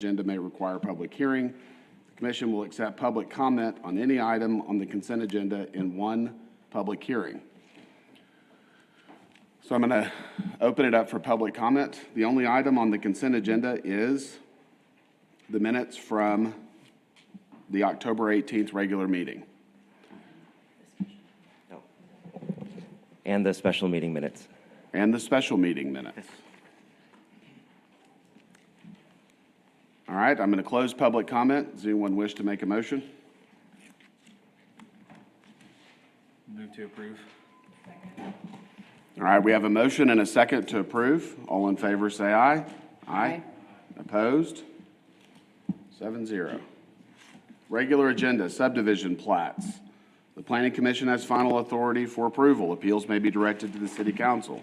agenda may require public hearing. The Commission will accept public comment on any item on the consent agenda in one public hearing. So I'm going to open it up for public comment. The only item on the consent agenda is the minutes from the October 18th regular meeting. No. And the special meeting minutes. And the special meeting minutes. All right, I'm going to close public comment. Does anyone wish to make a motion? Move to approve. All right, we have a motion and a second to approve. All in favor say aye. Aye. Opposed? 7-0. Regular agenda, subdivision plats. The Planning Commission has final authority for approval. Appeals may be directed to the City Council.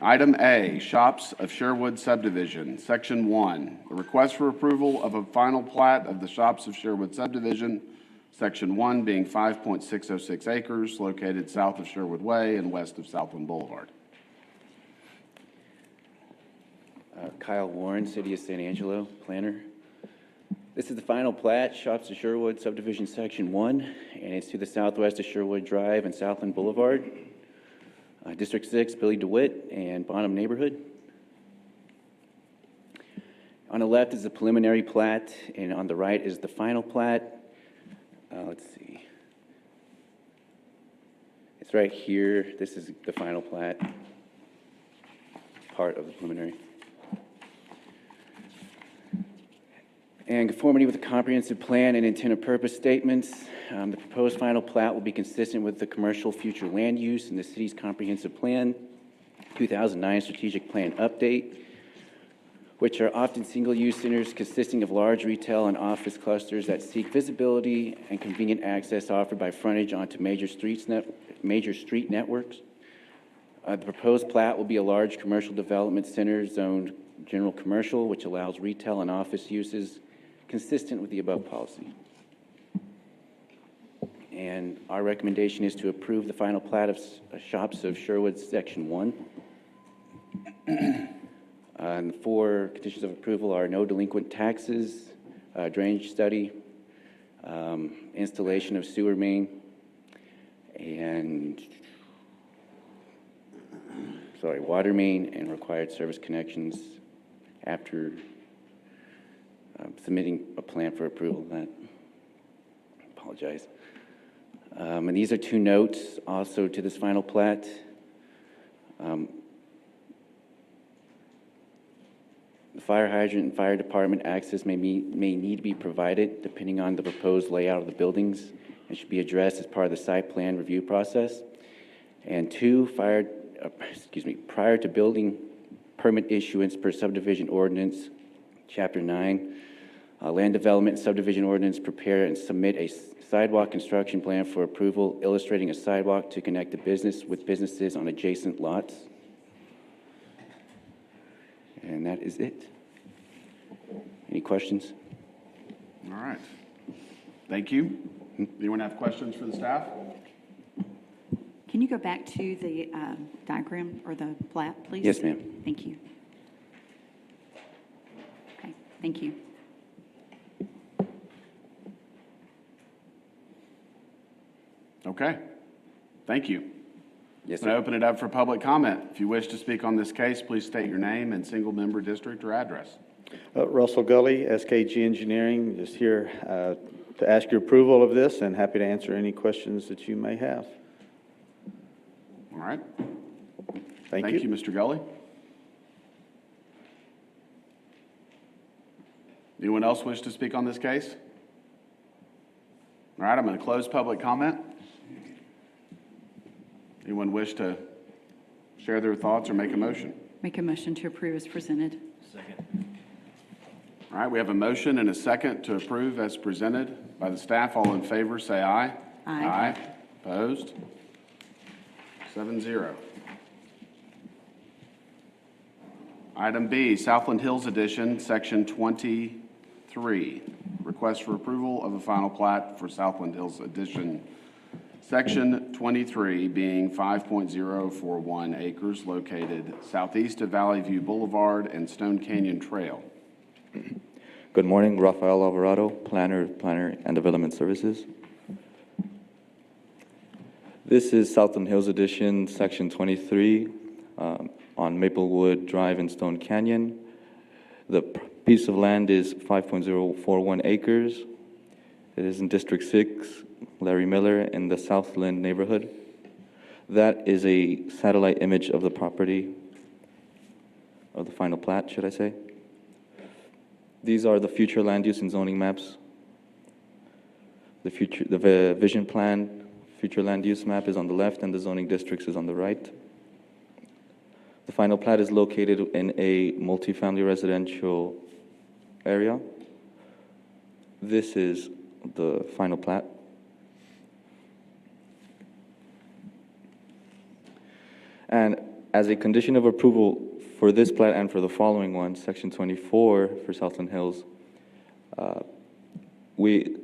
Item A, Shops of Sherwood Subdivision, Section 1. The request for approval of a final plat of the Shops of Sherwood Subdivision, Section 1 being 5.606 acres located south of Sherwood Way and west of Southland Boulevard. Kyle Warren, City of San Angelo, planner. This is the final plat, Shops of Sherwood Subdivision Section 1, and it's to the southwest of Sherwood Drive and Southland Boulevard. District 6, Billy DeWitt and Bonham neighborhood. On the left is the preliminary plat, and on the right is the final plat. Let's see. It's right here. This is the final plat, part of the preliminary. In conformity with the comprehensive plan and intent of purpose statements, the proposed final plat will be consistent with the commercial future land use in the city's comprehensive plan, 2009 strategic plan update, which are often single-use centers consisting of large retail and office clusters that seek visibility and convenient access offered by frontage onto major street networks. The proposed plat will be a large commercial development center zoned general commercial, which allows retail and office uses consistent with the above policy. And our recommendation is to approve the final plat of Shops of Sherwood Section 1. And the four conditions of approval are no delinquent taxes, drainage study, installation of sewer main, and water main and required service connections after submitting a plan for approval of that. Apologize. And these are two notes also to this final plat. The fire hydrant and fire department access may need to be provided depending on the proposed layout of the buildings and should be addressed as part of the site plan review process. And two, prior to building permit issuance per subdivision ordinance, Chapter 9, land development subdivision ordinance, prepare and submit a sidewalk construction plan for approval illustrating a sidewalk to connect the business with businesses on adjacent lots. And that is it. Any questions? All right. Thank you. Anyone have questions for the staff? Can you go back to the diagram or the plat, please? Yes, ma'am. Thank you. Okay, thank you. Okay. Thank you. Yes, I'm going sir. to open it up for public comment. If you wish to speak on this case, please state your name and single-member district or address. Russell Gully, SKG Engineering, just here to ask your approval of this and happy to answer any questions that you may have. All right. Thank you, you. Mr. Gully. Anyone else wish to speak on this case? All right, I'm going to close public comment. Anyone wish to share their thoughts or make a motion? Make a motion to approve as presented. Second. All right, we have a motion and a second to approve as presented by the staff. All in favor, say aye. Aye. Aye. Opposed? 7-0. Item B, Southland Hills Edition, Section 23. Request for approval of a final plat for Southland Hills Edition, Section 23 being 5.041 acres located southeast of Valley View Boulevard and Stone Canyon Trail. Good morning, Rafael Alvarado, Planner and Development Services. This is Southland Hills Edition, Section 23, on Maplewood Drive in Stone Canyon. The piece of land is 5.041 acres. It is in District 6, Larry Miller, in the Southland neighborhood. That is a satellite image of the property, of the final plat, should I say. These are the future land use and zoning maps. The vision plan, future land use map is on the left and the zoning districts is on the right. The final plat is located in a multifamily residential area. This is the final plat. And as a condition of approval for this plat and for the following one, Section 24 for Southland Hills,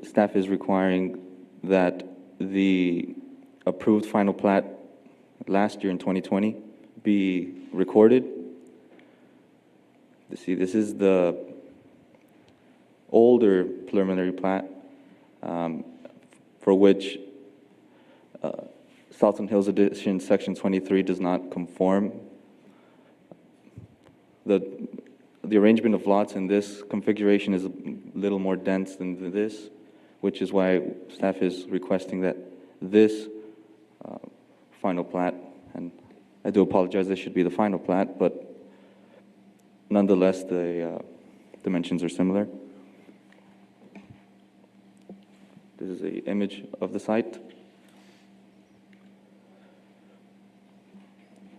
staff is requiring that the approved final plat last year in 2020 be recorded. See, this is the older preliminary plat for which Southland Hills Edition Section 23 does not conform. The arrangement of lots in this configuration is a little more dense than this, which is why staff is requesting that this final plat, and I do apologize, this should be the final plat, but nonetheless, the dimensions are similar. This is an image of the site.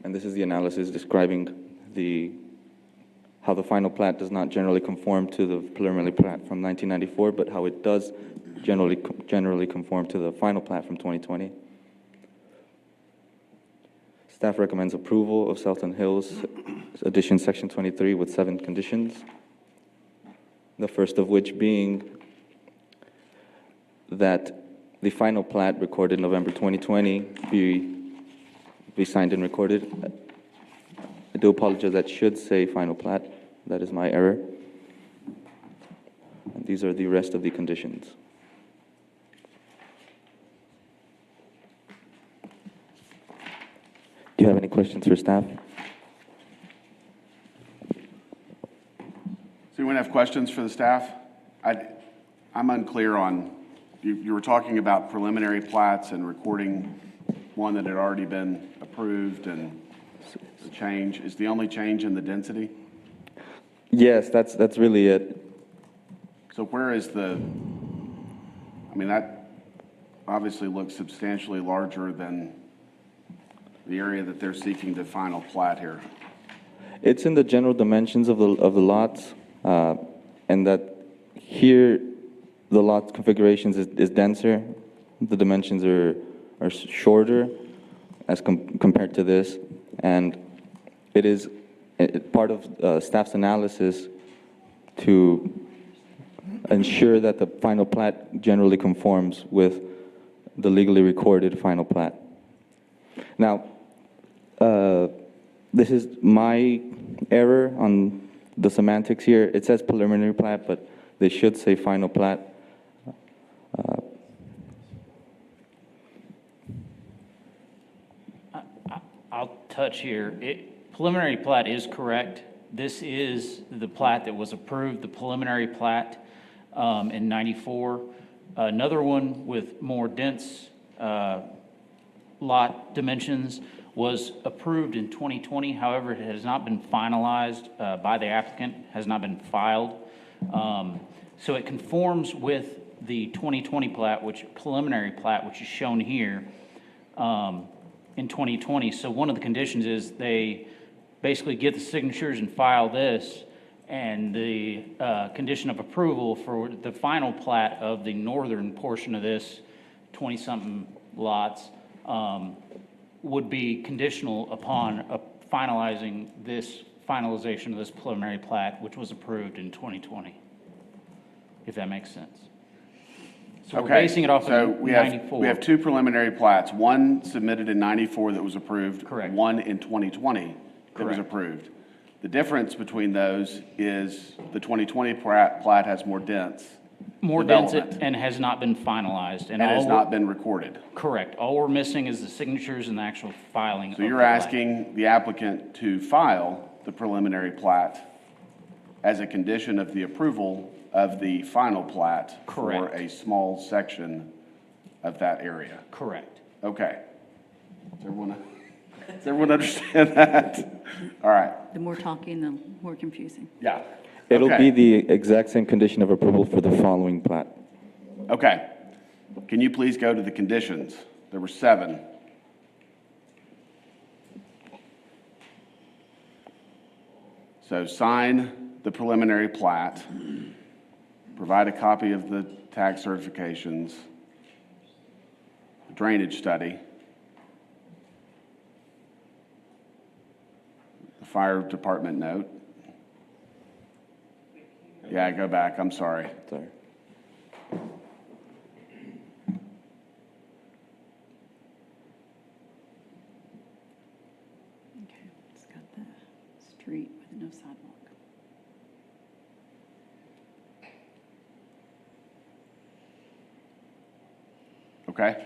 And this is the analysis describing how the final plat does not generally conform to the preliminary plat from 1994, but how it does generally conform to the final plat from 2020. Staff recommends approval of Southland Hills Edition Section 23 with 7 conditions. The first of which being that the final plat recorded November 2020 be signed and recorded. I do apologize, that should say final plat. That is my error. And these are the rest of the conditions. Do you have any questions for staff? Does anyone have questions for the staff? I'm unclear on, you were talking about preliminary plats and recording one that had already been approved, and the change, is the only change in the density? Yes, that's really it. So where is I mean, that obviously looks substantially larger than the area that they're seeking to final plat here. It's in the general dimensions of the lots, and that here the lot configurations is denser. The dimensions are shorter as compared to this, and it is part of staff's analysis to ensure that the final plat generally conforms with the legally recorded final plat. Now, this is my error on the semantics here. It says preliminary plat, but they should say final plat. I'll touch here. Preliminary plat is correct. This is the plat that was approved, the preliminary plat in 94. Another one with more dense lot dimensions was approved in 2020. However, it has not been finalized by the applicant, has not been filed. So it conforms with the 2020 plat, preliminary plat, which is shown here in 2020. So one of the conditions is they basically get the signatures and file this, and the condition of approval for the final plat of the northern portion of this 20-something lots would be conditional upon finalizing this finalization of this preliminary plat, which was approved in 2020, if that makes sense. So we're basing it off of 94. We have 2 preliminary plats, one submitted in 94 that was approved. Correct. One in 2020 that was Correct. approved. The difference between those is the 2020 plat has more dense More dense development. and has not been finalized. and has all not been recorded. Correct. All we're missing is the signatures and the actual filing. So you're asking the applicant to file the preliminary plat as a condition of the approval of the final plat for Correct. a small section of that area. Correct. Okay. Does everyone understand that? All right, The more talking, the more confusing. yeah. It'll Okay. be the exact same condition of approval for the following plat. Okay. Can you please go to the conditions? There were 7. So sign the preliminary plat, provide a copy of the tax certifications, drainage study, the fire department note. Yeah, go back, I'm sorry. Sorry. Okay, it's got the street with no sidewalk. Okay?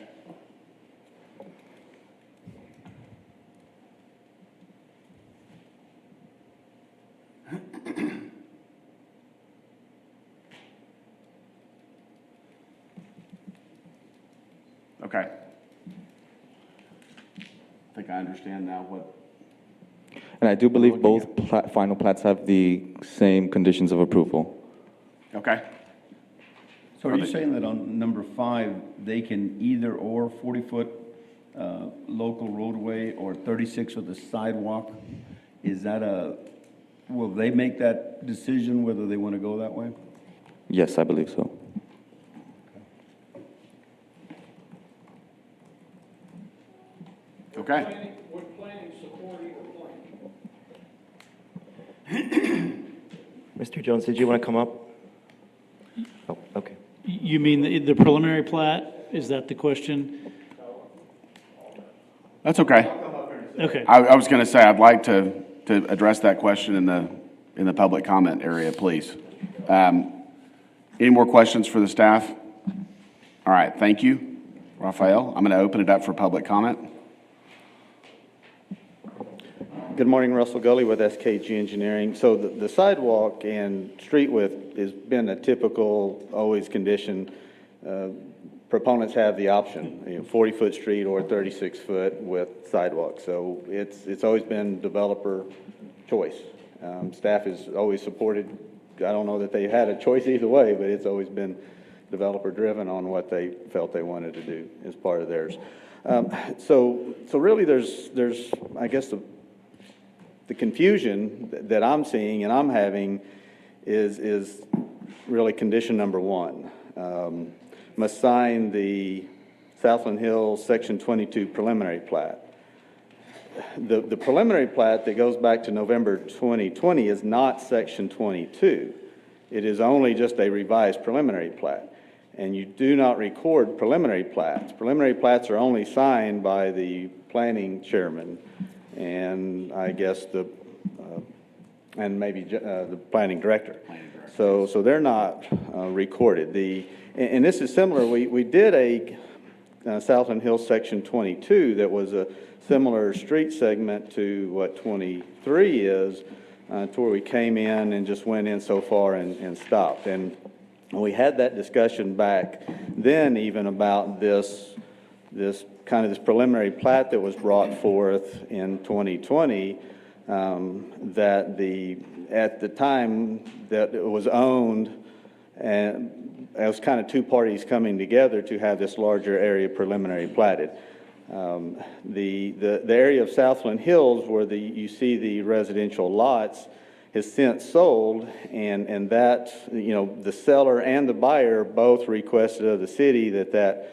Okay. I think I understand now what, And I do believe Looking both final plats have the same conditions of approval. okay? So are you saying that on number 5, they can either or 40-foot local roadway or 36 with a sidewalk? Is that will they make that decision whether they want to go that way? Yes, I believe so. Okay. Mr. Jones, did you want to come up? Oh, okay. You mean the preliminary plat? Is that the question? That's okay. Okay. I was going to say, I'd like to address that question in the public comment area, please. Any more questions for the staff? All right, thank you, Raphael. I'm going to open it up for public comment. Good morning, Russell Gully with SKG Engineering. So the sidewalk and street width has been a typical, always condition. Proponents have the option, 40-foot street or 36-foot with sidewalk. So it's always been developer choice. Staff has always supported, I don't know that they had a choice either way, but it's always been developer driven on what they felt they wanted to do as part of theirs. So really there's I guess the confusion that I'm seeing and I'm having is really condition number 1. Must sign the Southland Hills Section 22 preliminary plat. The preliminary plat that goes back to November 2020 is not Section 22. It is only just a revised preliminary plat. And you do not record preliminary plats. Preliminary plats are only signed by the planning chairman and I guess and maybe the planning director. So they're not recorded. And this is similar. We did a Southland Hills Section 22 that was a similar street segment to what 23 is, to where we came in and just went in so far and stopped. And we had that discussion back then even about this preliminary plat that was brought forth in 2020, that at the time that it was owned, and it was kind of two parties coming together to have this larger area preliminary platted. The area of Southland Hills where you see the residential lots has since sold, and that, the seller and the buyer both requested of the city that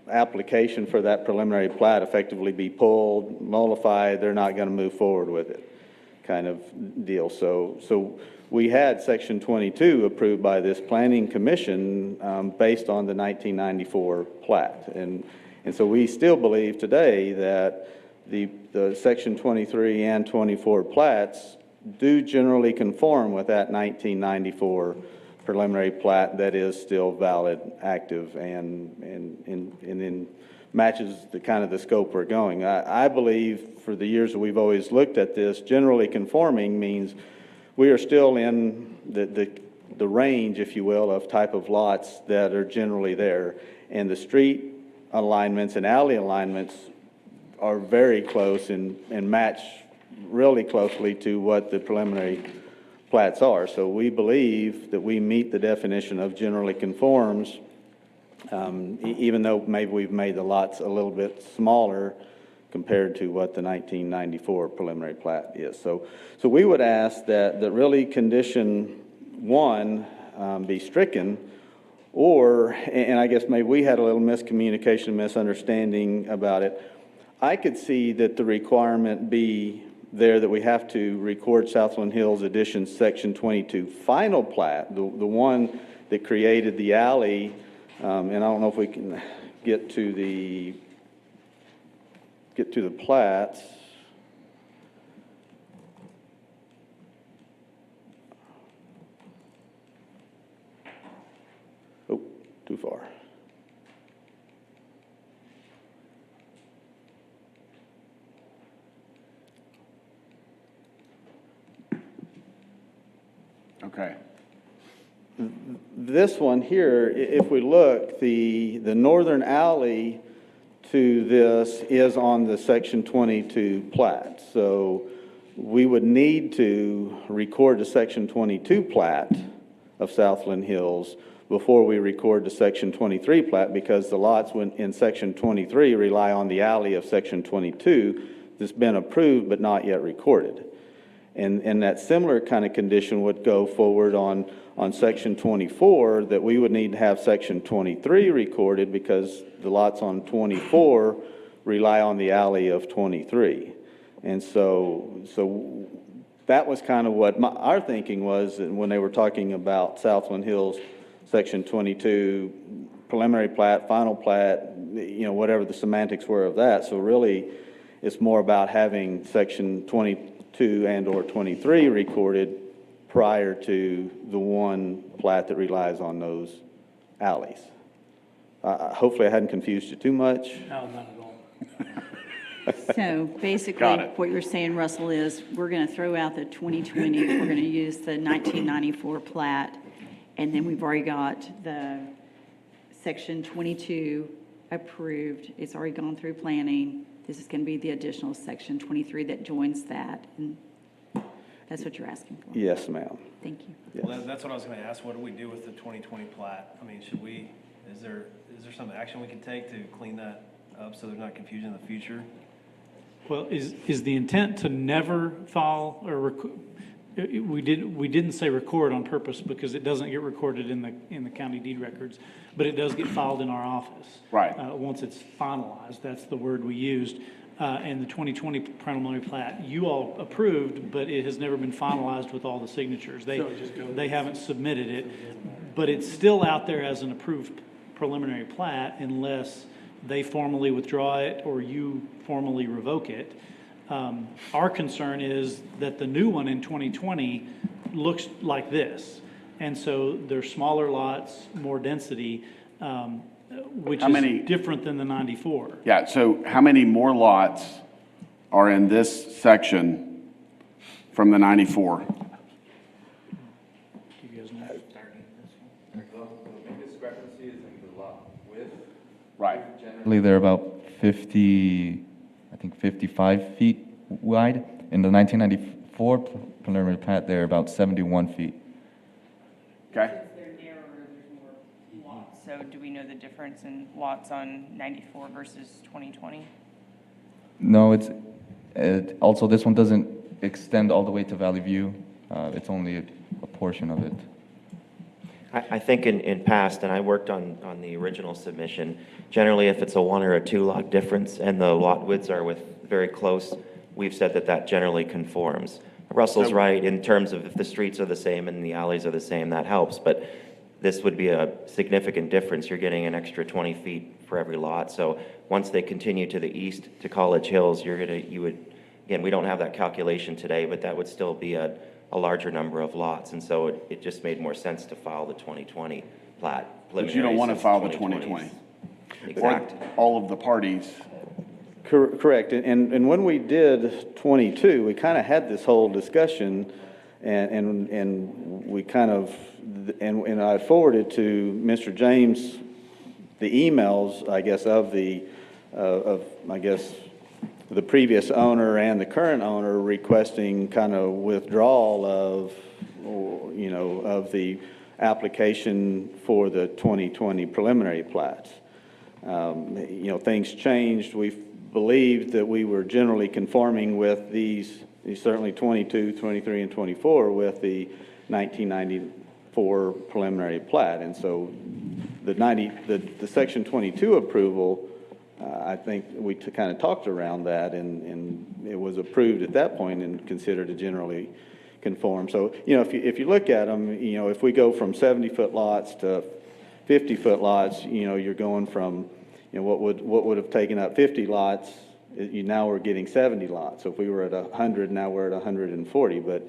application for that preliminary plat effectively be pulled, nullified. They're not going to move forward with it, kind of deal. So we had Section 22 approved by this planning commission based on the 1994 plat, and so we still believe today that the Section 23 and 24 plats do generally conform with that 1994 preliminary plat that is still valid, active, and matches the kind of the scope we're going. I believe for the years that we've always looked at this, generally conforming means we are still in the range, if you will, of type of lots that are generally there. And the street alignments and alley alignments are very close and match really closely to what the preliminary plats are. So we believe that we meet the definition of generally conforms, even though maybe we've made the lots a little bit smaller compared to what the 1994 preliminary plat is. So we would ask that really condition 1 be stricken, or, and I guess maybe we had a little miscommunication, misunderstanding about it. I could see that the requirement be there that we have to record Southland Hills Addition Section 22 final plat, the one that created the alley, and I don't know if we can get to the plats. Oh, too far. Okay. This one here, if we look, the northern alley to this is on the Section 22 plat. So we would need to record the Section 22 plat of Southland Hills before we record the Section 23 plat, because the lots in Section 23 rely on the alley of Section 22 that's been approved but not yet recorded. And that similar kind of condition would go forward on Section 24, that we would need to have Section 23 recorded because the lots on 24 rely on the alley of 23. And so that was kind of what our thinking was when they were talking about Southland Hills Section 22 preliminary plat, final plat, whatever the semantics were of that. So really, it's more about having Section 22 and or 23 recorded prior to the one plat that relies on those alleys. Hopefully I hadn't confused you too much. No, not at all. So basically, Got it. what you're saying, Russell, is we're going to throw out the 2020, we're going to use the 1994 plat, and then we've already got the Section 22 approved. It's already gone through planning. This is going to be the additional Section 23 that joins that, and that's what you're asking for. Yes, ma'am. Thank you. Yes. Well, that's what I was gonna ask. What do we do with the 2020 plat? I mean, is there some action we can take to clean that up so there's not confusion in the future? Well, is the intent to never file or we didn't say record on purpose because it doesn't get recorded in the county deed records, but it does get filed in our office. Right. Once it's finalized, that's the word we used. And the 2020 preliminary plat, you all approved, but it has never been finalized with all the signatures. They haven't submitted it, but it's still out there as an approved preliminary plat unless they formally withdraw it or you formally revoke it. Our concern is that the new one in 2020 looks like this. And so there's smaller lots, more density, which is different than the 94. Yeah, so how many more lots are in this section from the 94? Do you guys know? The discrepancy is in the lot width. Right. Generally, they're about 55 feet wide. In the 1994 preliminary plat, they're about 71 feet. Okay. Since they're narrower, there's more lots. So do we know the difference in lots on 94 versus 2020? No, also this one doesn't extend all the way to Valley View. It's only a portion of it. I think in past, and I worked on the original submission, generally if it's a 1 or a 2 lot difference and the lot widths are very close, we've said that generally conforms. Russell's right in terms of if the streets are the same and the alleys are the same, that helps, but this would be a significant difference. You're getting an extra 20 feet for every lot. So once they continue to the east to College Hills, you would Again, we don't have that calculation today, but that would still be a larger number of lots. And so it just made more sense to file the 2020 plat. But you don't want to file the 2020. Or all of the parties. Correct. And when we did 22, we kind of had this whole discussion, and we kind of, and I forwarded to Mr. James the emails, I guess, of the previous owner and the current owner requesting kind of withdrawal of, of the application for the 2020 preliminary plats. Things changed. We believed that we were generally conforming with these certainly 22, 23, and 24 with the 1994 preliminary plat. And so the Section 22 approval, I think we kind of talked around that, and it was approved at that point and considered to generally conform. So, if you look at them, if we go from 70-foot lots to 50-foot lots, you're going from, what would have taken up 50 lots, now we're getting 70 lots. So if we were at 100, now we're at 140. But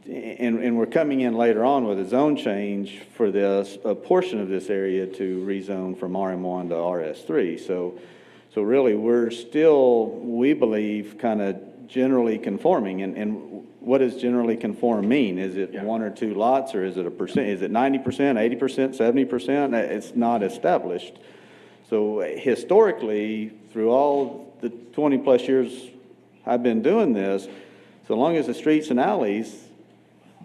and we're coming in later on with a zone change for a portion of this area to rezone from RM1 to RS3. So really, we're still, we believe, kind of generally conforming. And what does generally conform mean? Is it one or two lots, or is it a percent? Is it 90%, 80%, 70%? It's not established. So historically, through all the 20-plus years I've been doing this, so long as the streets and alleys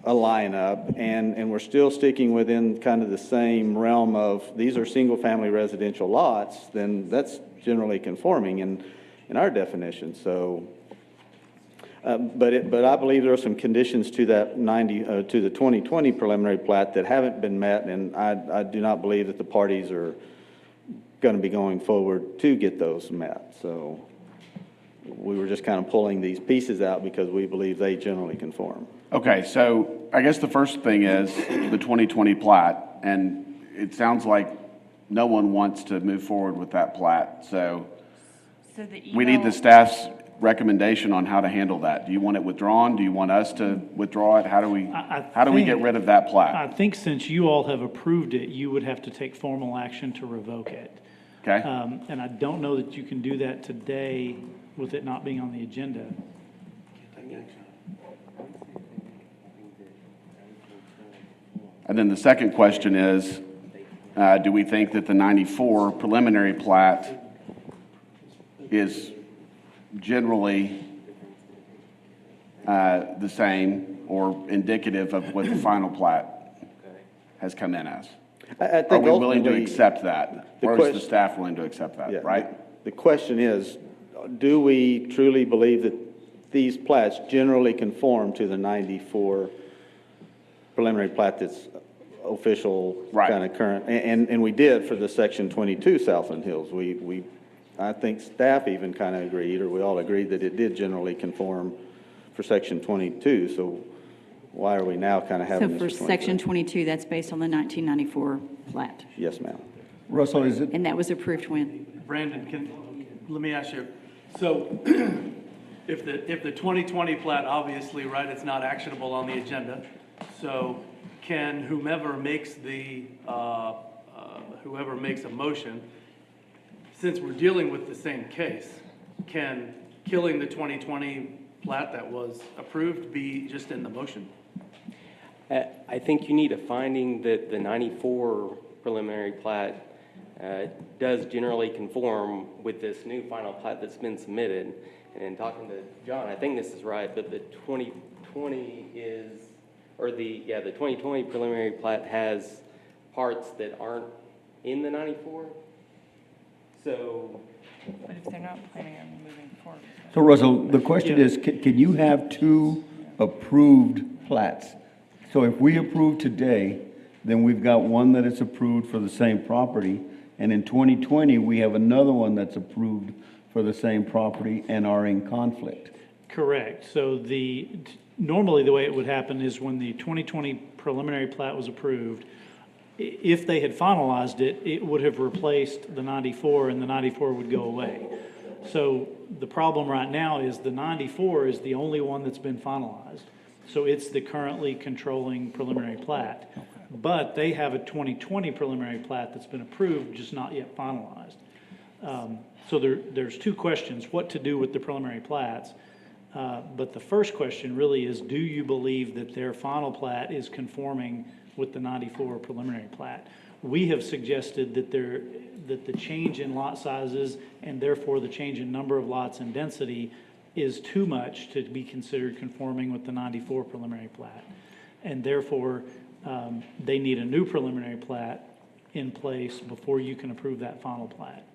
line up and we're still sticking within kind of the same realm of these are single-family residential lots, then that's generally conforming in our definition. So, but I believe there are some conditions to that to the 2020 preliminary plat that haven't been met, and I do not believe that the parties are going to be going forward to get those met. So we were just kind of pulling these pieces out because we believe they generally conform. Okay, so I guess the first thing is the 2020 plat, and it sounds like no one wants to move forward with that plat. So we need the staff's recommendation on how to handle that. Do you want it withdrawn? Do you want us to withdraw it? How do we get rid of that plat? I think since you all have approved it, you would have to take formal action to revoke it. Okay. And I don't know that you can do that today with it not being on the agenda. And then the second question is, do we think that the 94 preliminary plat is generally the same or indicative of what the final plat has come in as? I think Are we willing to ultimately, accept that? Or is the staff willing to accept that, yeah, right? The question is, do we truly believe that these plats generally conform to the 94 preliminary plat that's official, Right. kind of current? And we did for the Section 22 Southland Hills. I think staff even kind of agreed, or we all agreed, that it did generally conform for Section 22. So why are we now kind of having So this for for Section 23? 22, that's based on the 1994 plat. Yes, ma'am. Russell, is it, And that was approved when? Brandon, let me ask you, so if the 2020 plat, obviously, right, it's not actionable on the agenda, so can whomever makes a motion, since we're dealing with the same case, can killing the 2020 plat that was approved be just in the motion? I think you need a finding that the 94 preliminary plat does generally conform with this new final plat that's been submitted. And in talking to John, I think this is right, but the 2020 is, or the 2020 preliminary plat has parts that aren't in the 94. So, But if they're not planning on moving forward. so Russell, the question is, can you have two approved plats? So if we approve today, then we've got one that is approved for the same property, and in 2020, we have another one that's approved for the same property and are in conflict. Correct. So normally the way it would happen is when the 2020 preliminary plat was approved, if they had finalized it, it would have replaced the 94 and the 94 would go away. So the problem right now is the 94 is the only one that's been finalized. So it's the currently controlling preliminary plat. But they have a 2020 preliminary plat that's been approved, just not yet finalized. So there's two questions, what to do with the preliminary plats. But the first question really is, do you believe that their final plat is conforming with the 94 preliminary plat? We have suggested that the change in lot sizes and therefore the change in number of lots and density is too much to be considered conforming with the 94 preliminary plat. And therefore, they need a new preliminary plat in place before you can approve that final plat.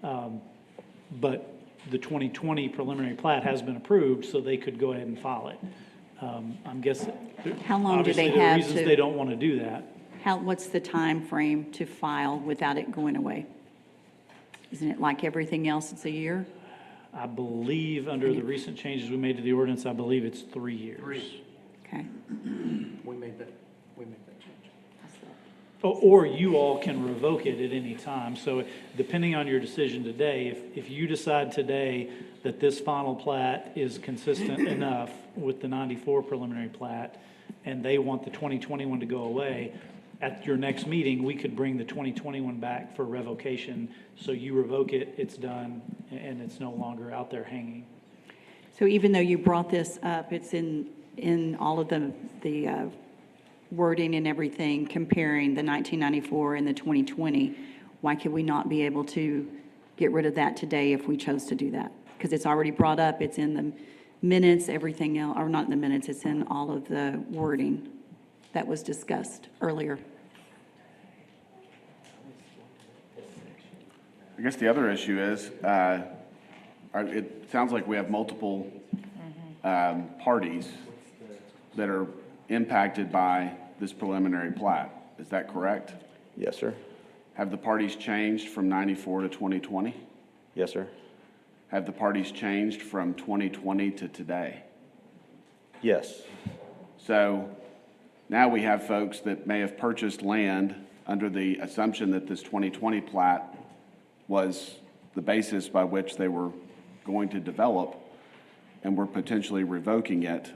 But the 2020 preliminary plat has been approved, so they could go ahead and file it. I'm guessing. How long do they Obviously, there are have reasons to- they don't want to do that. What's the time frame to file without it going away? Isn't it like everything else, it's a year? I believe, under the recent changes we made to the ordinance, I believe it's 3 years. Okay. We made that change. Or you all can revoke it at any time. So depending on your decision today, if you decide today that this final plat is consistent enough with the 94 preliminary plat, and they want the 2021 to go away, at your next meeting, we could bring the 2021 back for revocation. So you revoke it, it's done, and it's no longer out there hanging. So even though you brought this up, it's in all of the wording and everything, comparing the 1994 and the 2020, why could we not be able to get rid of that today if we chose to do that? Because it's already brought up, it's in the minutes, everything else, or not in the minutes, it's in all of the wording that was discussed earlier. I guess the other issue is, it sounds like we have multiple parties that are impacted by this preliminary plat. Is that correct? Yes, sir. Have the parties changed from 94 to 2020? Yes, sir. Have the parties changed from 2020 to today? Yes. So now we have folks that may have purchased land under the assumption that this 2020 plat was the basis by which they were going to develop, and we're potentially revoking it.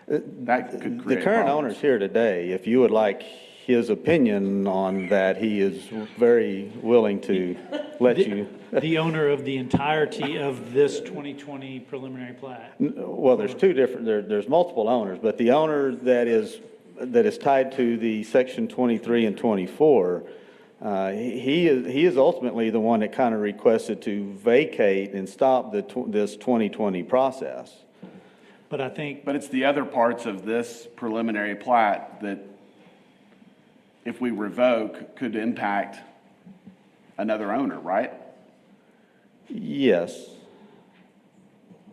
That could create The current problems. owner's here today. If you would like his opinion on that, he is very willing to let you. The owner of the entirety of this 2020 preliminary plat. Well, there's two different, there's multiple owners, but the owner that is tied to the section 23 and 24, he is ultimately the one that kind of requested to vacate and stop this 2020 process. But I think. But it's the other parts of this preliminary plat that, if we revoke, could impact another owner, right? Yes.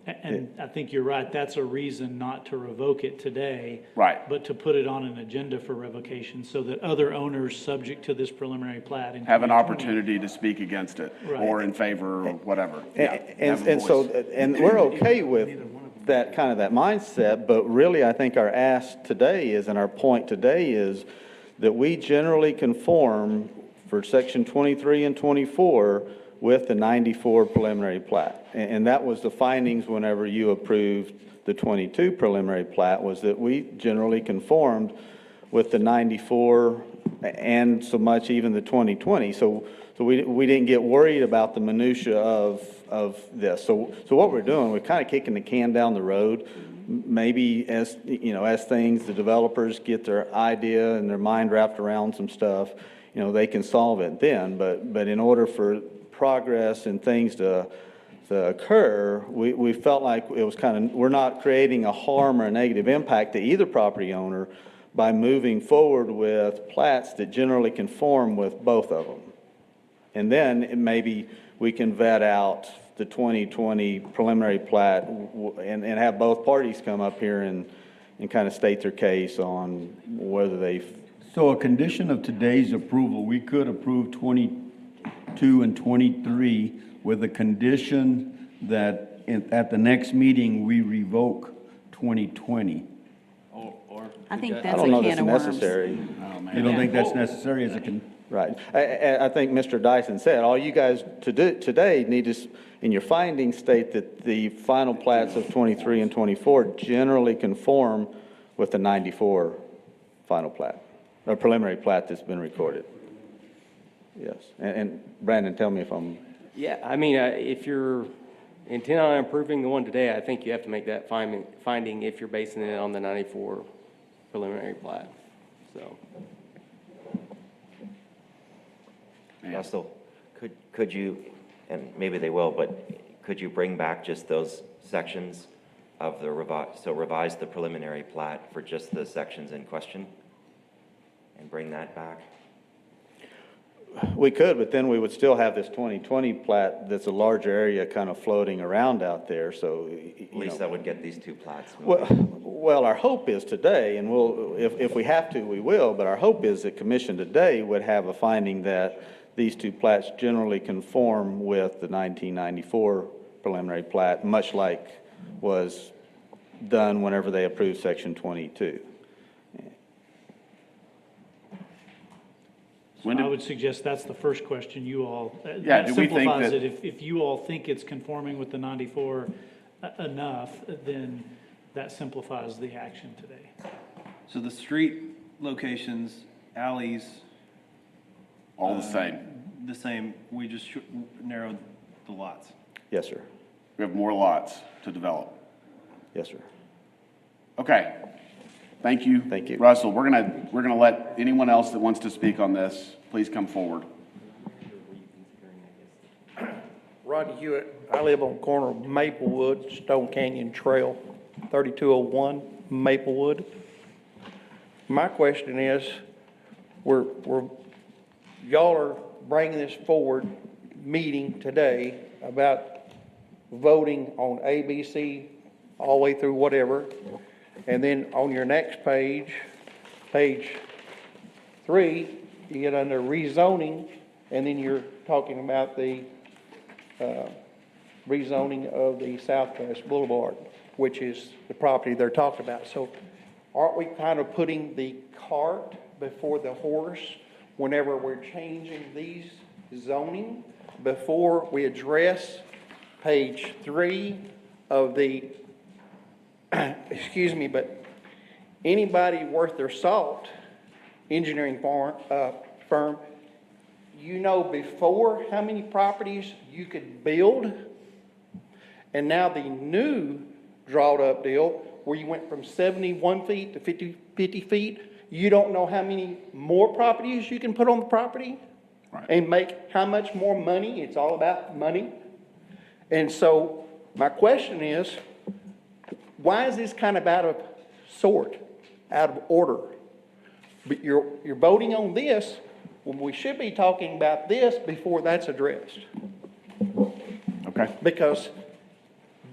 And I think you're right, that's a reason not to revoke it today. Right. But to put it on an agenda for revocation so that other owners subject to this preliminary plat in Have an 2020 opportunity to speak against it, Right. or in favor, or whatever. Yeah, have a And so, voice. and we're okay with that kind of that mindset, but really I think our ask today is, and our point today is that we generally conform for section 23 and 24 with the 94 preliminary plat. And that was the findings whenever you approved the 22 preliminary plat, was that we generally conformed with the 94 and so much even the 2020. So we didn't get worried about the minutia of this. So what we're doing, we're kind of kicking the can down the road. Maybe as things, the developers get their idea and their mind wrapped around some stuff, they can solve it then. But in order for progress and things to occur, we felt like it was we're not creating a harm or a negative impact to either property owner by moving forward with plats that generally conform with both of them. And then maybe we can vet out the 2020 preliminary plat and have both parties come up here and kind of state their case on whether they've. So a condition of today's approval, we could approve 22 and 23 with a condition that at the next meeting, we revoke 2020. Or I think I that's don't a know can that's of worms. necessary. Oh, man. You don't think that's necessary as a Right. I think Mr. Dyson said, all you guys today need to, in your findings, state that the final plats of 23 and 24 generally conform with the 94 final plat, or preliminary plat that's been recorded. Yes. And Brandon, tell me if I'm, Yeah, I mean, if you're intent on approving the one today, I think you have to make that finding if you're basing it on the 94 preliminary plat, so. Russell, could you, and maybe they will, but could you bring back just those sections of the revise the preliminary plat for just the sections in question? And bring that back? we could, but then we would still have this 2020 plat that's a larger area kind of floating around out there, so, At least that would get these two plats Well, moving. well, our hope is today, and we'll, if we have to, we will, but our hope is that commission today would have a finding that these two plats generally conform with the 1994 preliminary plat, much like was done whenever they approved section 22. I would suggest that's the first question you all, Yeah, that do we think simplifies that- it. If you all think it's conforming with the 94 enough, then that simplifies the action today. So the street locations, alleys, All the same. the same, we just narrowed the lots. Yes, sir. We have more lots to develop. Yes, sir. Okay. Thank you. Thank you. Russell, we're gonna let anyone else that wants to speak on this, please come forward. Rodney Hewitt, I live on the corner of Maplewood, Stone Canyon Trail, 3201 Maplewood. My question is, y'all are bringing this forward, meeting today about voting on A, B, C, all the way through whatever. And then on your next page, page 3, you get under rezoning, and then you're talking about the rezoning of the Southwest Boulevard, which is the property they're talking about. So aren't we kind of putting the cart before the horse whenever we're changing these zoning before we address page 3 of the, excuse me, but anybody worth their salt, engineering firm, you know before how many properties you could build, and now the new drawed up deal where you went from 71 feet to 50 feet, you don't know how many more properties you can put on the property and make how much more money. It's all about money. And so my question is, why is this kind of out of sort, out of order? But you're voting on this when we should be talking about this before that's addressed. Okay. Because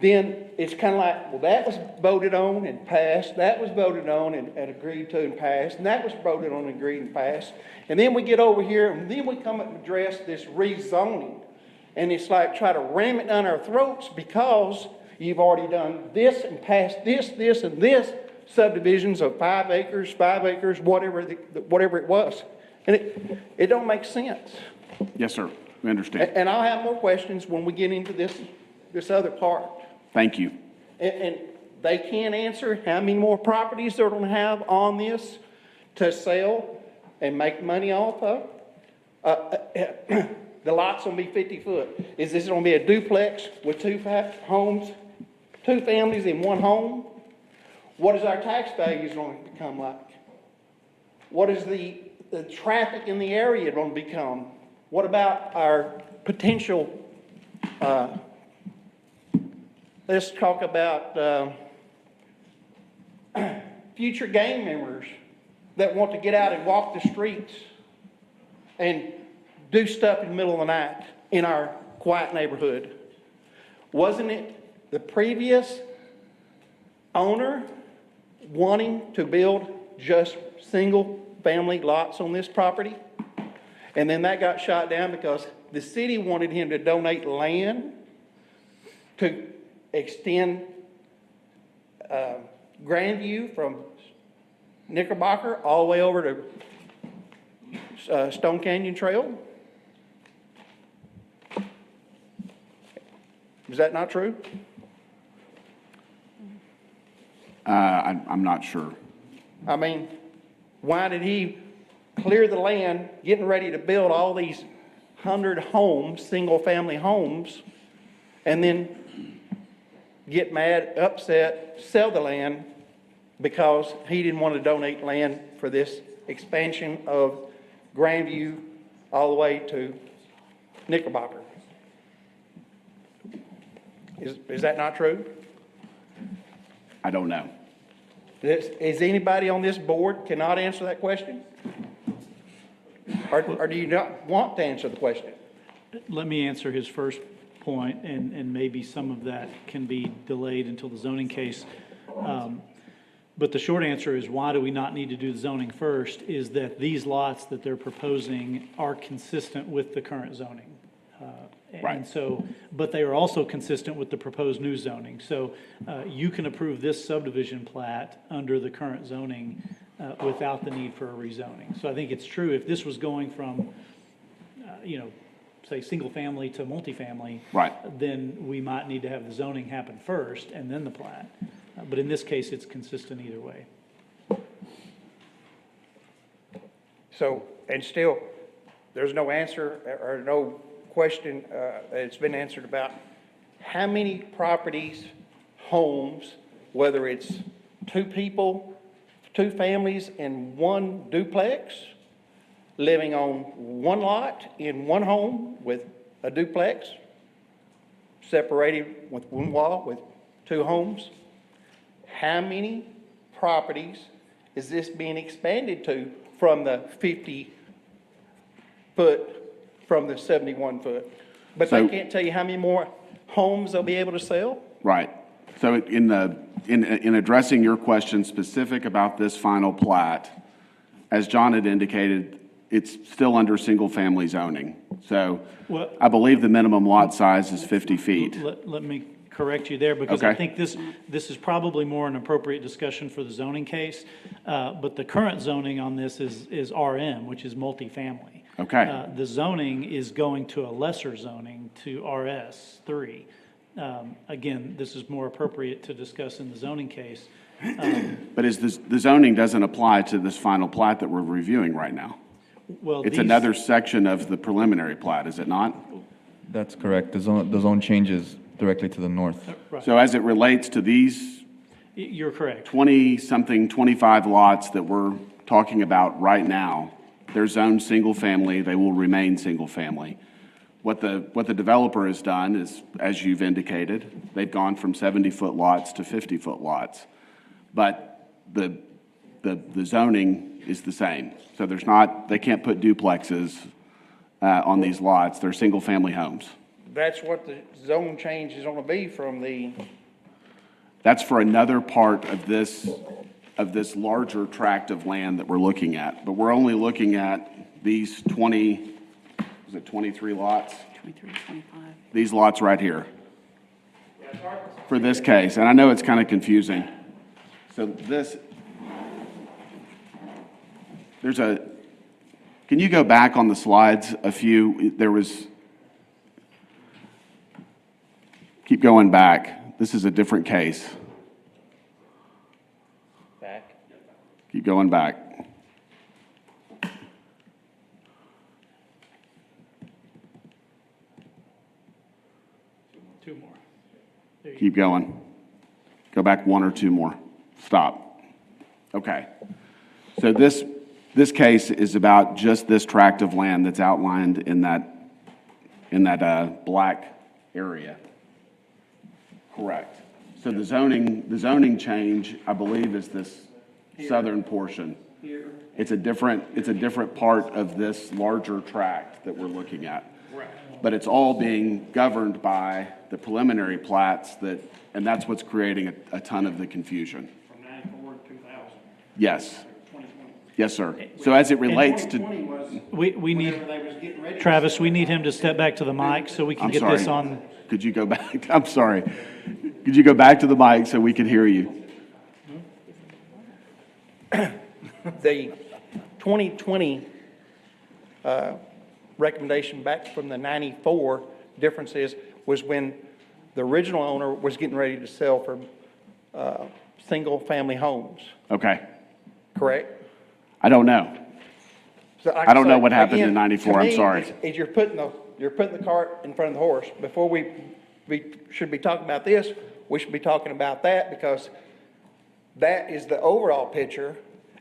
then it's kind of like, well, that was voted on and passed, that was voted on and agreed to and passed, and that was voted on and agreed and passed. And then we get over here and then we come up and address this rezoning. And it's like try to ram it down our throats because you've already done this and passed this, this, and this subdivisions of 5 acres, whatever it was. And it don't make sense. Yes, sir. We understand. And I'll have more questions when we get into this other part. Thank you. And they can't answer how many more properties they're gonna have on this to sell and make money off of. The lot's gonna be 50 foot. Is this gonna be a duplex with 2 homes, 2 families in 1 home? What is our tax values gonna become like? What is the traffic in the area gonna become? What about our potential, let's talk about future gang members that want to get out and walk the streets and do stuff in the middle of the night in our quiet neighborhood. Wasn't it the previous owner wanting to build just single-family lots on this property? And then that got shot down because the city wanted him to donate land to extend Grandview from Knickerbocker all the way over to Stone Canyon Trail? Is that not true? I'm not sure. I mean, why did he clear the land, getting ready to build all these 100 homes, single-family homes, and then get mad, upset, sell the land because he didn't want to donate land for this expansion of Grandview all the way to Knickerbocker? Is that not true? I don't know. Is anybody on this board cannot answer that question? Or do you not want to answer the question? Let me answer his first point, and maybe some of that can be delayed until the zoning case. But the short answer is, why do we not need to do the zoning first, is that these lots that they're proposing are consistent with the current zoning. Right. And so, but they are also consistent with the proposed new zoning. So you can approve this subdivision plat under the current zoning without the need for a rezoning. So I think it's true, if this was going from, say, single-family to multifamily, Right. then we might need to have the zoning happen first and then the plat. But in this case, it's consistent either way. So, and still, there's no answer or no question that's been answered about how many properties, homes, whether it's two people, two families in one duplex, living on one lot in one home with a duplex, separated with one wall with two homes. How many properties is this being expanded to from the 50 foot, from the 71 foot? But So- they can't tell you how many more homes they'll be able to sell? Right. So in addressing your question specific about this final plat, as John had indicated, it's still under single-family zoning. So Well- I believe the minimum lot size is 50 feet. Let me correct you there, because I Okay. think this is probably more an appropriate discussion for the zoning case. But the current zoning on this is RM, which is multifamily. Okay. The zoning is going to a lesser zoning to RS3. Again, this is more appropriate to discuss in the zoning case. But the zoning doesn't apply to this final plat that we're reviewing right now? Well, It's these- another section of the preliminary plat, is it not? That's correct. The zone changes directly to the north. Right. So as it relates to these You're correct. 20-something, 25 lots that we're talking about right now, they're zoned single-family, they will remain single-family. What the developer has done is, as you've indicated, they've gone from 70-foot lots to 50-foot lots. But the zoning is the same. So they can't put duplexes on these lots, they're single-family homes. That's what the zone change is gonna be from the, That's for another part of this larger tract of land that we're looking at. But we're only looking at these 23 lots? 23, 25. These lots right here. For this case, and I know it's kind of confusing. So can you go back on the slides a few? Keep going back. This is a different case. Back. Keep going back. Two more. There you Keep going. Go back one or two more. Stop. Okay. So this case is about just this tract of land that's outlined in that black area. Correct. So the zoning change, I believe, is this southern portion. It's a different part of this larger tract that we're looking at. But it's all being governed by the preliminary plats and that's what's creating a ton of the confusion. From 94 to 2000. Yes. 2020. Yes, sir. So as it relates to, We need, Travis, we need him to step back to the mic so we can I'm get this sorry. on. Could you go back? I'm sorry. Could you go back to the mic so we could hear you? The 2020 recommendation back from the 94 differences was when the original owner was getting ready to sell for single-family homes, Okay. correct? I don't know. So like I don't know say, what happened in again, 94, to I'm me, sorry. is you're putting the cart in front of the horse. Before we should be talking about this, we should be talking about that, because that is the overall picture,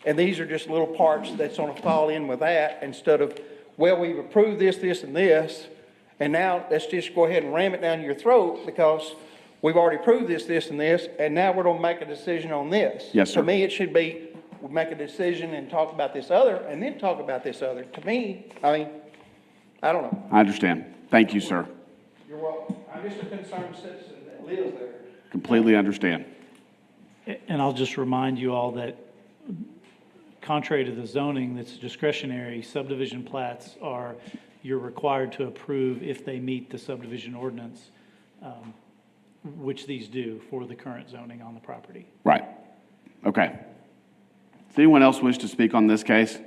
and these are just little parts that's gonna fall in with that, instead of, well, we've approved this, this, and this, and now let's just go ahead and ram it down your throat, because we've already approved this, this, and this, and now we're gonna make a decision on this. Yes, sir. To me, it should be, we'll make a decision and talk about this other, and then talk about this other. To me, I mean, I don't know. I understand. Thank you, sir. You're welcome. I'm just a concerned citizen that lives there. Completely understand. And I'll just remind you all that contrary to the zoning that's discretionary, subdivision plats are, you're required to approve if they meet the subdivision ordinance, which these do for the current zoning on the property. Right. Okay. Does anyone else wish to speak on this case?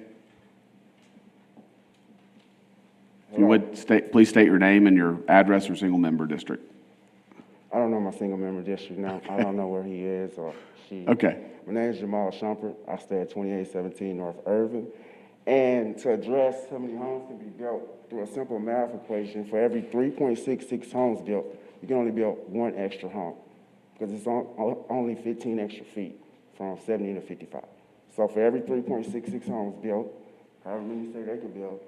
If you would, please state your name and your address or single-member district. I don't know my single-member district now. I don't know where he is or she. Okay. My name is Jamal Shumpert. I stay at 2817 North Irving. And to address how many homes can be built through a simple math equation, for every 3.66 homes built, you can only build one extra home, because it's only 15 extra feet from 70 to 55. So for every 3.66 homes built, however many say they can build,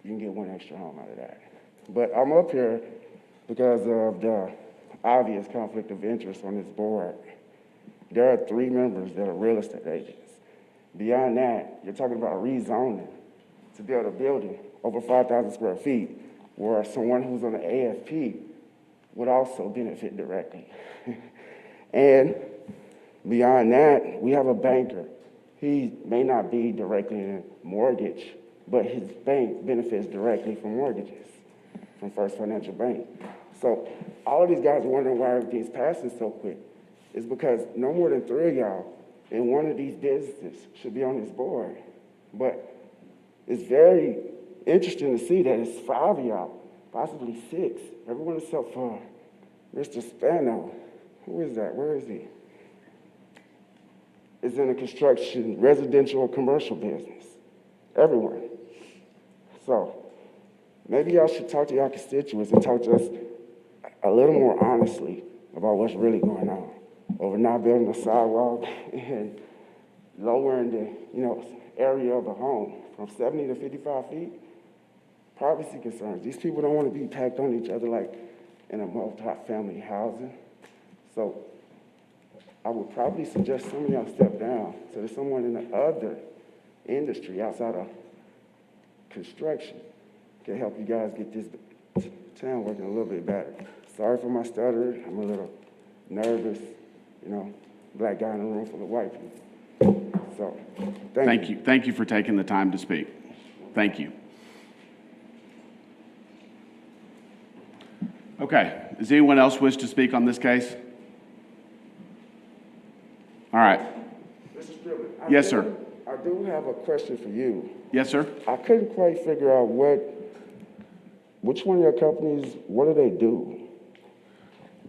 you can get one extra home out of that. But I'm up here because of the obvious conflict of interest on this board. There are 3 members that are real estate agents. Beyond that, you're talking about rezoning to build a building over 5,000 square feet, where someone who's on the AFP would also benefit directly. And beyond that, we have a banker. He may not be directly in a mortgage, but his bank benefits directly from mortgages, from First Financial Bank. So all of these guys are wondering why everything's passing so quick. It's because no more than 3 of y'all in one of these businesses should be on this board. But it's very interesting to see that it's 5 of y'all, possibly 6. Everyone except for Mr. Spano. Who is that? Where is he? Is in the construction, residential, or commercial business. Everyone. So maybe y'all should talk to y'all constituents and talk to us a little more honestly about what's really going on over not building a sidewalk and lowering the area of a home from 70 to 55 feet. Privacy concerns. These people don't want to be packed on each other like in a multi-family housing. So I would probably suggest some of y'all step down so that someone in the other industry outside of construction can help you guys get this town working a little bit better. Sorry for my stutter. I'm a little nervous, black guy in a room full of white people. So, thank you. Thank you for taking the time to speak. Thank you. Okay. Does anyone else wish to speak on this case? All right. Mr. Strickland, Yes, sir. I do have a question for you. Yes, sir. I couldn't quite figure out which one of your companies, what do they do?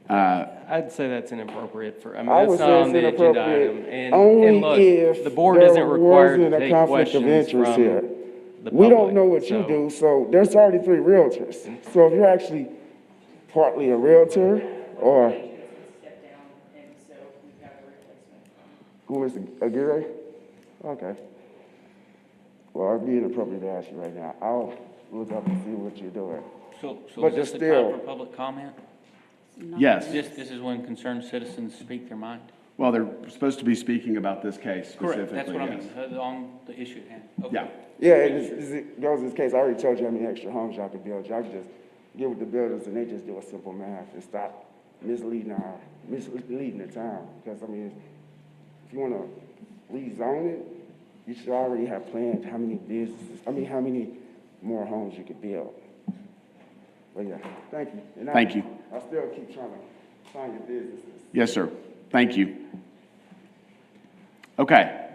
I'd say that's inappropriate for, I that's would not say on it's the agenda inappropriate item. And only look, if the board there isn't required to wasn't a take conflict of questions interest from here. the We don't public, know what you so- do, so there's already 3 realtors. So if you're actually partly a realtor or Step down, and so we've got a replacement. who is Aguirre? Okay. Well, it'd be inappropriate to ask you right now. I'll look up and see what you're doing. So But is this the still- time for public comment? Yes. This is when concerned citizens speak their mind? Well, they're supposed to be speaking about this case specifically. Correct, that's what I yes. mean, on the issue at hand. Okay. Yeah. Yeah, it goes in this case. I already told you how many extra homes y'all could build. Y'all could just get with the builders and they just do a simple math and stop misleading the town. Because, if you want to rezone it, you should already have planned how many more homes you could build. But yeah, thank you. And Thank you. I still keep trying to find your businesses. Yes, sir. Thank you. Okay.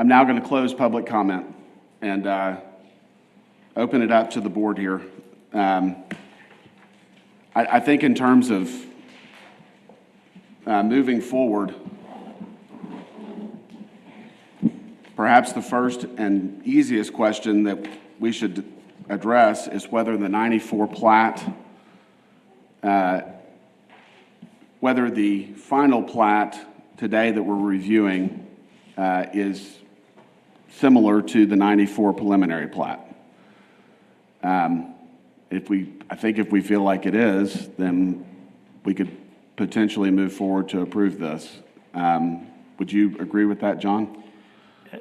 I'm now going to close public comment and open it up to the board here. I think in terms of moving forward, perhaps the first and easiest question that we should address is whether the 94 plat, whether the final plat today that we're reviewing is similar to the 94 preliminary plat. I think if we feel like it is, then we could potentially move forward to approve this. Would you agree with that, John?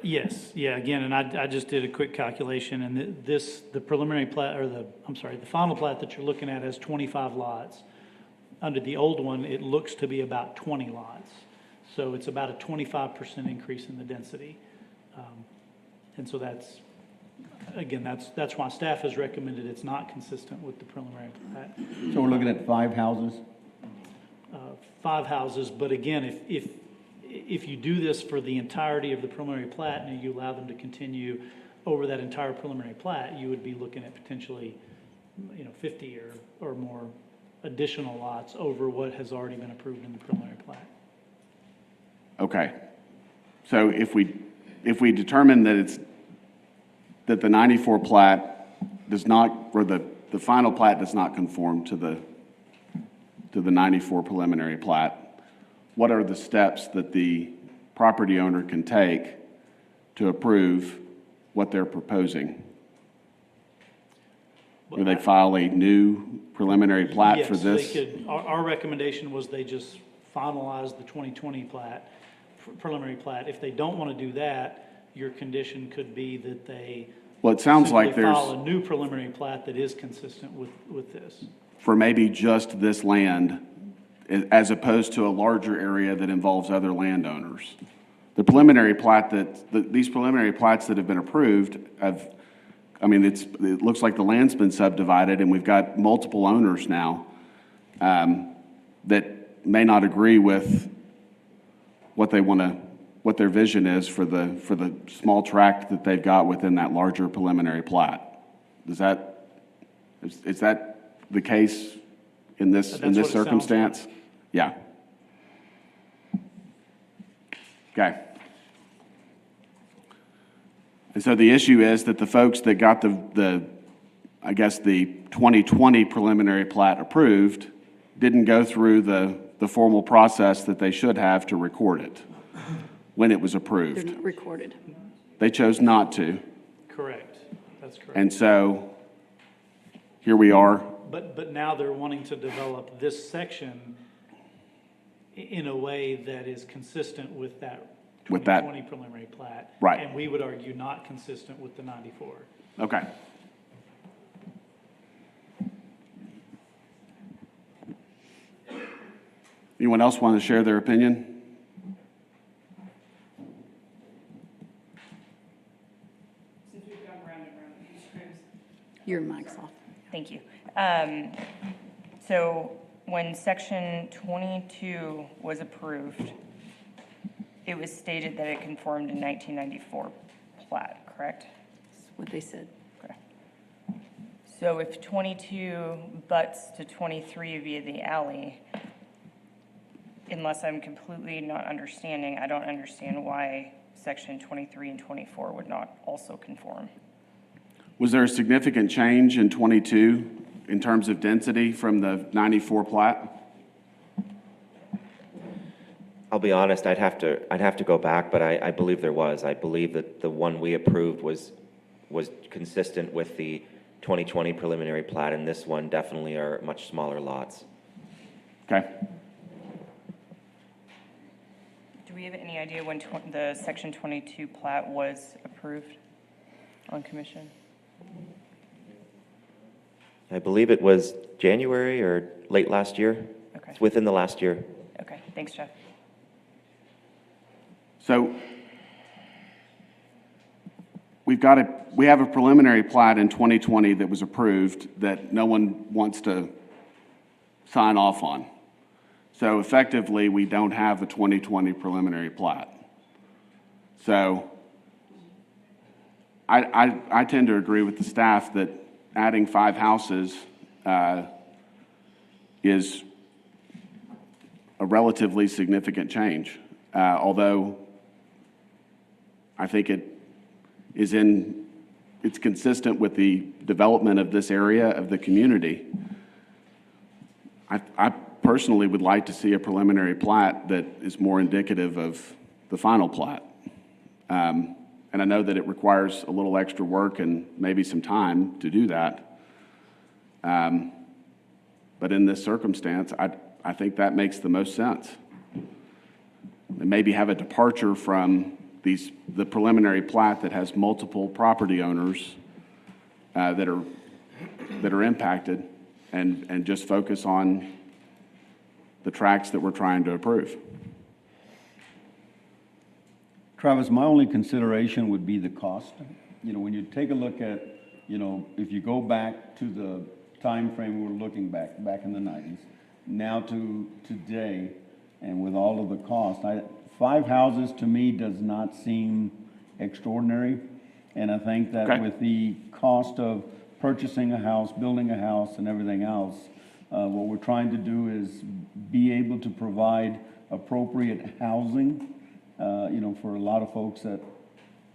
Yes, yeah, again, and I just did a quick calculation, and the preliminary plat, or the final plat that you're looking at has 25 lots. Under the old one, it looks to be about 20 lots. So it's about a 25% increase in the density. And so that's why staff has recommended it's not consistent with the preliminary plat. So we're looking at 5 houses? 5 houses, but again, if you do this for the entirety of the preliminary plat and you allow them to continue over that entire preliminary plat, you would be looking at potentially, 50 or more additional lots over what has already been approved in the preliminary plat. Okay. So if we determine that the 94 plat does not, or the final plat does not conform to the 94 preliminary plat, what are the steps that the property owner can take to approve what they're proposing? Do they file a new preliminary plat for this? Yes, they could. Our recommendation was they just finalize the 2020 plat, preliminary plat. If they don't want to do that, your condition could be that they Well, it sounds like simply there's, file a new preliminary plat that is consistent with this. for maybe just this land, as opposed to a larger area that involves other landowners. The preliminary plat these preliminary plats that have been approved it looks like the land's been subdivided and we've got multiple owners now that may not agree with what their vision is for the small tract that they've got within that larger preliminary plat. Is that the case in this That's what it sounds circumstance? Yeah. Okay. And so the issue is that the folks that got the 2020 preliminary plat approved didn't go through the formal process that they should have to record it when it was approved. They're not recorded. They chose not to. Correct. That's correct. And so here we are. But now they're wanting to develop this section in a way that is consistent with that 2020 preliminary plat. Right. And we would argue not consistent with the 94. Okay. Anyone else want to share their opinion? Since we've gone round and round. Your mic's off. Thank you. So when section 22 was approved, it was stated that it conformed to 1994 plat, correct? That's what they said. Okay. So if 22 butts to 23 via the alley, unless I'm completely not understanding, I don't understand why section 23 and 24 would not also conform. Was there a significant change in 22 in terms of density from the 94 plat? I'll be honest, I'd have to go back, but I believe there was. I believe that the one we approved was consistent with the 2020 preliminary plat, and this one definitely are much smaller lots. Okay. Do we have any idea when the section 22 plat was approved on commission? I believe it was January or late last year. Okay. It's within the last year. Okay, thanks, Jeff. So we have a preliminary plat in 2020 that was approved that no one wants to sign off on. So effectively, we don't have the 2020 preliminary plat. So I tend to agree with the staff that adding 5 houses is a relatively significant change, although I think it's consistent with the development of this area of the community. I personally would like to see a preliminary plat that is more indicative of the final plat. And I know that it requires a little extra work and maybe some time to do that. But in this circumstance, I think that makes the most sense. And maybe have a departure from the preliminary plat that has multiple property owners that are impacted, and just focus on the tracts that we're trying to approve. Travis, my only consideration would be the cost. You know, when you take a look at, you know, if you go back to the time frame we're looking back in the 90s, now to today, and with all of the cost, 5 houses to me does not seem extraordinary. And I think that with the cost of purchasing a house, building a house, and everything else, what we're trying to do is be able to provide appropriate housing, you know, for a lot of folks that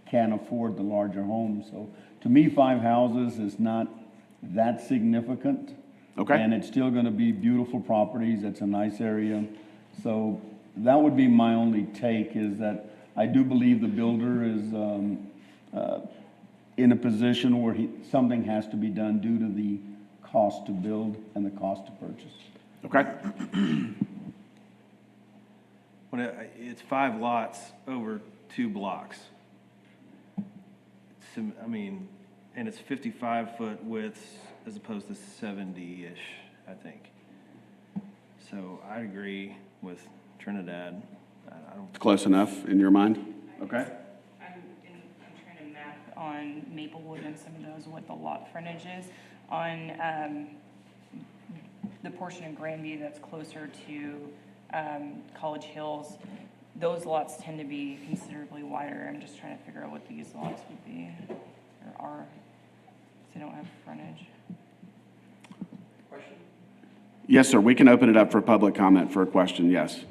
can't afford the larger homes. So to me, 5 houses is not that significant. Okay. And it's still gonna be beautiful properties. It's a nice area. So that would be my only take, is that I do believe the builder is in a position where something has to be done due to the cost to build and the cost to purchase. Okay. When it's 5 lots over 2 blocks. I mean, and it's 55-foot widths as opposed to 70-ish, I think. So I agree with Trinidad. It's close enough in your mind? Okay. I'm trying to map on Maplewood and some of those, what the lot frontage is. On the portion of Grandview that's closer to College Hills, those lots tend to be considerably wider. I'm just trying to figure out what these lots would be, or are, because they don't have frontage. Yes, sir. We can open it up for public comment for a question. Yes.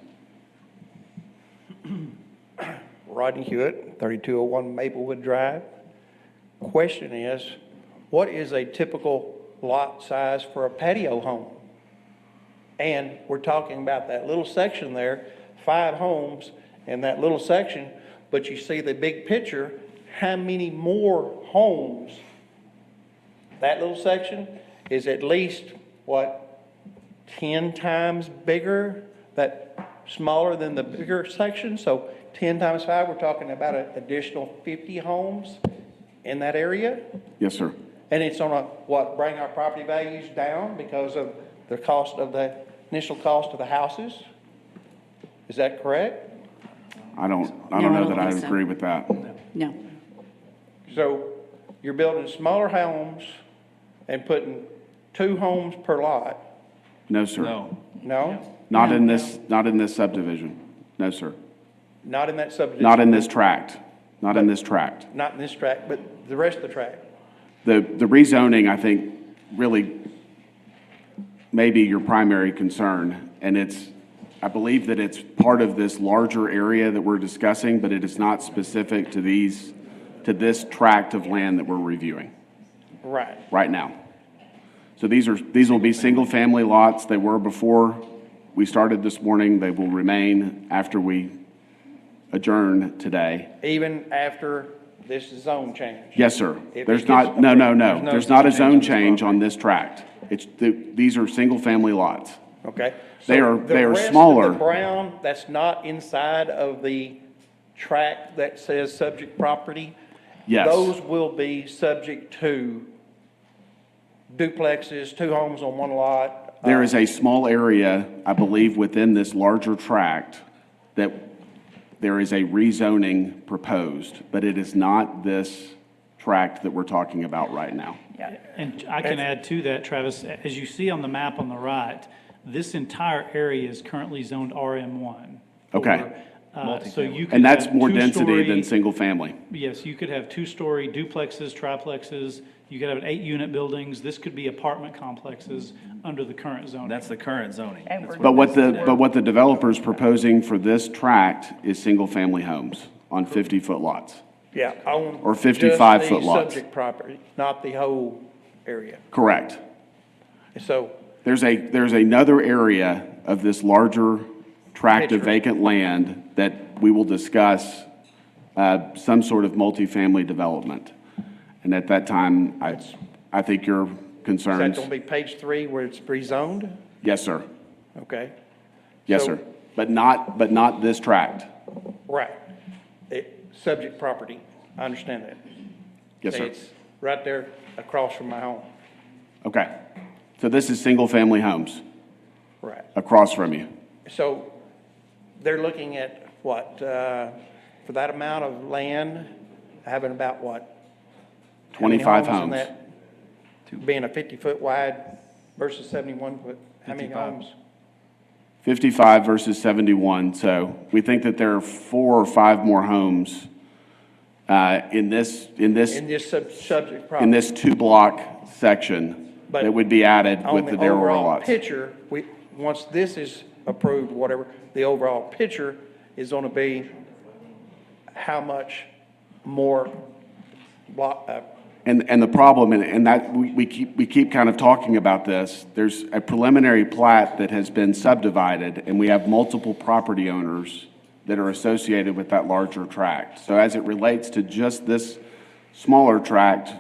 Rodney Hewitt, 3201 Maplewood Drive. Question is, what is a typical lot size for a patio home? And we're talking about that little section there, 5 homes in that little section, but you see the big picture, how many more homes? That little section is at least, 10 times bigger, that smaller than the bigger section? So 10 times 5, we're talking about an additional 50 homes in that area? Yes, sir. And it's on bring our property values down because of the cost of the initial cost of the houses? Is that correct? I don't know that I agree with that. No. So you're building smaller homes and putting 2 homes per lot? No, sir. No? Not in this subdivision. No, sir. Not in that subdivision? Not in this tract. Not in this tract. Not in this tract, but the rest of the tract? The rezoning, I think, really may be your primary concern, and I believe that it's part of this larger area that we're discussing, but it is not specific to this tract of land that we're reviewing. Right now. So these will be single-family lots. They were before we started this morning. They will remain after we adjourn today. Even after this zone change? Yes, sir. If There's it not, gets- no. There's not a zone change on this tract. These are single-family lots. Okay. They So are the rest smaller. of the brown, that's not inside of the tract that says subject property? Yes. Those will be subject to duplexes, 2 homes on 1 lot? There is a small area, I believe, within this larger tract that there is a rezoning proposed, but it is not this tract that we're talking about right now. And I can add to that, Travis, as you see on the map on the right, this entire area is currently zoned RM1. Okay. So you could And that's have more density two-story- than single-family. Yes, you could have two-story duplexes, triplexes, you could have 8-unit buildings. This could be apartment complexes under the current zoning. That's the current zoning. And we're- But what the developer's proposing for this tract is single-family homes on 50-foot lots. Yeah, on. Or 55 just foot the lots. subject property, not the whole area. Correct. So, There's another area of this larger tract of Picture. vacant land that we will discuss, some sort of multifamily development. And at that time, I think your is that concerns, gonna be page 3 where it's pre-zoned? yes, sir. Okay, Yes, So- sir. But not this tract. right. Subject property, I understand that. Yes, Say sir. It's right there across from my home. Okay. So this is single-family homes Right. across from you. So they're looking at what, for that amount of land, having about what? How many 25 in homes. that? Being a 50-foot wide versus 71 foot, how many 55. homes? 55 versus 71, so we think that there are 4 or 5 more homes in this In this subject property? in this 2-block section But that would be added On with the narrower overall lots. picture, once this is approved, whatever, the overall picture is gonna be how much more block, And the problem, and that, we keep kind of talking about this, there's a preliminary plat that has been subdivided, and we have multiple property owners that are associated with that larger tract. So as it relates to just this smaller tract,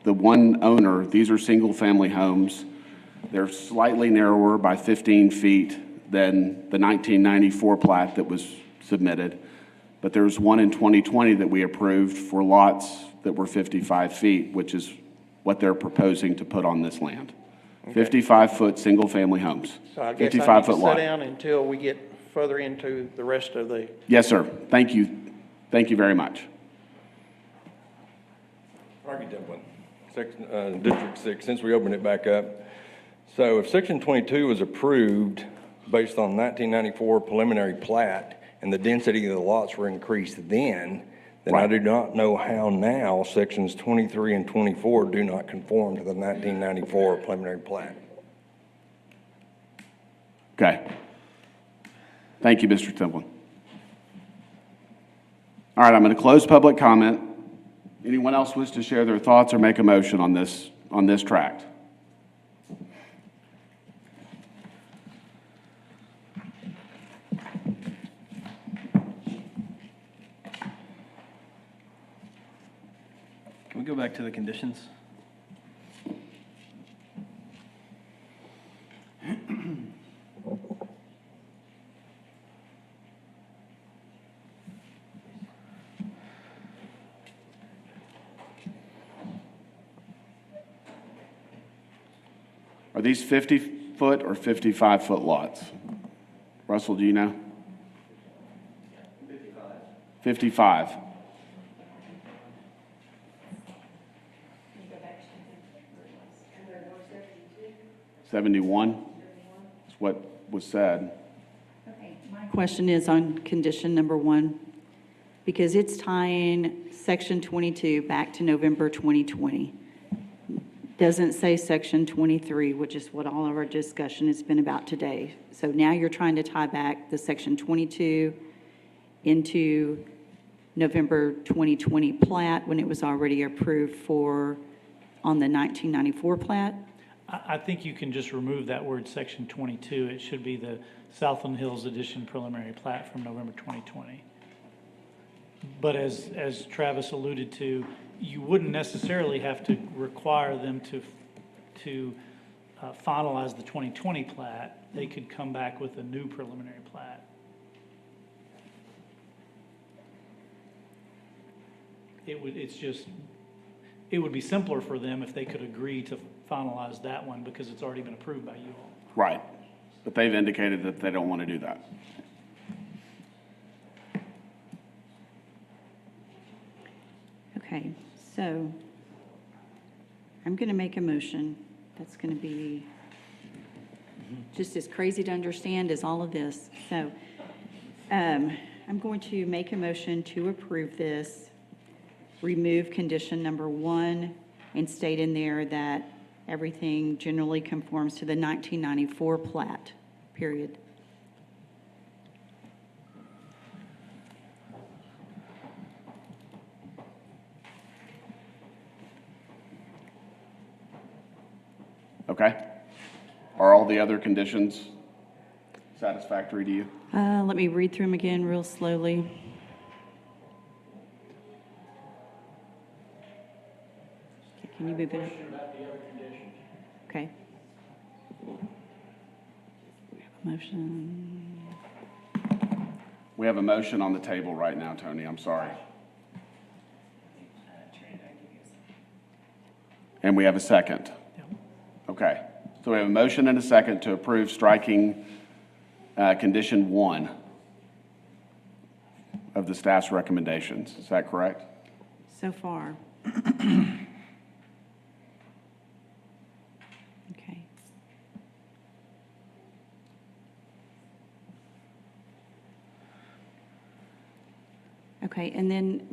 the one owner, these are single-family homes. They're slightly narrower by 15 feet than the 1994 plat that was submitted. But there's one in 2020 that we approved for lots that were 55 feet, which is what they're proposing to put on this land. 55-foot, single-family homes. so I guess I need 55-foot to sit lot. down until we get further into the rest of the, Yes, sir. Thank you. Thank you very much. Rocky Templin, District 6, since we opened it back up. So if Section 22 was approved based on 1994 preliminary plat and the density of the lots were increased then I Right. do not know how now Sections 23 and 24 do not conform to the 1994 preliminary plat. Okay. Thank you, Mr. Templin. All right, I'm going to close public comment. Anyone else wish to share their thoughts or make a motion on this tract? Can we go back to the conditions? Are these 50-foot or 55-foot lots? Russell, do you know? 55. 71 is what was said. Question is on condition number 1, because it's tying section 22 back to November 2020. Doesn't say section 23, which is what all of our discussion has been about today. So now you're trying to tie back the section 22 into November 2020 plat when it was already approved for, on the 1994 plat? I think you can just remove that word section 22. It should be the Southland Hills Edition preliminary plat from November 2020. But as Travis alluded to, you wouldn't necessarily have to require them to finalize the 2020 plat. They could come back with a new preliminary plat. It would be simpler for them if they could agree to finalize that one because it's already been approved by you all. Right. But they've indicated that they don't want to do that. Okay, so I'm going to make a motion that's going to be just as crazy to understand as all of this. So I'm going to make a motion to approve this, remove condition number 1, and state in there that everything generally conforms to the 1994 plat, period. Okay. Are all the other conditions satisfactory to you? Let me read through them again real slowly. Okay, can you move it up? Okay. Motion. We have a motion on the table right now, Tony. I'm sorry. And we have a second. Okay. So we have a motion and a second to approve striking condition 1 of the staff's recommendations. Is that correct? So far. Okay. Okay, and then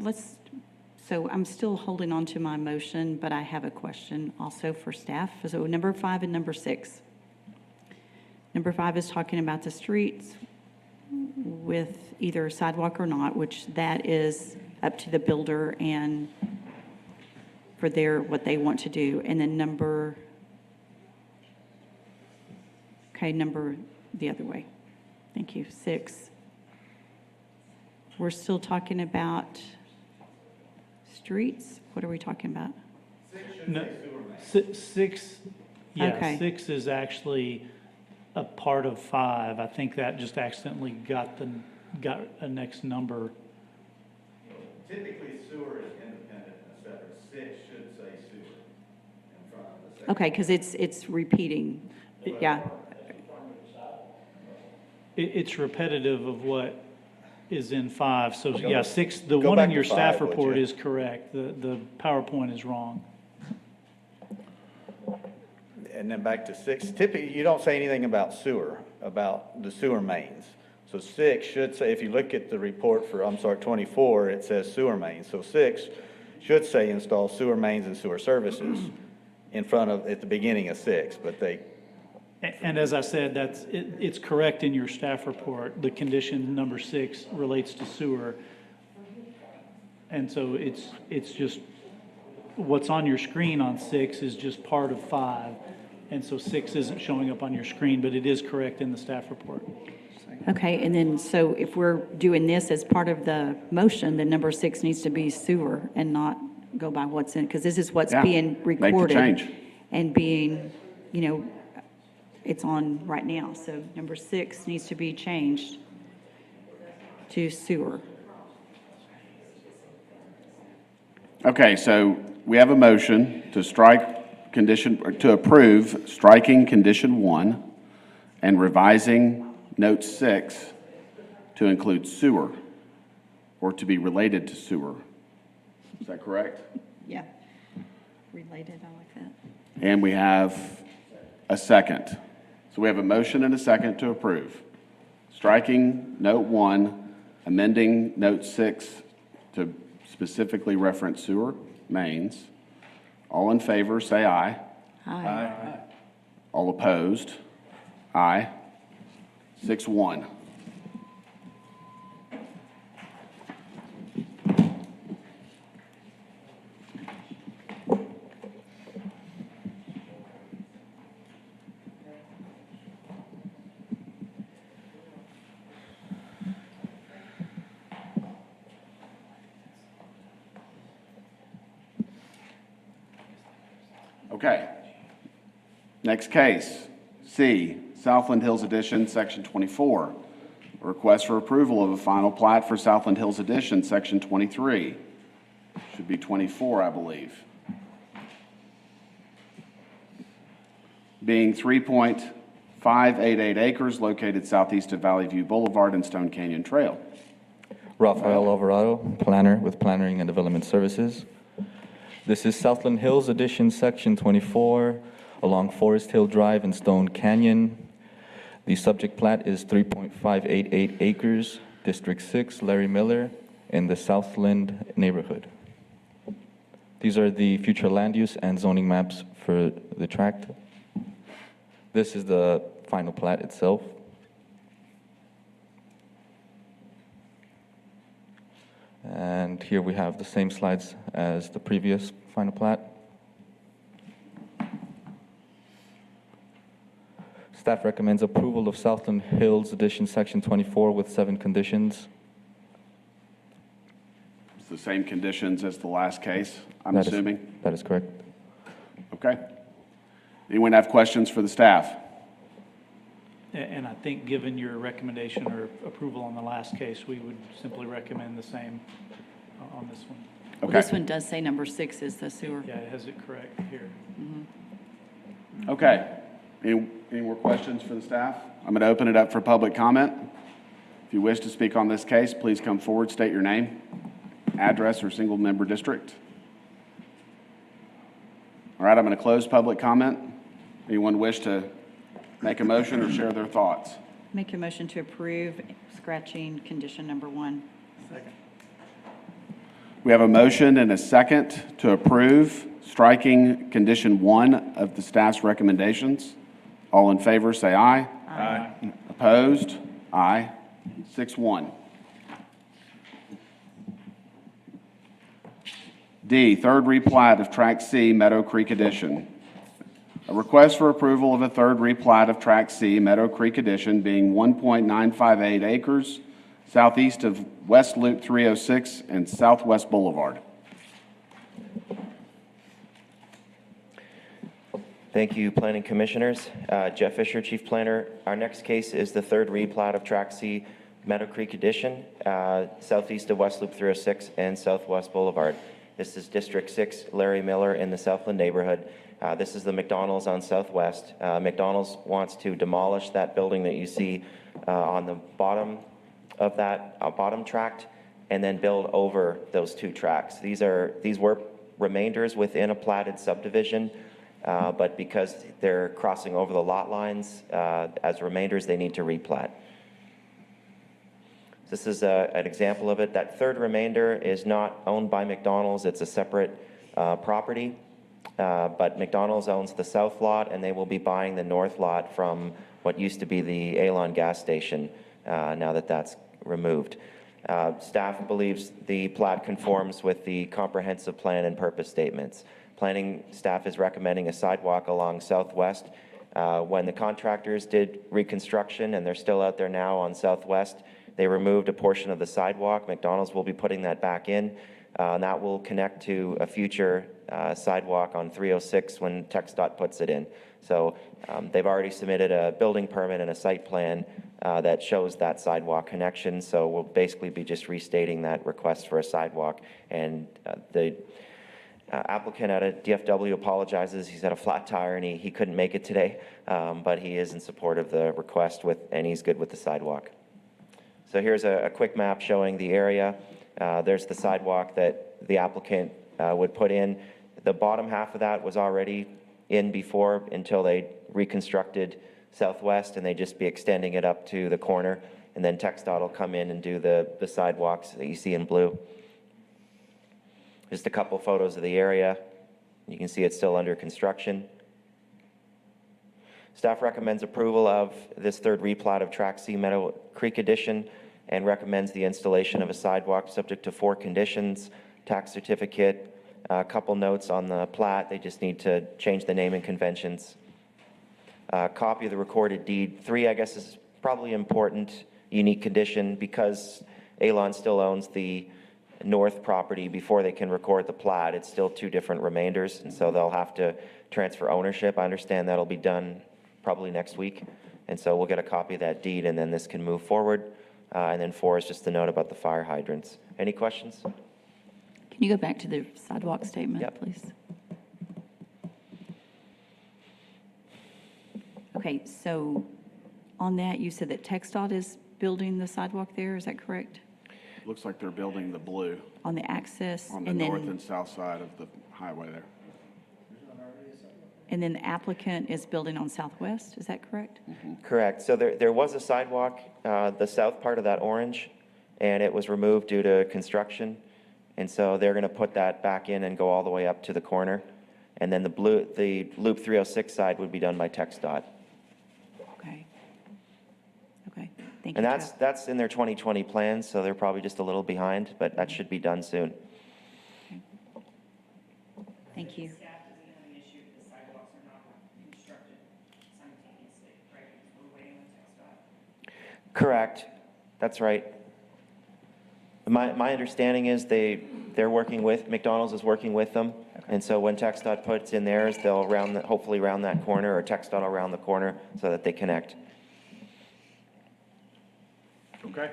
so I'm still holding on to my motion, but I have a question also for staff. So number 5 and number 6. Number 5 is talking about the streets with either sidewalk or not, which that is up to the builder and for what they want to do. And then number the other way. Thank you. 6. We're still talking about streets? What are we talking about? No, 6, yeah, Okay. 6 is actually a part of 5. I think that just accidentally got a next number. Typically, sewer is independent and separate. 6 should say sewer in front of the second. Okay, because it's repeating. Yeah. It's repetitive of what is in 5. So, Go- yeah, 6, the go one back in to your staff 5, would report you? is correct. The PowerPoint is wrong. And then back to 6, typically, you don't say anything about sewer, about the sewer mains. So 6 should say, if you look at the report for, 24, it says sewer mains. So 6 should say install sewer mains and sewer services at the beginning of 6, but they. And as I said, it's correct in your staff report. The condition number 6 relates to sewer. And so it's just, what's on your screen on 6 is just part of 5. And so 6 isn't showing up on your screen, but it is correct in the staff report. Okay, and then, so if we're doing this as part of the motion, then number 6 needs to be sewer and not go by what's in, because this is what's Yeah, being make the recorded. change. And being, it's on right now. So number 6 needs to be changed to sewer. Okay, so we have a motion to approve striking condition 1 and revising note 6 to include sewer or to be related to sewer. Is that correct? Yeah. Related, I like that. And we have a second. So we have a motion and a second to approve. Striking note 1, amending note 6 to specifically reference sewer mains. All in favor, say aye. Aye. All opposed? Aye. 6-1. Okay. Next case, C, Southland Hills Edition, Section 24. A request for approval of a final plat for Southland Hills Edition, Section 23. Should be 24, I believe. Being 3.588 acres located southeast of Valley View Boulevard and Stone Canyon Trail. Rafael Alvarado, planner with Plannering and Development Services. This is Southland Hills Edition, Section 24, along Forest Hill Drive and Stone Canyon. The subject plat is 3.588 acres. District 6, Larry Miller, in the Southland neighborhood. These are the future land use and zoning maps for the tract. This is the final plat itself. And here we have the same slides as the previous final plat. Staff recommends approval of Southland Hills Edition Section 24 with 7 conditions. It's the same conditions as the last case, I'm That is- assuming? That is correct. Okay. Anyone have questions for the staff? And I think, given your recommendation or approval on the last case, we would simply recommend the same on this one. Well, this one does say number 6 is the sewer. Yeah, it has it correct here. Okay. Any more questions for the staff? I'm going to open it up for public comment. If you wish to speak on this case, please come forward, state your name, address, or single-member district. All right, I'm going to close public comment. Anyone wish to make a motion or share their thoughts? Make a motion to approve, scratching condition number 1. Second. We have a motion and a second to approve, striking condition 1 of the staff's recommendations. All in favor, say aye. Aye. Opposed? Aye. 6-1. D, third replat of Tract C, Meadow Creek Addition. A request for approval of a third replat of Tract C, Meadow Creek Addition, being 1.958 acres southeast of West Loop 306 and Southwest Boulevard. Thank you, Planning Commissioners. Jeff Fisher, Chief Planner. Our next case is the third replat of Tract C, Meadow Creek Addition, southeast of West Loop 306 and Southwest Boulevard. This is District 6, Larry Miller in the Southland neighborhood. This is the McDonald's on Southwest. McDonald's wants to demolish that building that you see on the bottom of that bottom tract and then build over those 2 tracts. These were remainders within a platted subdivision. But because they're crossing over the lot lines as remainders, they need to replat. This is an example of it. That third remainder is not owned by McDonald's. It's a separate property. But McDonald's owns the south lot, and they will be buying the north lot from what used to be the Alon gas station now that that's removed. Staff believes the plat conforms with the comprehensive plan and purpose statements. Planning staff is recommending a sidewalk along Southwest. When the contractors did reconstruction, and they're still out there now on Southwest, they removed a portion of the sidewalk. McDonald's will be putting that back in. And that will connect to a future sidewalk on 306 when TxDOT puts it in. So they've already submitted a building permit and a site plan that shows that sidewalk connection. So we'll basically be just restating that request for a sidewalk. And the applicant at DFW apologizes. He's had a flat tire and he couldn't make it today, but he is in support of the request and he's good with the sidewalk. So here's a quick map showing the area. There's the sidewalk that the applicant would put in. The bottom half of that was already in before until they reconstructed Southwest, and they just be extending it up to the corner, and then TxDOT will come in and do the sidewalks that you see in blue. Just a couple photos of the area. You can see it's still under construction. Staff recommends approval of this third replat of Tract C Meadow Creek Addition and recommends the installation of a sidewalk subject to 4 conditions, tax certificate, a couple notes on the plat. They just need to change the naming conventions. Copy of the recorded deed. 3, I guess, is probably important, unique condition, because Alon still owns the north property before they can record the plat. It's still 2 different remainders, and so they'll have to transfer ownership. I understand that'll be done probably next week, and so we'll get a copy of that deed, and then this can move forward. And then 4 is just a note about the fire hydrants. Any questions? Can you go back to the sidewalk statement, please? Okay, so on that, you said that TxDOT is building the sidewalk there, is that correct? Looks like they're building the blue On the access? on the and then- north and south side of the highway there. And then the applicant is building on Southwest, is that correct? Correct. So there was a sidewalk, the south part of that orange and it was removed due to construction. And so they're going to put that back in and go all the way up to the corner. And then the Loop 306 side would be done by TxDOT. Okay. Okay, thank you. And that's in their 2020 plans, so they're probably just a little behind, but that should be done soon. Thank you. Staff doesn't have an issue if the sidewalks are not constructed simultaneously, right? Because we're waiting on TxDOT. Correct. That's right. My understanding is they're working with, McDonald's is working with them. And so when TxDOT puts in theirs, they'll hopefully round that corner, or TxDOT will round the corner so that they connect. Okay.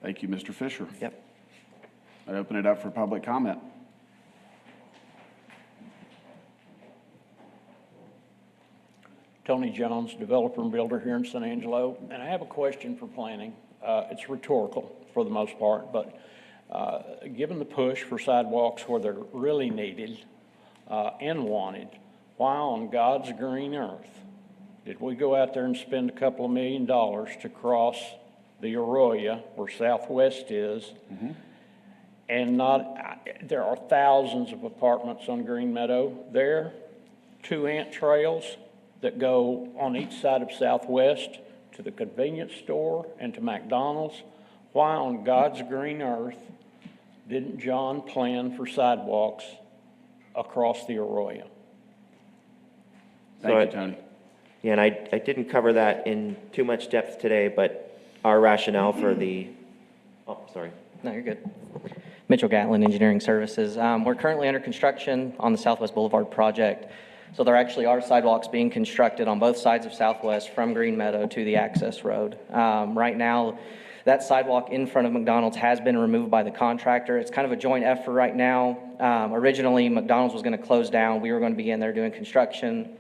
Thank you, Mr. Fisher. Yep. I open it up for public comment. Tony Jones, developer and builder here in San Angelo, and I have a question for planning. It's rhetorical for the most part, but given the push for sidewalks where they're really needed and wanted, why on God's green earth did we go out there and spend a couple of $1 million to cross the Arroyo where Southwest is? And there are thousands of apartments on Green Meadow there, 2 ant trails that go on each side of Southwest to the convenience store and to McDonald's. Why on God's green earth didn't John plan for sidewalks across the Arroyo? Thank you, Tony. Yeah, and I didn't cover that in too much depth today, but our rationale for sorry. No, you're good. Mitchell Gatlin, Engineering Services. We're currently under construction on the Southwest Boulevard project. So there actually are sidewalks being constructed on both sides of Southwest from Green Meadow to the access road. Right now, that sidewalk in front of McDonald's has been removed by the contractor. It's kind of a joint effort right now. Originally, McDonald's was going to close down. We were going to be in there doing construction.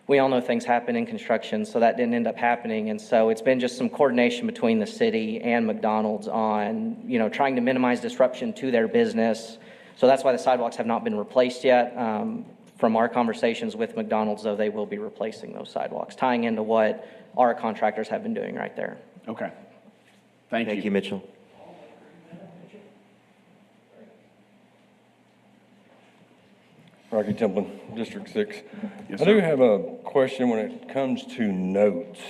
We all know things happen in construction, so that didn't end up happening. And so it's been just some coordination between the city and McDonald's on, trying to minimize disruption to their business. So that's why the sidewalks have not been replaced yet. From our conversations with McDonald's, though, they will be replacing those sidewalks, tying into what our contractors have been doing right there. Okay. Thank you. Thank you, Mitchell. Rocky Templin, District 6. Yes, I do sir. have a question when it comes to notes.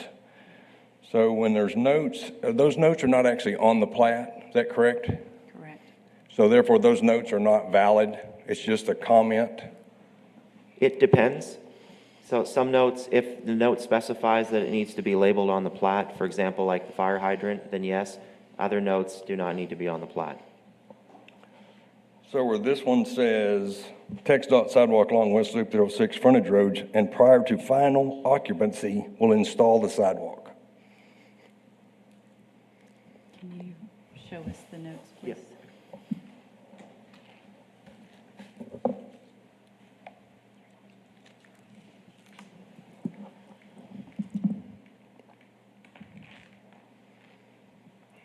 So when there's notes, those notes are not actually on the plat, is that correct? Correct. So therefore, those notes are not valid, it's just a comment? It depends. So some notes, if the note specifies that it needs to be labeled on the plat, for example, like the fire hydrant, then yes. Other notes do not need to be on the plat. So where this one says, TxDOT sidewalk along West Loop 306 frontage roads, and prior to final occupancy will install the sidewalk. Can you show us the notes, please?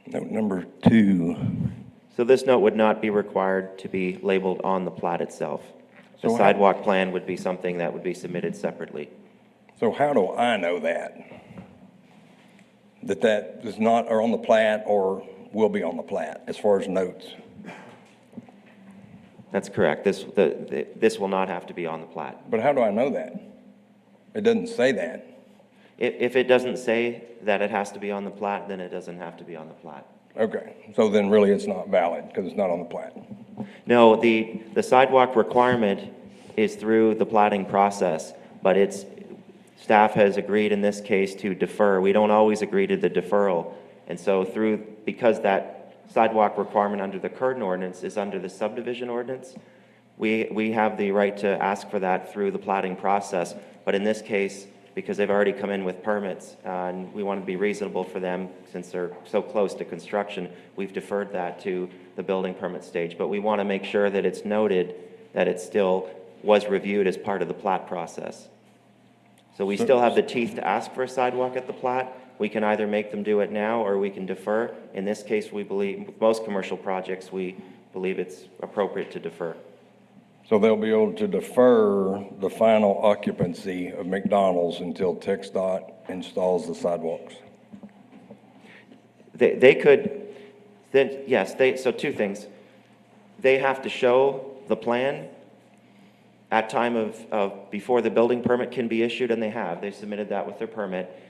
Note number 2. So this note would not be required to be labeled on the plat itself. The So how- sidewalk plan would be something that would be submitted separately. So how do I know that? That is not, or on the plat, or will be on the plat, as far as notes? That's correct. This will not have to be on the plat. But how do I know that? It doesn't say that. If it doesn't say that it has to be on the plat, then it doesn't have to be on the plat. Okay, so then really it's not valid, because it's not on the plat. No, the sidewalk requirement is through the platting process, but staff has agreed in this case to defer. We don't always agree to the deferral. And so because that sidewalk requirement under the current ordinance is under the subdivision ordinance, we have the right to ask for that through the platting process. But in this case, because they've already come in with permits, and we want to be reasonable for them since they're so close to construction, we've deferred that to the building permit stage. But we want to make sure that it's noted that it still was reviewed as part of the plat process. So we still have the teeth to ask for a sidewalk at the plat. We can either make them do it now or we can defer. In this case, we believe, with most commercial projects, we believe it's appropriate to defer. So they'll be able to defer the final occupancy of McDonald's until TxDOT installs the sidewalks. They could, then, yes, so two things. They have to show the plan at time of, before the building permit can be issued, and they submitted that with their permit.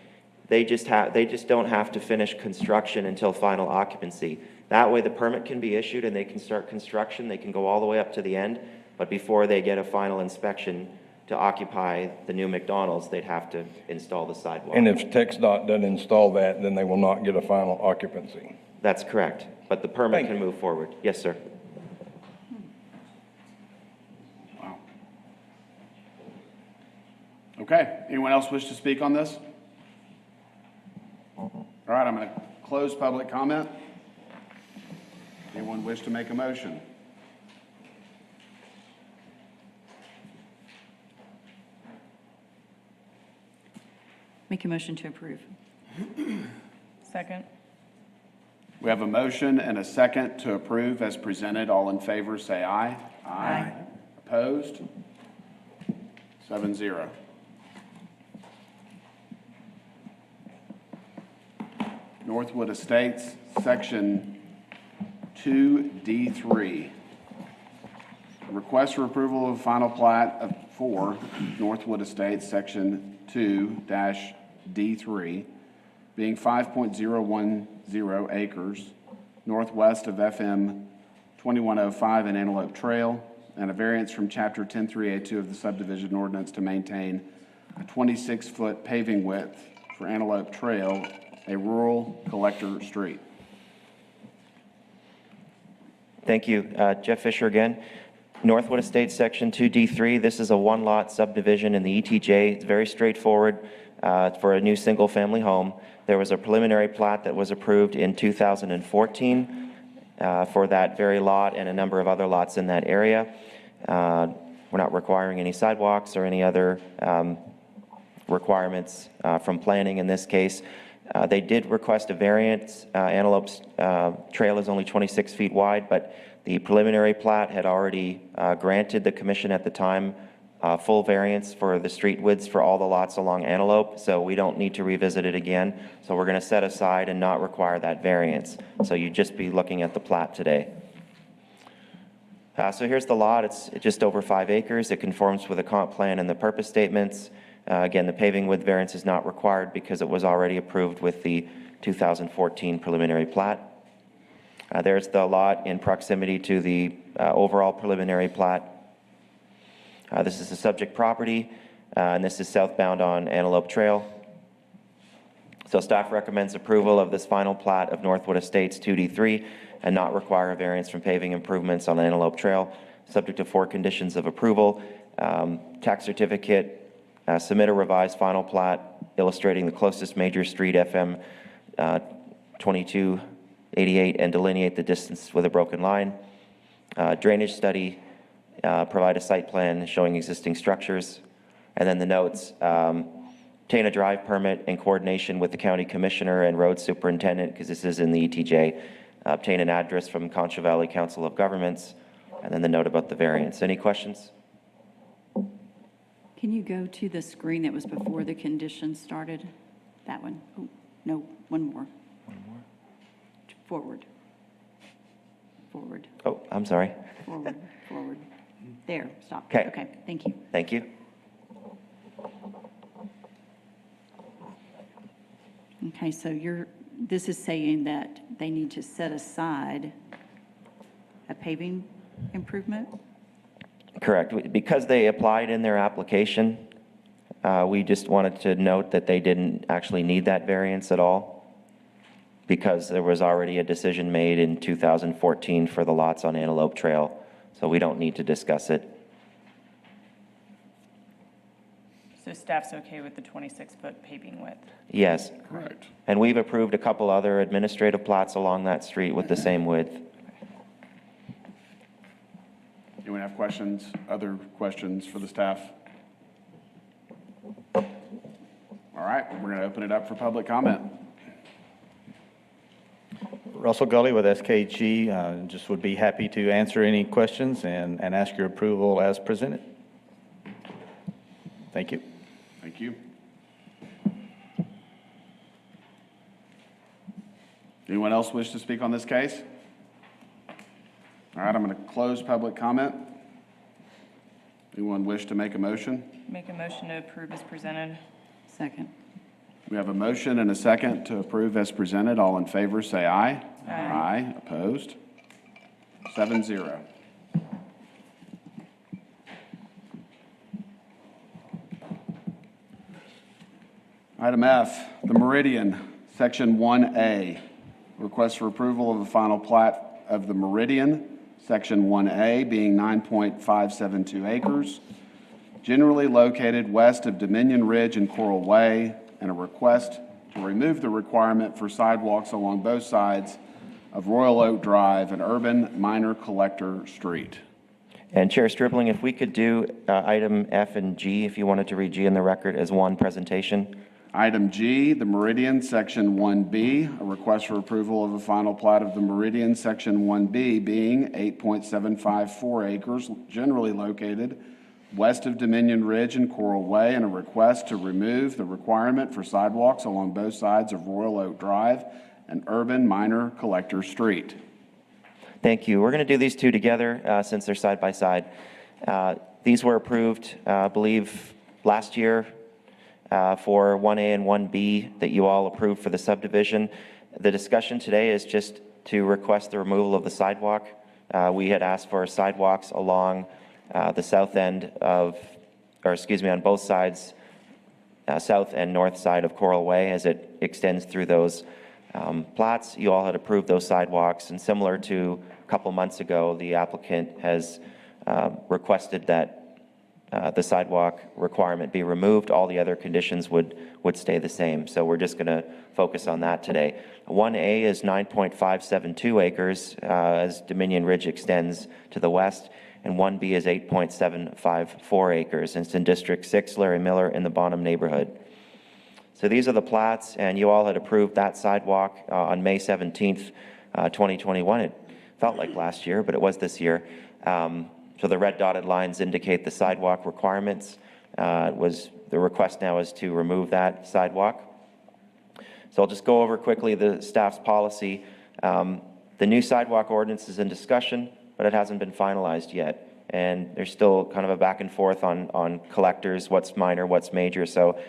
They just don't have to finish construction until final occupancy. That way the permit can be issued and they can start construction, they can go all the way up to the end, but before they get a final inspection to occupy the new McDonald's, they'd have to install the sidewalk. And if TxDOT doesn't install that, then they will not get a final occupancy. That's correct, but the permit can move forward. Yes, sir. Wow. Okay, anyone else wish to speak on this? All right, I'm going to close public comment. Anyone wish to make a motion? Make a motion to approve. Second. We have a motion and a second to approve as presented. All in favor, say aye. Aye. Opposed? 7-0. Northwood Estates, Section 2D3. Request for approval of final plat for Northwood Estates, Section 2-D3, being 5.010 acres northwest of FM 2105 and Antelope Trail, and a variance from Chapter 103A2 of the subdivision ordinance to maintain a 26-foot paving width for Antelope Trail, a rural collector street. Thank you. Jeff Fisher again. Northwood Estates, Section 2D3. This is a one-lot subdivision in the ETJ. It's very straightforward for a new single-family home. There was a preliminary plat that was approved in 2014 for that very lot and a number of other lots in that area. We're not requiring any sidewalks or any other requirements from planning in this case. They did request a variance. Antelope's trail is only 26 feet wide, but the preliminary plat had already granted the commission at the time full variance for the street widths for all the lots along Antelope, so we don't need to revisit it again. So we're going to set aside and not require that variance. So you'd just be looking at the plat today. So here's the lot. It's just over 5 acres. It conforms with the comp plan and the purpose statements. Again, the paving width variance is not required because it was already approved with the 2014 preliminary plat. There's the lot in proximity to the overall preliminary plat. This is the subject property, and this is southbound on Antelope Trail. So staff recommends approval of this final plat of Northwood Estates 2D3 and not require a variance from paving improvements on Antelope Trail, subject to 4 conditions of approval. Tax certificate, submit a revised final plat illustrating the closest major street FM 2288 and delineate the distance with a broken line. Drainage study, provide a site plan showing existing structures. And then the notes, obtain a drive permit in coordination with the county commissioner and road superintendent, because this is in the ETJ. Obtain an address from Concho Valley Council of Governments, and then the note about the variance. Any questions? Can you go to the screen that was before the conditions started? That one. Oh, no, one more. One more. Forward. Forward. Oh, I'm sorry. Forward. Forward. There, stop. Okay. Okay, thank you. Thank you. Okay, so this is saying that they need to set aside a paving improvement? Correct. Because they applied in their application, we just wanted to note that they didn't actually need that variance at all, because there was already a decision made in 2014 for the lots on Antelope Trail, so we don't need to discuss it. So staff's okay with the 26-foot paving width? Yes. Correct. And we've approved a couple other administrative plots along that street with the same width. Anyone have questions? Other questions for the staff? All right, we're going to open it up for public comment. Russell Gully with SKG, just would be happy to answer any questions and ask your approval as presented. Thank you. Thank you. Anyone else wish to speak on this case? All right, I'm going to close public comment. Anyone wish to make a motion? Make a motion to approve as presented. Second. We have a motion and a second to approve as presented. All in favor, say aye. Aye. Aye. Opposed? 7-0. Item F, the Meridian, Section 1A. Request for approval of a final plat of the Meridian, Section 1A, being 9.572 acres, generally located west of Dominion Ridge and Coral Way, and a request to remove the requirement for sidewalks along both sides of Royal Oak Drive and Urban Minor Collector Street. And Chair Stribling, if we could do item F and G, if you wanted to read G in the record as one presentation. Item G, the Meridian, Section 1B, a request for approval of a final plat of the Meridian, Section 1B, being 8.754 acres, generally located west of Dominion Ridge and Coral Way, and a request to remove the requirement for sidewalks along both sides of Royal Oak Drive and Urban Minor Collector Street. Thank you. We're going to do these two together since they're side by side. These were approved, I believe, last year for 1A and 1B that you all approved for the subdivision. The discussion today is just to request the removal of the sidewalk. We had asked for sidewalks along the south end of, or excuse me, on both sides, south and north side of Coral Way as it extends through those plats. You all had approved those sidewalks, and similar to a couple months ago, the applicant has requested that the sidewalk requirement be removed. All the other conditions would stay the same. So we're just going to focus on that today. 1A is 9.572 acres as Dominion Ridge extends to the west, and 1B is 8.754 acres. And it's in District 6, Larry Miller, in the Bonham neighborhood. So these are the plats, and you all had approved that sidewalk on May 17th, 2021. It felt like last year, but it was this year. So the red dotted lines indicate the sidewalk requirements. The request now is to remove that sidewalk. So I'll just go over quickly the staff's policy. The new sidewalk ordinance is in discussion, but it hasn't been finalized yet. And there's still kind of a back and forth on collectors, what's minor, what's major. So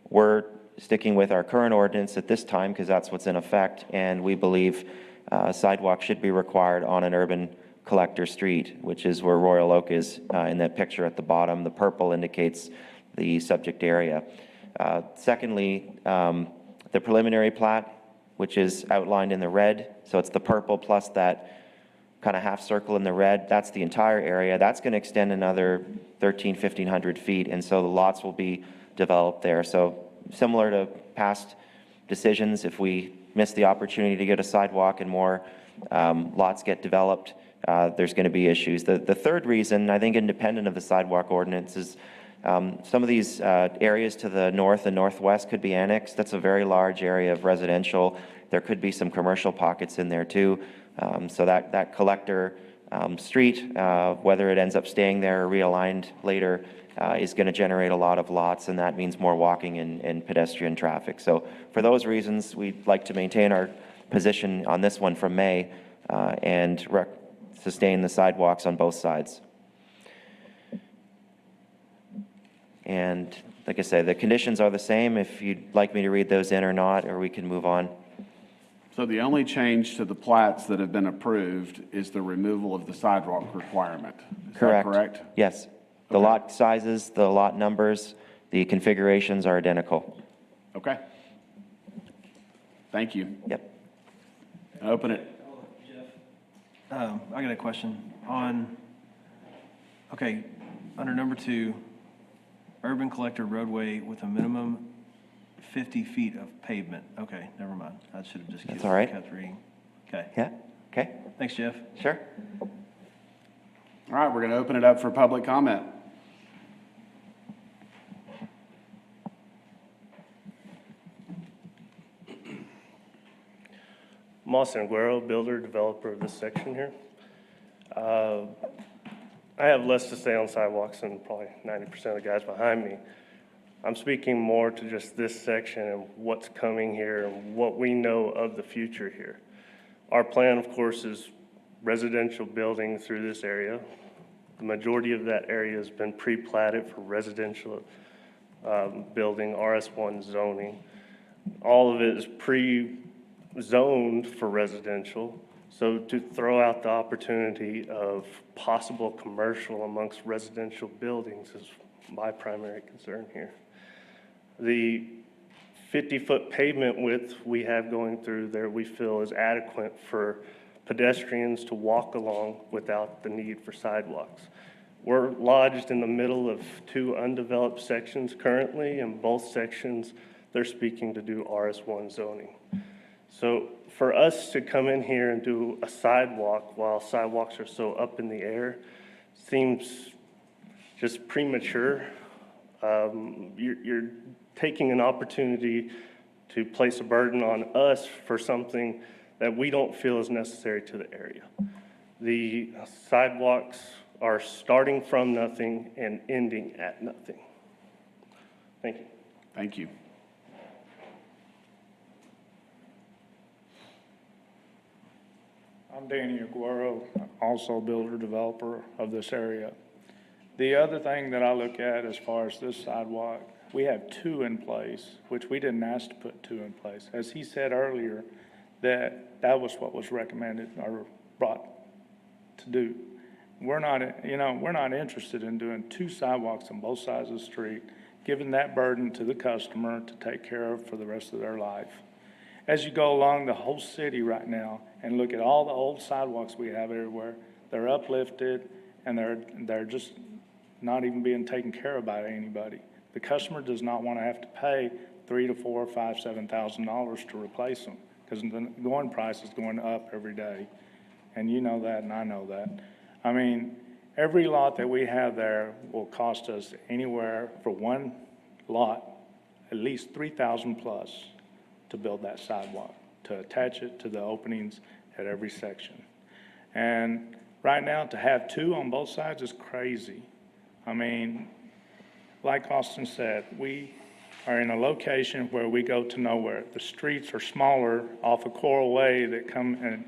we're sticking with our current ordinance at this time because that's what's in effect. And we believe sidewalk should be required on an urban collector street, which is where Royal Oak is in that picture at the bottom. The purple indicates the subject area. Secondly, the preliminary plat, which is outlined in the red. So it's the purple plus that kind of half circle in the red. That's the entire area. That's going to extend another 1,500 feet. And so the lots will be developed there. So similar to past decisions, if we miss the opportunity to get a sidewalk and more lots get developed, there's going to be issues. The third reason, I think independent of the sidewalk ordinance, is some of these areas to the north and northwest could be annexed. That's a very large area of residential. There could be some commercial pockets in there too. So that collector street, whether it ends up staying there or realigned later, is going to generate a lot of lots, and that means more walking and pedestrian traffic. So for those reasons, we'd like to maintain our position on this one from May and sustain the sidewalks on both sides. And like I said, the conditions are the same if you'd like me to read those in or not, or we can move on. So the only change to the plats that have been approved is the removal of the sidewalk requirement. Is that correct? Yes. The lot sizes, the lot numbers, the configurations are identical. Okay. Thank you. Yep. Open it. I got a question on, okay, under number 2, urban collector roadway with a minimum 50 feet of pavement. Okay, never mind. I should have just That's all right. kept reading. Okay. Yeah, okay. Thanks, Jeff. Sure. All right, we're going to open it up for public comment. Austin Aguero, builder, developer of this section here. I have less to say on sidewalks than probably 90% of the guys behind me. I'm speaking more to just this section and what's coming here and what we know of the future here. Our plan, of course, is residential building through this area. The majority of that area has been pre-platted for residential building, RS1 zoning. All of it is pre-zoned for residential. So to throw out the opportunity of possible commercial amongst residential buildings is my primary concern here. The 50-foot pavement width we have going through there, we feel is adequate for pedestrians to walk along without the need for sidewalks. We're lodged in the middle of two undeveloped sections currently, and both sections, they're speaking to do RS1 zoning. So for us to come in here and do a sidewalk while sidewalks are so up in the air seems just premature. You're taking an opportunity to place a burden on us for something that we don't feel is necessary to the area. The sidewalks are starting from nothing and ending at nothing. Thank you. Thank you. I'm Danny Aguero, also builder developer of this area. The other thing that I look at as far as this sidewalk, we have two in place, which we didn't ask to put two in place. As he said earlier, that was what was recommended or brought to do. We're not interested in doing two sidewalks on both sides of the street, giving that burden to the customer to take care of for the rest of their life. As you go along the whole city right now and look at all the old sidewalks we have everywhere, they're uplifted and they're just not even being taken care of by anybody. The customer does not want to have to pay $3,000 to $4,000, $5,000, $7,000 to replace them because the going price is going up every day. And you know that and I know that. I mean, every lot that we have there will cost us anywhere for one lot, at least $3,000 plus to build that sidewalk, to attach it to the openings at every section. And right now, to have two on both sides is crazy. I mean, like Austin said, we are in a location where we go to nowhere. The streets are smaller off of Coral Way that come and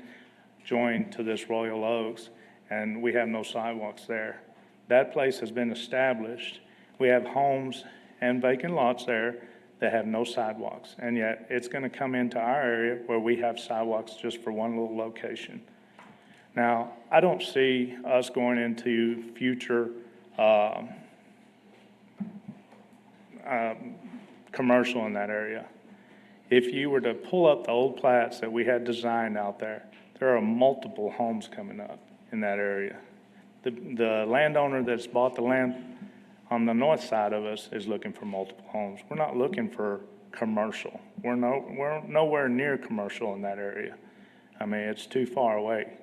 join to this Royal Oaks, and we have no sidewalks there. That place has been established. We have homes and vacant lots there that have no sidewalks, and yet it's going to come into our area where we have sidewalks just for one little location. Now, I don't see us going into future commercial in that area. If you were to pull up the old plats that we had designed out there, there are multiple homes coming up in that area. The landowner that's bought the land on the north side of us is looking for multiple homes. We're not looking for commercial. We're nowhere near commercial in that area. I mean, it's too far away.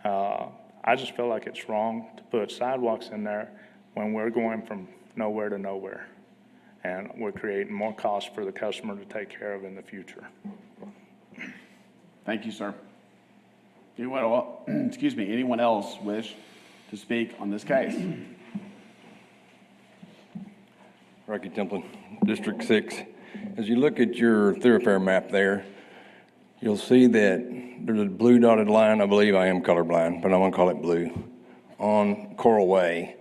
I just feel like it's wrong to put sidewalks in there when we're going from nowhere to nowhere. And we're creating more cost for the customer to take care of in the future. Thank you, sir. Anyone else wish to speak on this case? Rocky Templin, District 6. As you look at your thoroughfare map there, you'll see that there's a blue dotted line. I believe I am colorblind, but I'm going to call it blue. On Coral Way,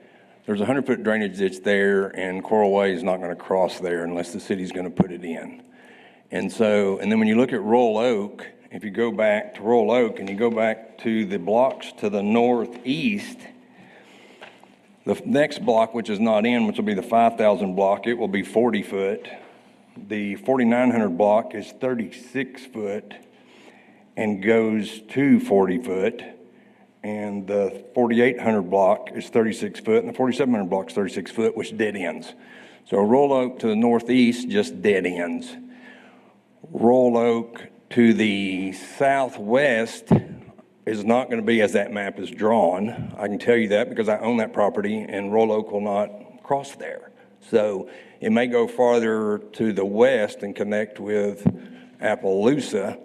there's a 100-foot drainage ditch there, and Coral Way is not going to cross there unless the city's going to put it in. And then when you look at Royal Oak, if you go back to Royal Oak and you go back to the blocks to the northeast, the next block, which is not in, which will be the 5,000 block, it will be 40 foot. The 4,900 block is 36 foot and goes to 40 foot. And the 4,800 block is 36 foot, and the 4,700 block is 36 foot, which dead ends. So Royal Oak to the northeast just dead ends. Royal Oak to the southwest is not going to be as that map is drawn. I can tell you that because I own that property, and Royal Oak will not cross there. So it may go farther to the west and connect with Appaloosa,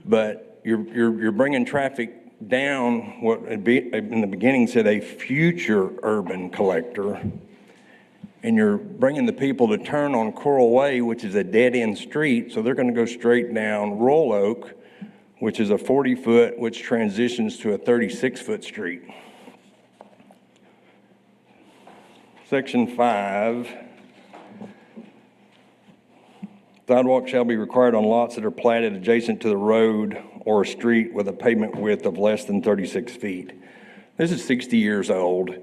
but you're bringing traffic down what in the beginning said a future urban collector, and you're bringing the people to turn on Coral Way, which is a dead-end street, so they're going to go straight down Royal Oak, which is a 40-foot, which transitions to a 36-foot street. Section 5, sidewalk shall be required on lots that are platted adjacent to the road or a street with a pavement width of less than 36 feet. This is 60 years old.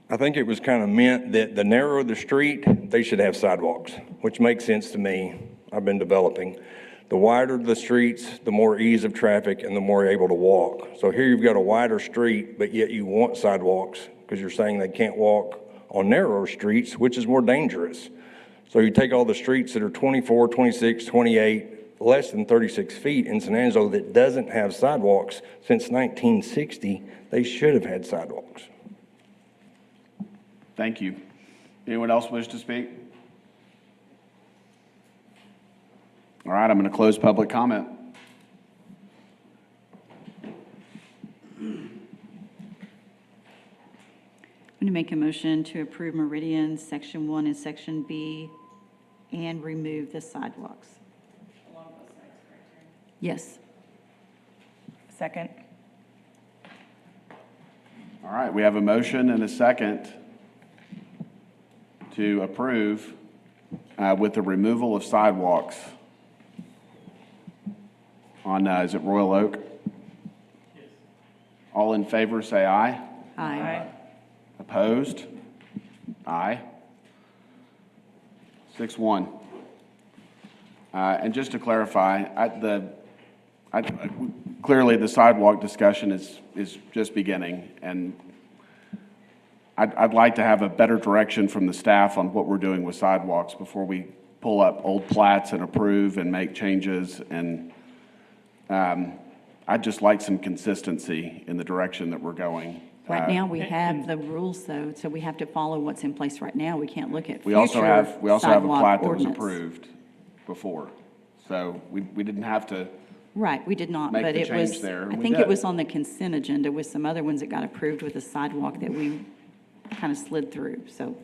I think it was kind of meant that the narrower the street, they should have sidewalks, which makes sense to me. I've been developing. The wider the streets, the more ease of traffic and the more able to walk. So here you've got a wider street, but yet you want sidewalks because you're saying they can't walk on narrower streets, which is more dangerous. So you take all the streets that are 24, 26, 28, less than 36 feet in San Angelo that doesn't have sidewalks since 1960, they should have had sidewalks. Thank you. Anyone else wish to speak? All right, I'm going to close public comment. I'm going to make a motion to approve Meridian Section 1 and Section B and remove the sidewalks. Yes. Second. All right, we have a motion and a second to approve with the removal of sidewalks on, is it Royal Oak? Yes. All in favor, say aye. Aye. Opposed? Aye. 6-1. And just to clarify, clearly the sidewalk discussion is just beginning, and I'd like to have a better direction from the staff on what we're doing with sidewalks before we pull up old plats and approve and make changes. And I'd just like some consistency in the direction that we're going. Right now, we have the rules, though, so we have to follow what's in place right now. We can't look at We also have a sidewalk plat that was ordinance. approved before. So we didn't have to, Right, we did not, make but the it change was, there, and I we think did. it was on the consent agenda with some other ones that got approved with a sidewalk that we kind of slid through, so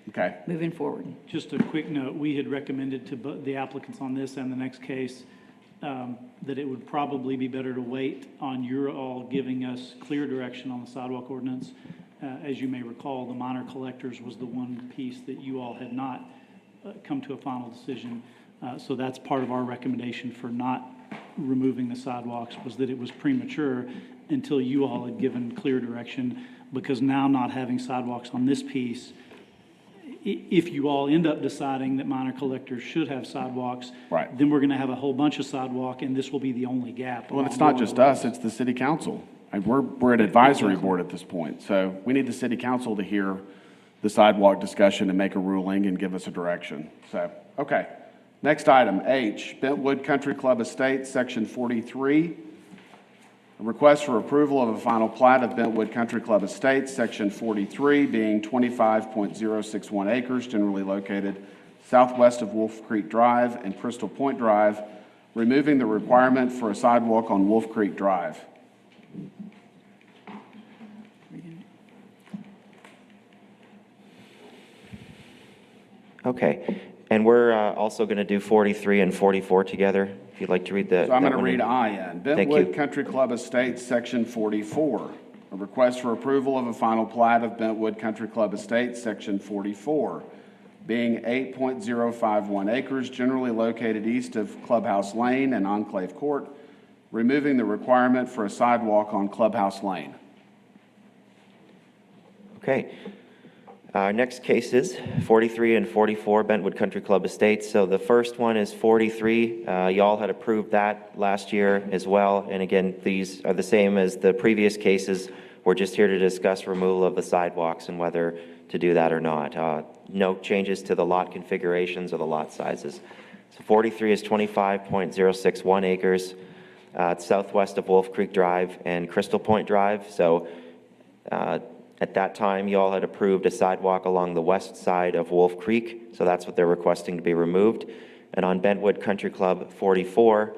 okay. moving forward. Just a quick note, we had recommended to the applicants on this and the next case that it would probably be better to wait on your all giving us clear direction on the sidewalk ordinance. As you may recall, the minor collectors was the one piece that you all had not come to a final decision. So that's part of our recommendation for not removing the sidewalks, was that it was premature until you all had given clear direction, because now not having sidewalks on this piece, if you all end up deciding that minor collectors should have sidewalks, right, then we're going to have a whole bunch of sidewalk, and this will be the only gap. Well, it's not just us, it's the city council. We're an advisory board at this point, so we need the city council to hear the sidewalk discussion and make a ruling and give us a direction. So, okay. Next item, H, Bentwood Country Club Estates, Section 43. A request for approval of a final plat of Bentwood Country Club Estates, Section 43, being 25.061 acres, generally located southwest of Wolf Creek Drive and Crystal Point Drive, removing the requirement for a sidewalk on Wolf Creek Drive. Okay, and we're also going to do 43 and 44 together, if you'd like to read that. So I'm going to one read in. I-N. Thank Bentwood you. Country Club Estates, Section 44. A request for approval of a final plat of Bentwood Country Club Estates, Section 44, being 8.051 acres, generally located east of Clubhouse Lane and Enclave Court, removing the requirement for a sidewalk on Clubhouse Lane. Okay. Our next cases, 43 and 44, Bentwood Country Club Estates. So the first one is 43. Y'all had approved that last year as well. And again, these are the same as the previous cases. We're just here to discuss removal of the sidewalks and whether to do that or not. No changes to the lot configurations or the lot sizes. So 43 is 25.061 acres. It's southwest of Wolf Creek Drive and Crystal Point Drive. So at that time, you all had approved a sidewalk along the west side of Wolf Creek, so that's what they're requesting to be removed. And on Bentwood Country Club 44,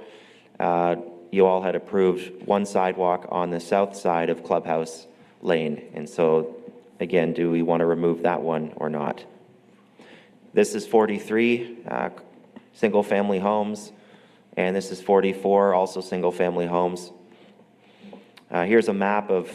you all had approved one sidewalk on the south side of Clubhouse Lane. And so, again, do we want to remove that one or not? This is 43, single-family homes. and this is 44, also single-family homes. Here's a map of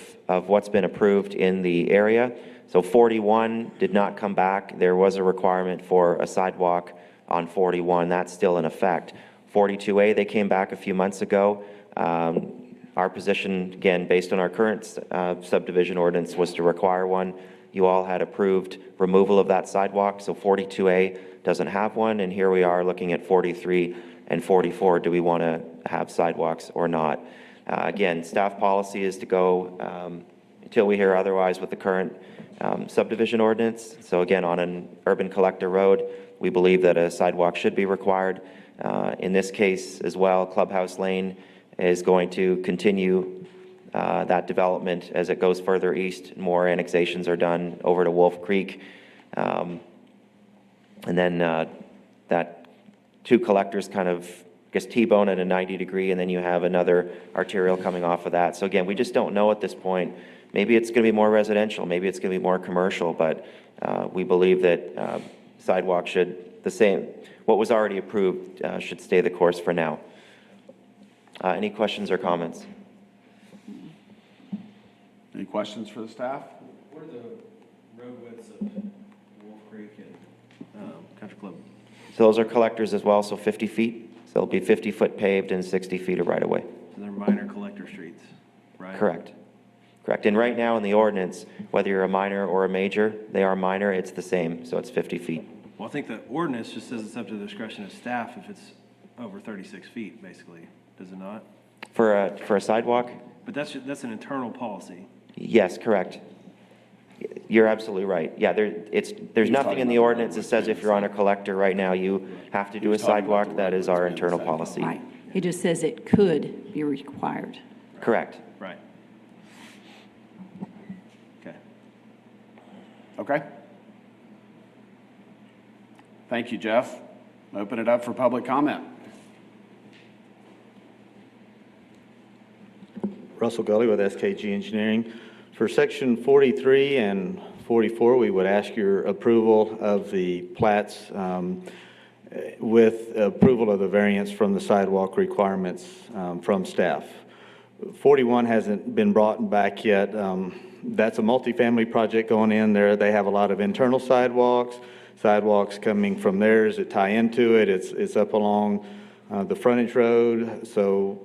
what's been approved in the area. So 41 did not come back. There was a requirement for a sidewalk on 41. That's still in effect. 42A, they came back a few months ago. Our position, again, based on our current subdivision ordinance, was to require one. You all had approved removal of that sidewalk, so 42A doesn't have one, and here we are looking at 43 and 44. Do we want to have sidewalks or not? Again, staff policy is to go until we hear otherwise with the current subdivision ordinance. So again, on an urban collector road, we believe that a sidewalk should be required. In this case as well, Clubhouse Lane is going to continue that development as it goes further east. More annexations are done over to Wolf Creek. And then that two collectors kind of, I guess, T-bone at a 90-degree, and then you have another arterial coming off of that. So again, we just don't know at this point. Maybe it's going to be more residential, maybe it's going to be more commercial, but we believe that sidewalk should, the same, what was already approved should stay the course for now. Any questions or comments? Any questions for the staff? What are the road widths of Wolf Creek and Country Club? So those are collectors as well, so 50 feet. So it'll be 50-foot paved and 60 feet of right-of-way. And they're minor collector streets, right? Correct. Correct. And right now in the ordinance, whether you're a minor or a major, they are minor, it's the same, so it's 50 feet. Well, I think the ordinance just says it's up to the discretion of staff if it's over 36 feet, basically, does it not? For a sidewalk? But that's an internal policy. Yes, correct. You're absolutely right. Yeah, there's nothing in the ordinance that says if you're on a collector right now, you have to do a sidewalk. That is our internal policy. Right. It just says it could be required. Correct. Right. Okay. Okay. Thank you, Jeff. Open it up for public comment. Russell Gully with SKG Engineering. For section 43 and 44, we would ask your approval of the plats with approval of the variance from the sidewalk requirements from staff. 41 hasn't been brought back yet. That's a multifamily project going in there. They have a lot of internal sidewalks coming from theirs that tie into it. It's up along the frontage road, so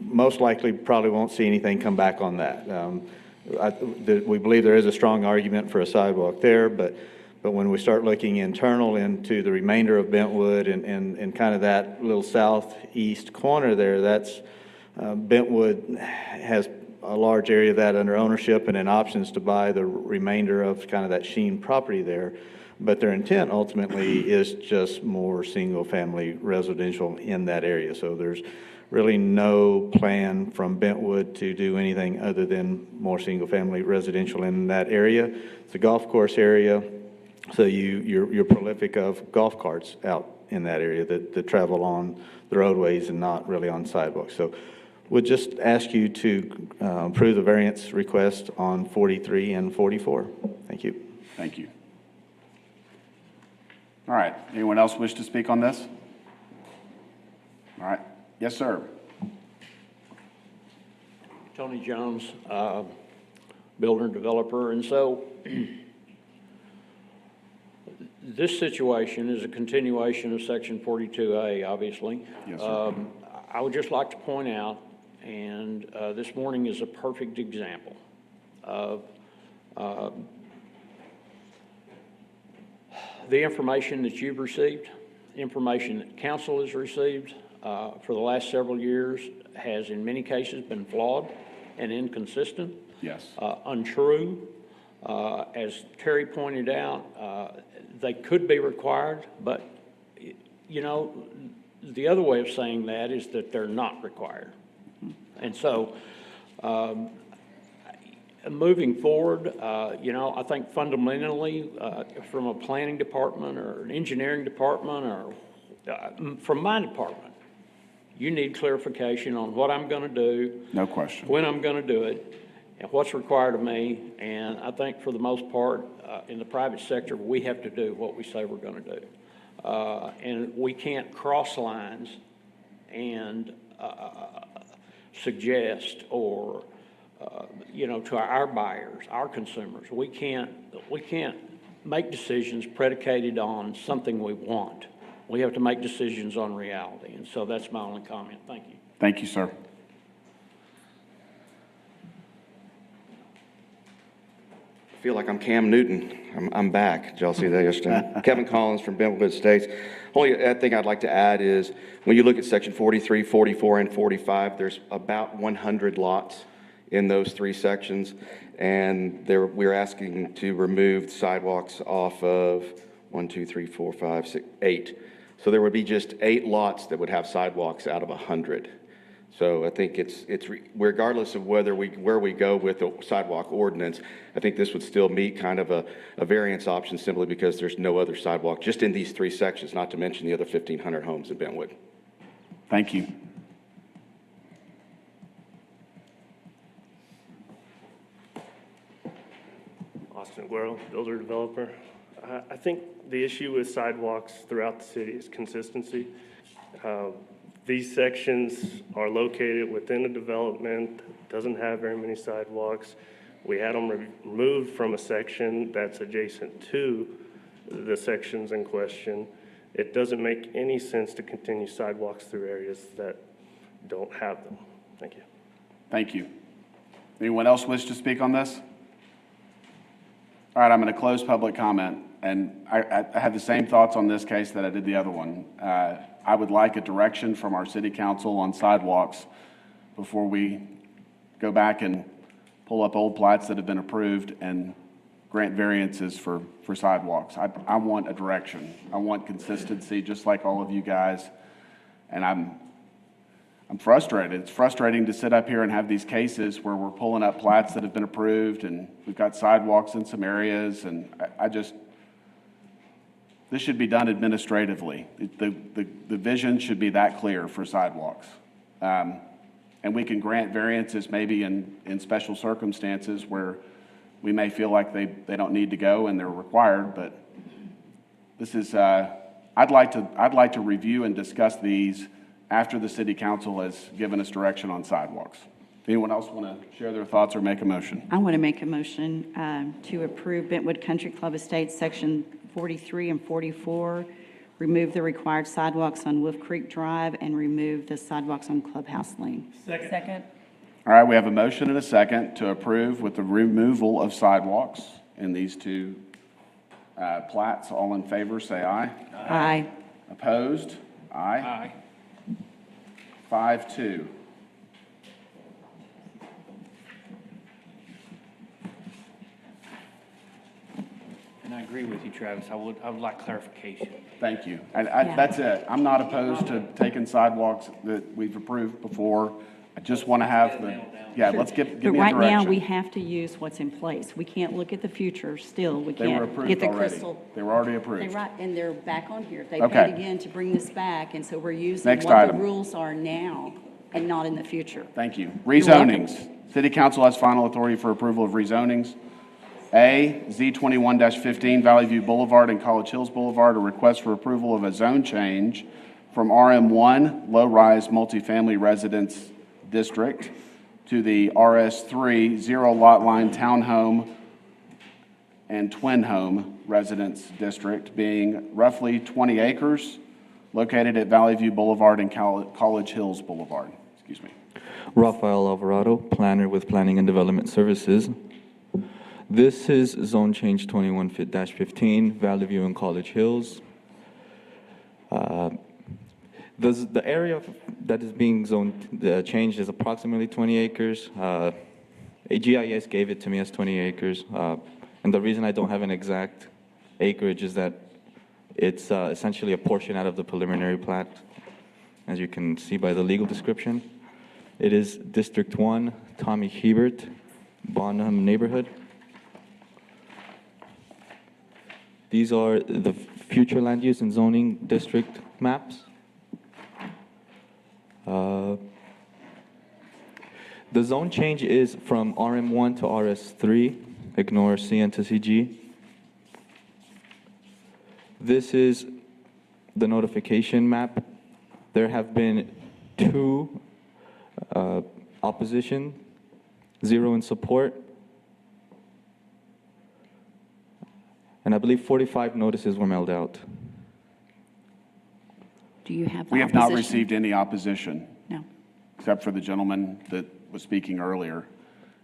most likely probably won't see anything come back on that. We believe there is a strong argument for a sidewalk there, but when we start looking internal into the remainder of Bentwood and kind of that little southeast corner there, that's Bentwood has a large area of that under ownership and then options to buy the remainder of kind of that Sheen property there. But their intent ultimately is just more single-family residential in that area. So there's really no plan from Bentwood to do anything other than more single-family residential in that area. It's a golf course area, so you're prolific of golf carts out in that area that travel on the roadways and not really on sidewalks. So we'll just ask you to approve the variance request on 43 and 44. Thank you. Thank you. All right. Anyone else wish to speak on this? All right. Yes, sir. Tony Jones, builder and developer, and so this situation is a continuation of Section 42A, obviously. Yes, sir. I would just like to point out, and this morning is a perfect example of the information that you've received, information that council has received for the last several years has in many cases been flawed and inconsistent. Yes. Untrue. As Terry pointed out, they could be required, but you know, the other way of saying that is that they're not required. And so moving forward, you know, I think fundamentally from a planning department or an engineering department or from my department, you need clarification on what I'm going to do. No question. When I'm going to do it and what's required of me. And I think for the most part in the private sector, we have to do what we say we're going to do. And we can't cross lines and suggest or, to our buyers, our consumers, we can't make decisions predicated on something we want. We have to make decisions on reality, and so that's my only comment. Thank you. Thank you, sir. I feel like I'm Cam Newton. I'm back. Did y'all see that yesterday? Kevin Collins from Bentwood Estates. Only thing I'd like to add is when you look at section 43, 44, and 45, there's about 100 lots in those three sections. And we're asking to remove sidewalks off of 1, 2, 3, 4, 5, 6, 8. So there would be just 8 lots that would have sidewalks out of 100. So I think it's regardless of where we go with the sidewalk ordinance, I think this would still meet kind of a variance option simply because there's no other sidewalk just in these three sections, not to mention the other 1,500 homes in Bentwood. Thank you. Austin Guerrero, builder developer. I think the issue with sidewalks throughout the city is consistency. These sections are located within a development, doesn't have very many sidewalks. We had them removed from a section that's adjacent to the sections in question. It doesn't make any sense to continue sidewalks through areas that don't have them. Thank you. Thank you. Anyone else wish to speak on this? All right, I'm going to close public comment. And I have the same thoughts on this case that I did the other one. I would like a direction from our city council on sidewalks before we go back and pull up old plats that have been approved and grant variances for sidewalks. I want a direction. I want consistency, just like all of you guys. And I'm frustrated. It's frustrating to sit up here and have these cases where we're pulling up plats that have been approved and we've got sidewalks in some areas, and this should be done administratively. The vision should be that clear for sidewalks. And we can grant variances maybe in special circumstances where we may feel like they don't need to go and they're required, but this is, I'd like to review and discuss these after the city council has given us direction on sidewalks. Anyone else want to share their thoughts or make a motion? I want to make a motion to approve Bentwood Country Club Estates, Section 43 and 44, remove the required sidewalks on Wolf Creek Drive, and remove the sidewalks on Clubhouse Lane. Second. All right, we have a motion and a second to approve with the removal of sidewalks in these two plats. All in favor, say aye. Aye. Opposed? Aye. 5-2. And I agree with you, Travis. I would like clarification. Thank you. That's it. I'm not opposed to taking sidewalks that we've approved before. I just want to have let's give me a direction. But right now, we have to use what's in place. We can't look at the future still. We They were can't approved get the already. crystal. They were already approved. And they're back on here. They Okay. paid again to bring this back, and so we're using Next what the item. rules are now and not in the future. Thank you. You're welcome. Rezonings. City council has final authority for approval of rezonings. A, Z21-15 Valley View Boulevard and College Hills Boulevard, a request for approval of a zone change from RM1 low-rise multifamily residence district to the RS3 zero lot line townhome and twin home residence district, being roughly 20 acres, located at Valley View Boulevard and College Hills Boulevard. Excuse me. Rafael Alvarado, planner with Planning and Development Services. This is zone change 21-15, Valley View and College Hills. The area that is being zoned changed is approximately 20 acres. A GIS gave it to me as 20 acres. And the reason I don't have an exact acreage is that it's essentially a portion out of the preliminary plat, as you can see by the legal description. It is District 1, Tommy Hebert, Bonham neighborhood. These are the future land use and zoning district maps. The zone change is from RM1 to RS3. Ignore CN to CG. This is the notification map. There have been 2 opposition, 0 in support, and I believe 45 notices were mailed out. Do you have the We have not opposition? received any opposition, No. except for the gentleman that was speaking earlier.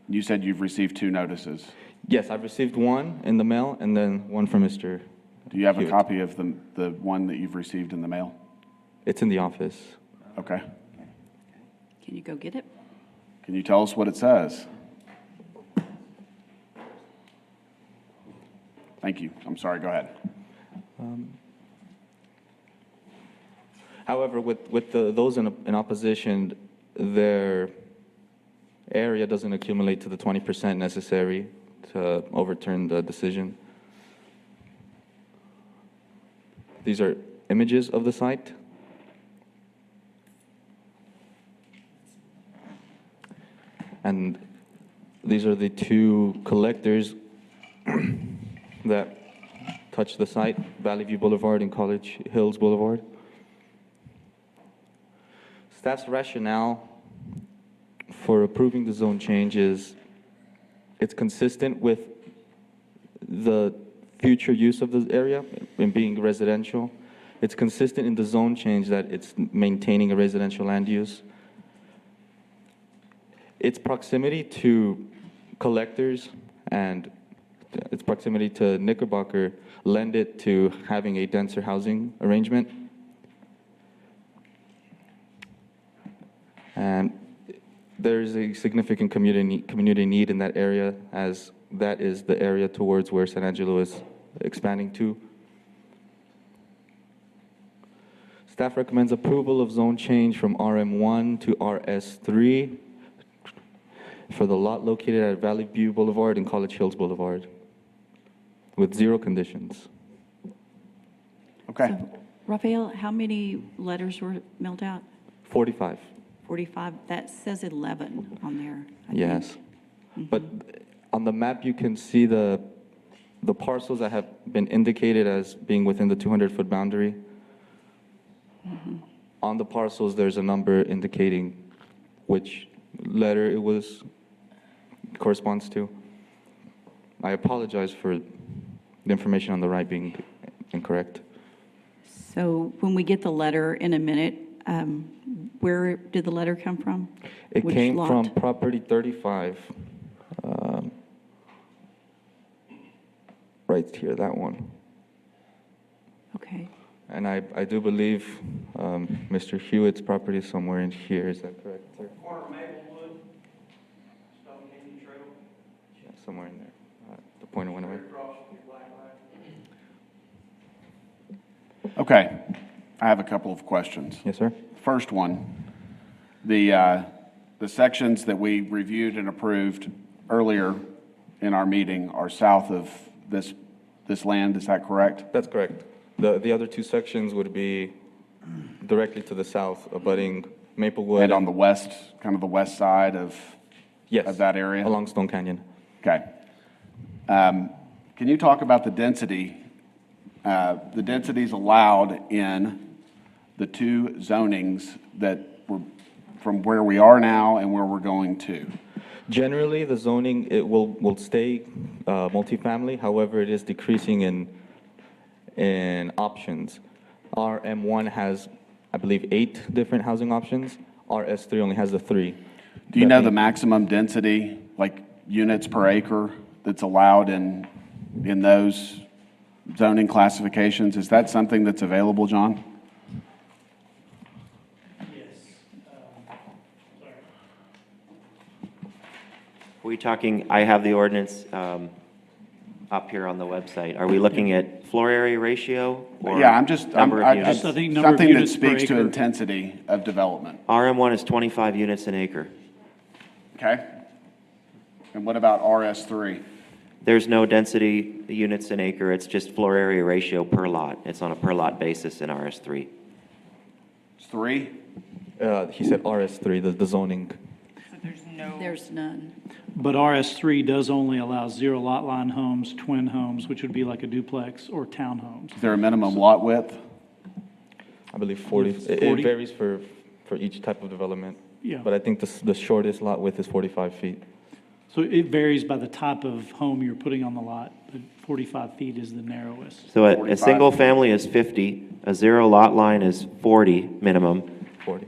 You said you've received 2 notices. Yes, I've received 1 in the mail and then 1 from Mr. Do you have a Hewitt. copy of the one that you've received in the mail? It's in the office. Okay. Can you go get it? Can you tell us what it says? Thank you. I'm sorry, go ahead. However, with those in opposition, their area doesn't accumulate to the 20% necessary to overturn the decision. These are images of the site. And these are the 2 collectors that touch the site, Valley View Boulevard and College Hills Boulevard. Staff's rationale for approving the zone change is it's consistent with the future use of the area in being residential. It's consistent in the zone change that it's maintaining a residential land use. Its proximity to collectors and its proximity to Knickerbocker lend it to having a denser housing arrangement. And there's a significant community need in that area, as that is the area towards where San Angelo is expanding to. Staff recommends approval of zone change from RM1 to RS3 for the lot located at Valley View Boulevard and College Hills Boulevard, with 0 conditions. Okay. So, Raphael, how many letters were mailed out? 45. 45? That says 11 on there. I think. Yes. But on the map, you can see the parcels that have been indicated as being within the 200-foot boundary. On the parcels, there's a number indicating which letter it corresponds to. I apologize for the information on the right being incorrect. So when we get the letter in a minute, where did the letter come from? It Which came lot? from property 35, right here, that one. Okay. And I do believe Mr. Hewitt's property is somewhere in here. Is that correct, sir? Corner of Maplewood, Stone Canyon Trail. Yeah, somewhere in there. The pointer went away. Across from the black line. Okay. I have a couple of questions. Yes, sir. First one, the sections that we reviewed and approved earlier in our meeting are south of this land, is that correct? That's correct. The other 2 sections would be directly to the south, abutting Maplewood. And on the west, kind of the west side of that area? Along Stone Canyon. Okay. Can you talk about the density, the densities allowed in the 2 zonings that were from where we are now and where we're going to? Generally, the zoning, it will stay multifamily. However, it is decreasing in options. RM1 has, I believe, 8 different housing options. RS3 only has the 3. Do you know the maximum density, like units per acre, that's allowed in those zoning classifications? Is that something that's available, John? Are we talking, I have the ordinance up here on the website. Are we looking at floor area ratio or Yeah, I'm just, number of units? I think number of something that units per speaks to acre. intensity of development. RM1 is 25 units an acre. Okay? And what about RS3? There's no density units an acre, it's just floor area ratio per lot. It's on a per lot basis in RS3. It's 3? He said RS3, the zoning. There's none. But RS3 does only allow 0 lot line homes, twin homes, which would be like a duplex or townhomes. Is there a minimum lot width? I believe 40. It's It 40? varies for for each type of development. Yeah. But I think the shortest lot width is 45 feet. So it varies by the type of home you're putting on the lot, but 45 feet is the narrowest. So a 45. single family is 50, a zero lot line is 40 minimum. 40.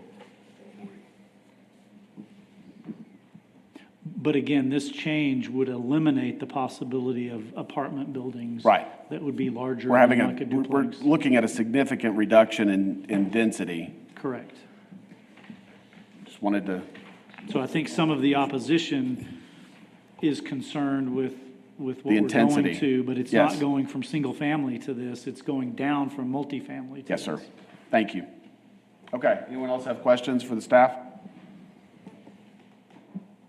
But again, this change would eliminate the possibility of apartment buildings. Right. That would be larger We're having than like a we're duplex. looking at a significant reduction in density. Correct. Just wanted to, So I think some of the opposition is concerned with what The we're intensity. going to, but it's Yes. not going from single family to this, it's going down from multifamily to yes, sir. this. Thank you. Okay, anyone else have questions for the staff?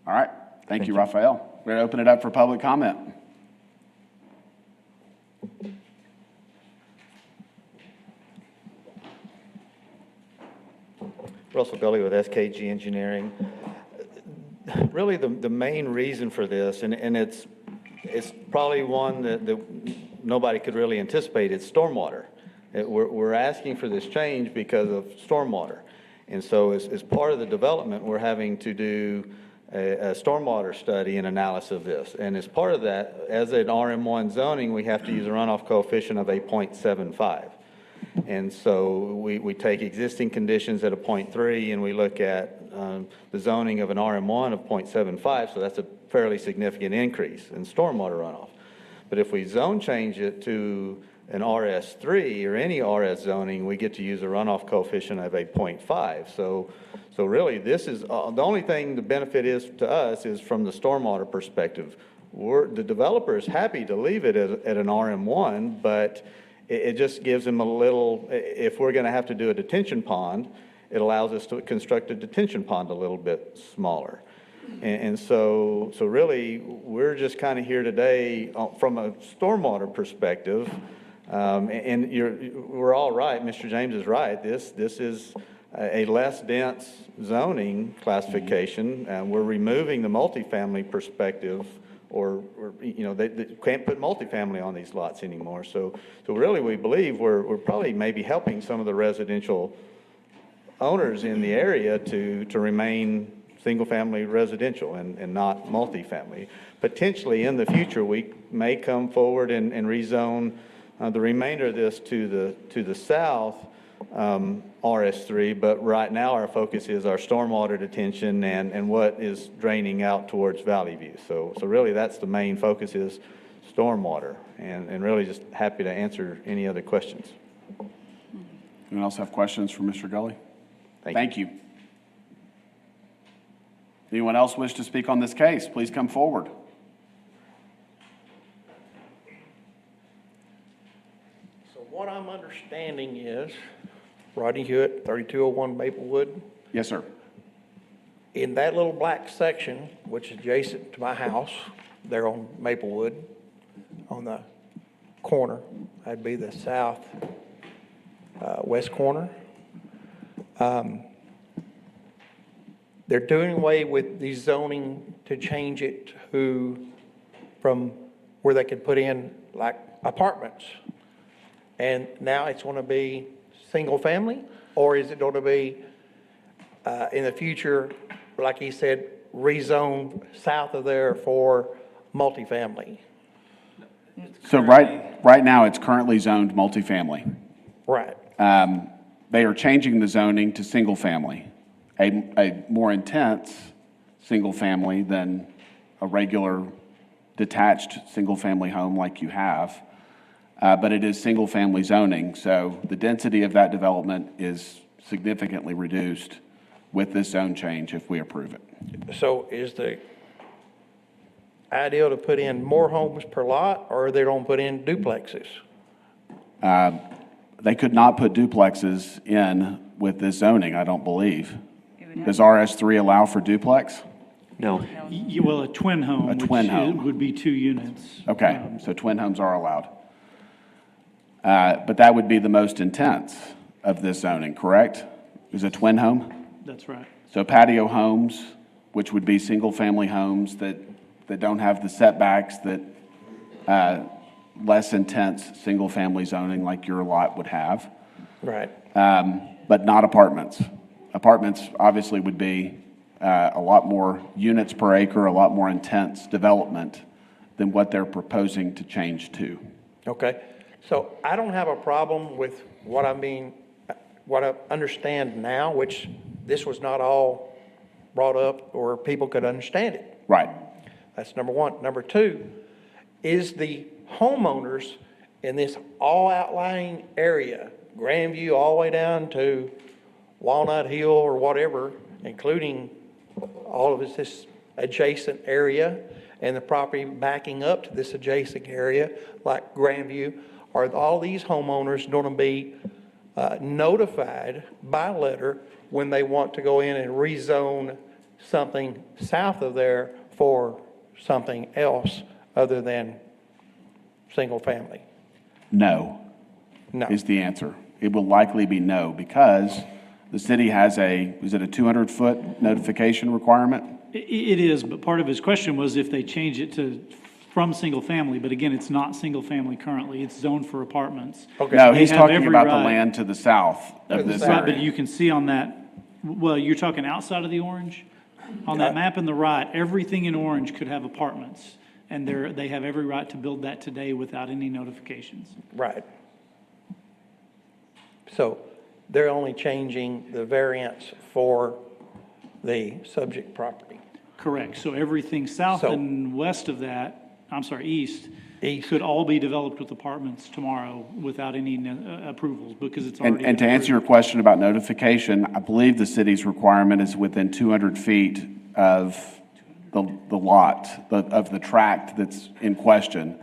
All right, thank you, Raphael. We're going to open it up for public comment. Russell Gully with SKG Engineering. Really, the main reason for this, and it's probably one that nobody could really anticipate, it's stormwater. We're asking for this change because of stormwater. And so as part of the development, we're having to do a stormwater study and analysis of this. And as part of that, as an RM1 zoning, we have to use a runoff coefficient of 8.75. And so we take existing conditions at a 0.3 and we look at the zoning of an RM1 of 0.75, so that's a fairly significant increase in stormwater runoff. But if we zone change it to an RS3 or any RS zoning, we get to use a runoff coefficient of 8.5. So really, this is, the only thing the benefit is to us is from the stormwater perspective. The developer is happy to leave it at an RM1, but it just gives them a little, if we're going to have to do a detention pond, it allows us to construct a detention pond a little bit smaller. And so really, we're just kind of here today from a stormwater perspective. And we're all right, Mr. James is right. This is a less dense zoning classification. We're removing the multifamily perspective, or they can't put multifamily on these lots anymore. So really, we believe we're probably maybe helping some of the residential owners in the area to remain single-family residential and not multifamily. Potentially, in the future, we may come forward and rezone the remainder of this to the south, RS3, but right now our focus is our stormwater detention and what is draining out towards Valley View. So really, that's the main focus is stormwater, and really just happy to answer any other questions. Anyone else have questions for Mr. Gully? Thank you. Anyone else wish to speak on this case? Please come forward. So what I'm understanding is, Rodney Hewitt, 3201 Maplewood. Yes, sir. In that little black section, which is adjacent to my house, there on Maplewood, on the corner, that'd be the south west corner. They're doing away with the zoning to change it from where they could put in like apartments. And now it's going to be single family, or is it going to be in the future, like he said, rezoned south of there for multifamily? So right now, it's currently zoned multifamily. Right. They are changing the zoning to single family, a more intense single family than a regular detached single family home like you have. But it is single family zoning, so the density of that development is significantly reduced with this zone change if we approve it. So is the ideal to put in more homes per lot, or are they going to put in duplexes? They could not put duplexes in with this zoning, I don't believe. Does RS3 allow for duplex? No. Well, a twin home. A twin home. Would be 2 units. Okay, so twin homes are allowed. But that would be the most intense of this zoning, correct? Is a twin home? That's right. So patio homes, which would be single-family homes that don't have the setbacks that less intense single-family zoning like your lot would have. Right. But not apartments. apartments obviously would be a lot more units per acre, a lot more intense development than what they're proposing to change to. Okay, so I don't have a problem with what I understand now, which this was not all brought up or people could understand it. Right. That's number one. Number two, is the homeowners in this all outlying area, Grandview all the way down to Walnut Hill or whatever, including all of this adjacent area and the property backing up to this adjacent area, like Grandview, are all these homeowners going to be notified by letter when they want to go in and rezone something south of there for something else other than single family? No. No. Is the answer. It will likely be no, because the city has is it a 200-foot notification requirement? It is, but part of his question was if they change it from single family, but again, it's not single family currently, it's zoned for apartments. Okay. No, They he's have talking every about the right- land to the south of this Right, but area. you can see on that, well, you're talking outside of the orange? On that map in the right, everything in orange could have apartments, and they have every right to build that today without any notifications. Right. So they're only changing the variance for the subject property. Correct, so everything south So- and west of that, east, could all be developed with apartments tomorrow without any approvals, because it's already And to been answer your approved. question about notification, I believe the city's requirement is within 200 feet of the lot, of the tract that's in question.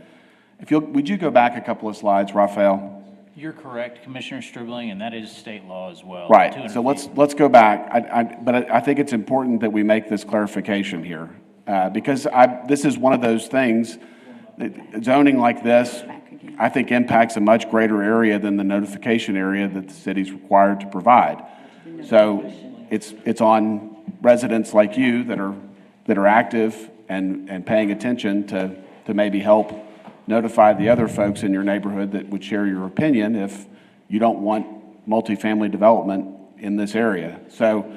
Would you go back a couple of slides, Raphael? You're correct, Commissioner Stribling, and that is state law as well. Right, 200 so feet. let's go back. But I think it's important that we make this clarification here, because this is one of those things, that zoning like this, I think impacts a much greater area than the notification area that the city's required to provide. So it's on residents like you that are active and paying attention to maybe help notify the other folks in your neighborhood that would share your opinion if you don't want multifamily development in this area. So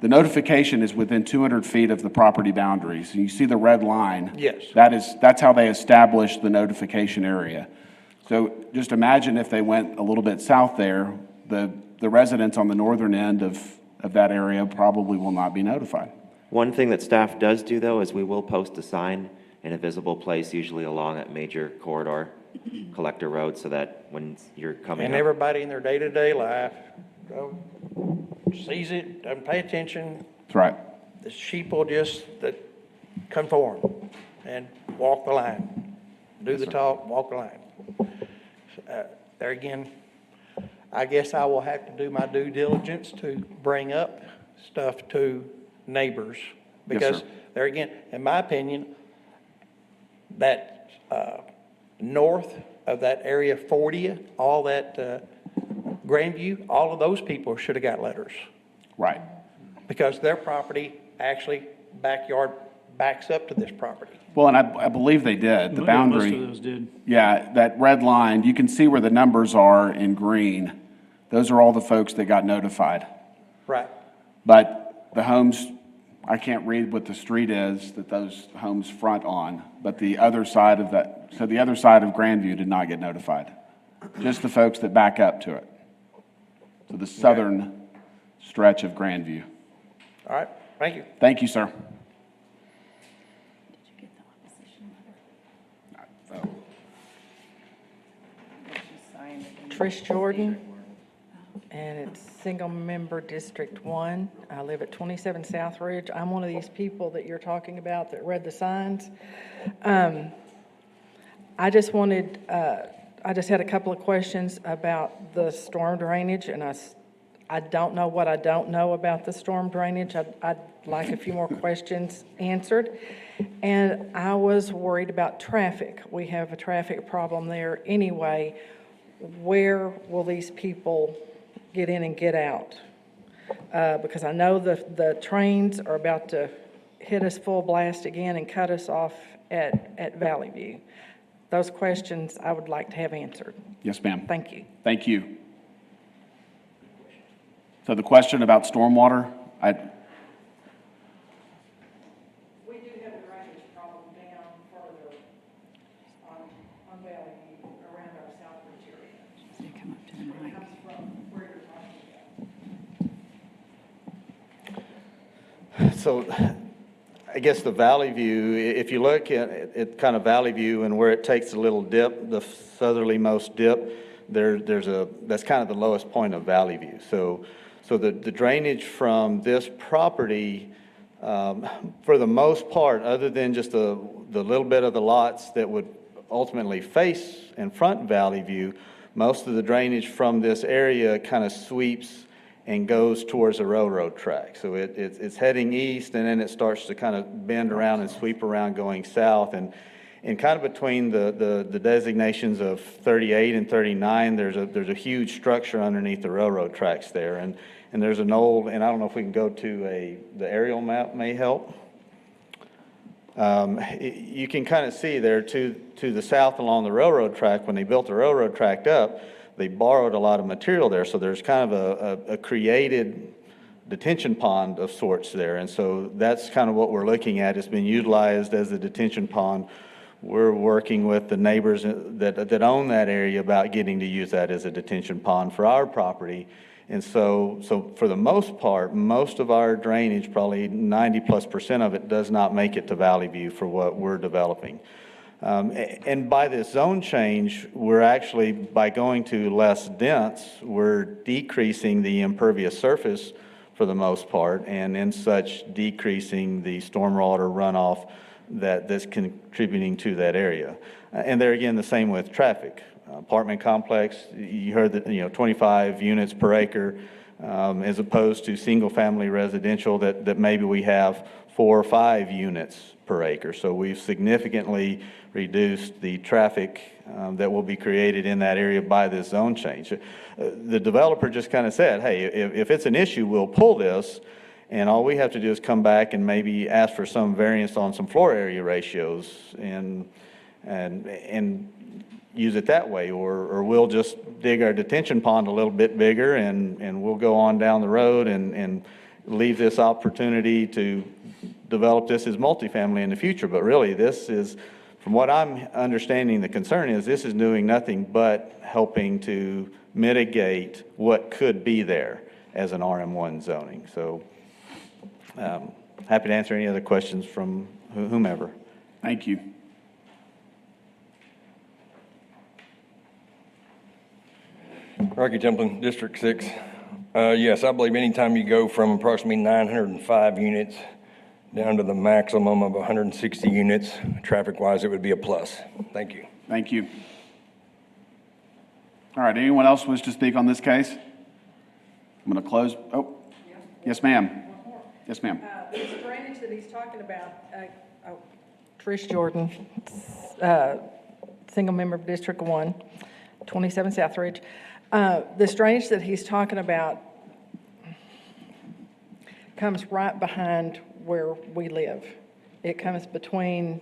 the notification is within 200 feet of the property boundaries. And you see the red line? Yes. That's how they establish the notification area. So just imagine if they went a little bit south there, the residents on the northern end of that area probably will not be notified. One thing that staff does do, though, is we will post a sign in a visible place, usually along that major corridor, Collector Road, so that when you're coming And up. everybody in their day-to-day life sees it, doesn't pay attention. That's right. The sheep will just conform and walk the line. Do the talk, walk the line. There again, I guess I will have to do my due diligence to bring up stuff to neighbors. Because sir. there again, in my opinion, that north of that area 40, all that Grandview, all of those people should have got letters. Right. Because their property actually backyard backs up to this property. Well, and I believe they did. The Yeah, boundary. most of those did. Yeah, that red line, you can see where the numbers are in green. Those are all the folks that got notified. Right. But the homes, I can't read what the street is that those homes front on, but the other side of that, so the other side of Grandview did not get notified. Just the folks that back up to it. So the southern stretch of Grandview. All right, thank you. Thank you, sir. Trish Jordan, and it's single-member District 1. I live at 27 South Ridge. I'm one of these people that you're talking about that read the signs. I just had a couple of questions about the storm drainage, and I don't know what I don't know about the storm drainage. I'd like a few more questions answered. And I was worried about traffic. We have a traffic problem there anyway. Where will these people get in and get out? Because I know the trains are about to hit us full blast again and cut us off at Valley View. Those questions I would like to have answered. Yes, ma'am. Thank you. Thank you. So the question about stormwater, We do have a drainage problem down further on Valley View around our Southbridge area. So you come up to the It mic. comes from where you're talking about. So I guess the Valley View, if you look at kind of Valley View and where it takes a little dip, the southerlymost dip, that's kind of the lowest point of Valley View. So the drainage from this property, for the most part, other than just the little bit of the lots that would ultimately face and front Valley View, most of the drainage from this area kind of sweeps and goes towards the railroad track. So it's heading east, and then it starts to kind of bend around and sweep around going south. And kind of between the designations of 38 and 39, there's a huge structure underneath the railroad tracks there. And there's an old, and I don't know if we can go to the aerial map may help. You can kind of see there to the south along the railroad track, when they built the railroad track up, they borrowed a lot of material there. So there's kind of a created detention pond of sorts there. And so that's kind of what we're looking at. It's been utilized as a detention pond. We're working with the neighbors that own that area about getting to use that as a detention pond for our property. And so for the most part, most of our drainage, probably 90+% of it, does not make it to Valley View for what we're developing. And by this zone change, we're actually, by going to less dense, we're decreasing the impervious surface for the most part, and in such decreasing the stormwater runoff that's contributing to that area. And there again, the same with traffic. Apartment complex, you heard that, 25 units per acre, as opposed to single-family residential that maybe we have 4 or 5 units per acre. So we've significantly reduced the traffic that will be created in that area by this zone change. The developer just kind of said, hey, if it's an issue, we'll pull this, and all we have to do is come back and maybe ask for some variance on some floor area ratios and use it that way, or we'll just dig our detention pond a little bit bigger and we'll go on down the road and leave this opportunity to develop this as multifamily in the future. But really, this is, from what I'm understanding, the concern is this is doing nothing but helping to mitigate what could be there as an RM1 zoning. So happy to answer any other questions from whomever. Thank you. Rocky Templin, District 6. Yes, I believe anytime you go from approximately 905 units down to the maximum of 160 units, traffic-wise, it would be a plus. Thank you. Thank you. All right, anyone else wish to speak on this case? I'm going to close. Oh, yes, ma'am. Yes, ma'am. This drainage that he's talking about, Trish Jordan, single member of District 1, 27 Southridge. This drainage that he's talking about comes right behind where we live. It comes between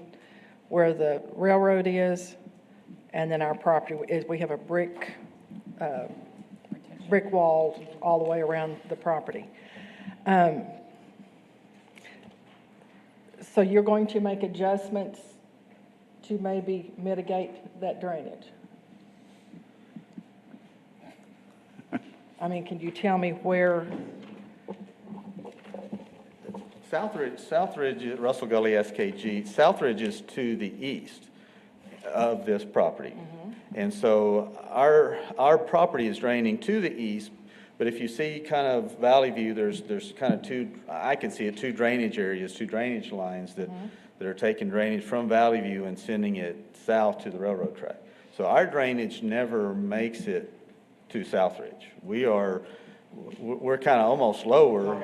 where the railroad is and then our property. We have a brick wall all the way around the property. So you're going to make adjustments to maybe mitigate that drainage? I mean, can you tell me where? Southridge, Russell Gully, SKG, Southridge is to the east of this property. And so our property is draining to the east, but if you see kind of Valley View, there's kind of I can see it, two drainage areas, two drainage lines that are taking drainage from Valley View and sending it south to the railroad track. So our drainage never makes it to Southridge. We're kind of almost lower.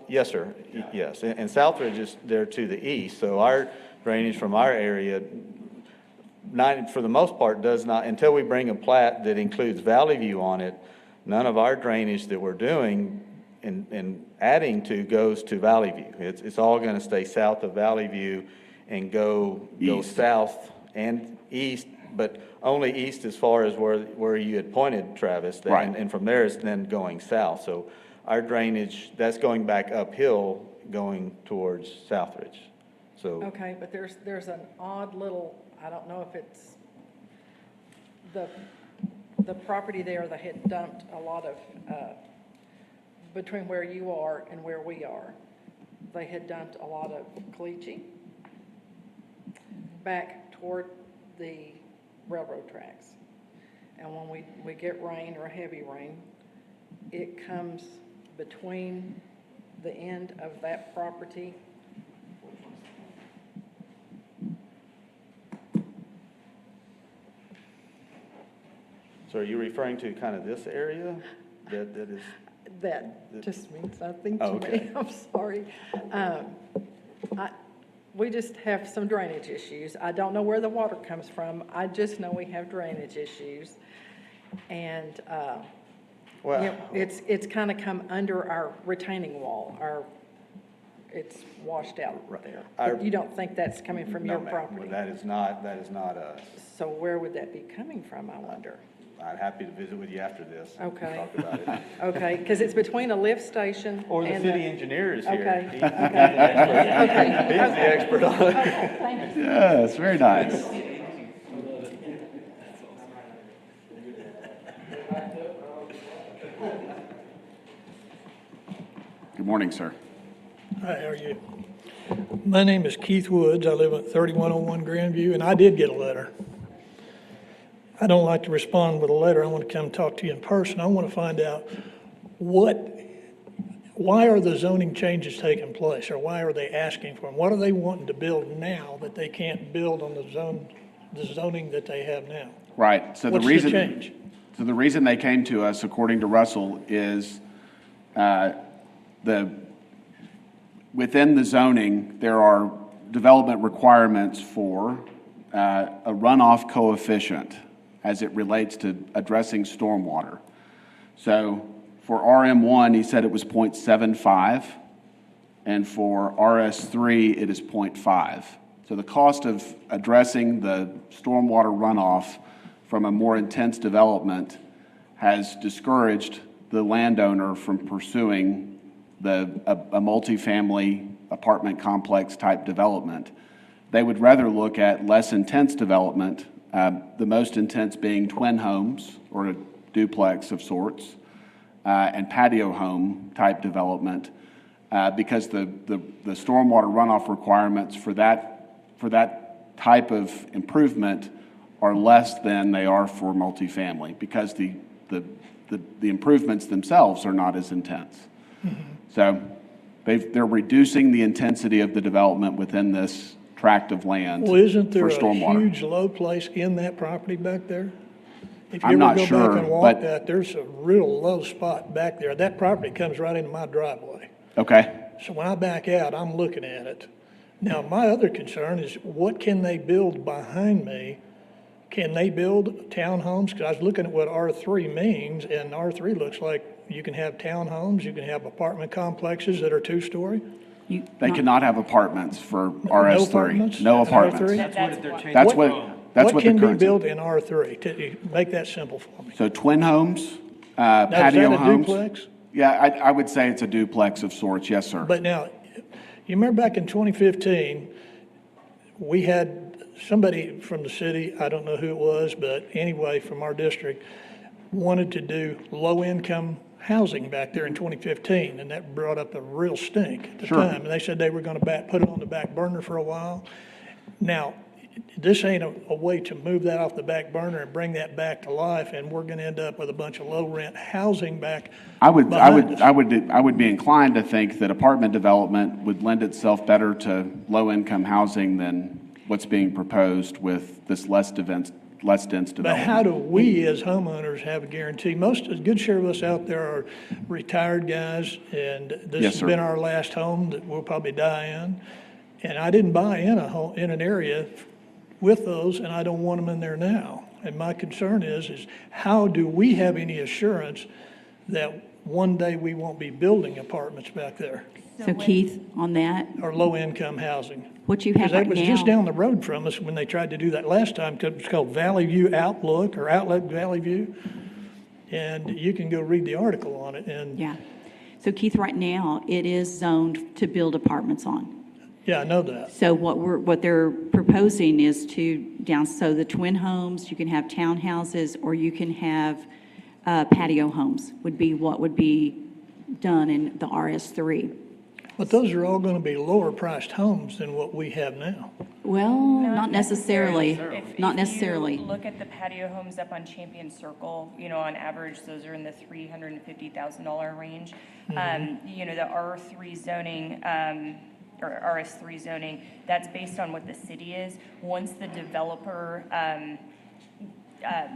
Yes, sir. Yes, and Southridge is there to the east. So our drainage from our area, for the most part, does not, until we bring a plat that includes Valley View on it, none of our drainage that we're doing and adding to goes to Valley View. It's all going to stay south of Valley View and go south and east, but only east as far as where you had pointed, Travis. Right. And from there it's then going south. So our drainage, that's going back uphill, going towards Southridge. So, Okay, but there's an odd little, I don't know if it's the property there that had dumped a lot of, between where you are and where we are, they had dumped a lot of caliche back toward the railroad tracks. And when we get rain or heavy rain, it comes between the end of that property. so are you referring to kind of this area that is? That just means nothing Oh, to okay. me, I'm sorry. We just have some drainage issues. I don't know where the water comes from, I just know we have drainage issues. And, Well- you know, it's kind of come under our retaining wall, it's washed out there. But you don't think that's coming from your No, ma'am. property? That is not us. So where would that be coming from, I wonder? I'm happy to visit with you after this. and Okay. Talk about it. Okay, because it's between a lift station Or the and city engineer is here. Okay, He's okay. the expert on it. Okay, thank you. Yes, very nice. Good morning, sir. Hi, how are you? My name is Keith Woods. I live at 3101 Grandview, and I did get a letter. I don't like to respond with a letter. I want to come talk to you in person. I want to find out why are the zoning changes taking place, or why are they asking for them? What are they wanting to build now that they can't build on the zoning that they have now? Right, so What's the reason. the change? So the reason they came to us, according to Russell, is within the zoning, there are development requirements for a runoff coefficient as it relates to addressing stormwater. So for RM1, he said it was 0.75, and for RS3, it is 0.5. So the cost of addressing the stormwater runoff from a more intense development has discouraged the landowner from pursuing a multifamily apartment complex type development. They would rather look at less intense development, the most intense being twin homes or a duplex of sorts, and patio home type development, because the stormwater runoff requirements for that type of improvement are less than they are for multifamily, because the improvements themselves are not as intense. So they're reducing the intensity of the development within this tract of land Well, isn't there for a stormwater. huge low place in that property back there? If you I'm not ever go sure, back and walk but- that, there's a real low spot back there. That property comes right into my driveway. Okay, So when I back out, I'm looking at it. Now, my other concern is what can they build behind me? Can they build townhomes? Because I was looking at what R3 means, and R3 looks like you can have townhomes, you can have apartment complexes that are two-story. they cannot have apartments for RS3. apartments? No That's apartments. R3? That's what What the can be current. built in R3? Make that simple for me. So twin homes, Now, is patio that a homes. duplex? Yeah, I would say it's a duplex of sorts, yes, sir. But now, you remember back in 2015, we had somebody from the city, I don't know who it was, but anyway, from our district, wanted to do low-income housing back there in 2015, and that brought up a real stink at the Sure. time. And they said they were going to put it on the back burner for a while. Now, this ain't a way to move that off the back burner and bring that back to life, and we're going to end up with a bunch of low-rent housing back behind us. I would be inclined to think that apartment development would lend itself better to low-income housing than what's being proposed with this less dense development. But how do we as homeowners have a guarantee? A good share of us out there are retired guys, and Yes, this has sir. been our last home that we'll probably die in. And I didn't buy in an area with those, and I don't want them in there now. And my concern is how do we have any assurance that one day we won't be building apartments back there, So Keith, on that, or low-income housing? what you have Because that right was just now, down the road from us when they tried to do that last time. It's called Valley View Outlook, or Outlet Valley View. And you can go read the article on it. And yeah. So Keith, right now, it is zoned to build apartments on. Yeah, I know that. So what they're proposing is so the twin homes, you can have townhouses, or you can have patio homes would be what would be done in the RS3. But those are all going to be lower priced homes than what we have now. Well, not necessarily, not necessarily. If you look at the patio homes up on Champion Circle, on average, those are in the $350,000 range. Mm-hmm. The R3 zoning, or RS3 zoning, that's based on what the city is. Once the developer,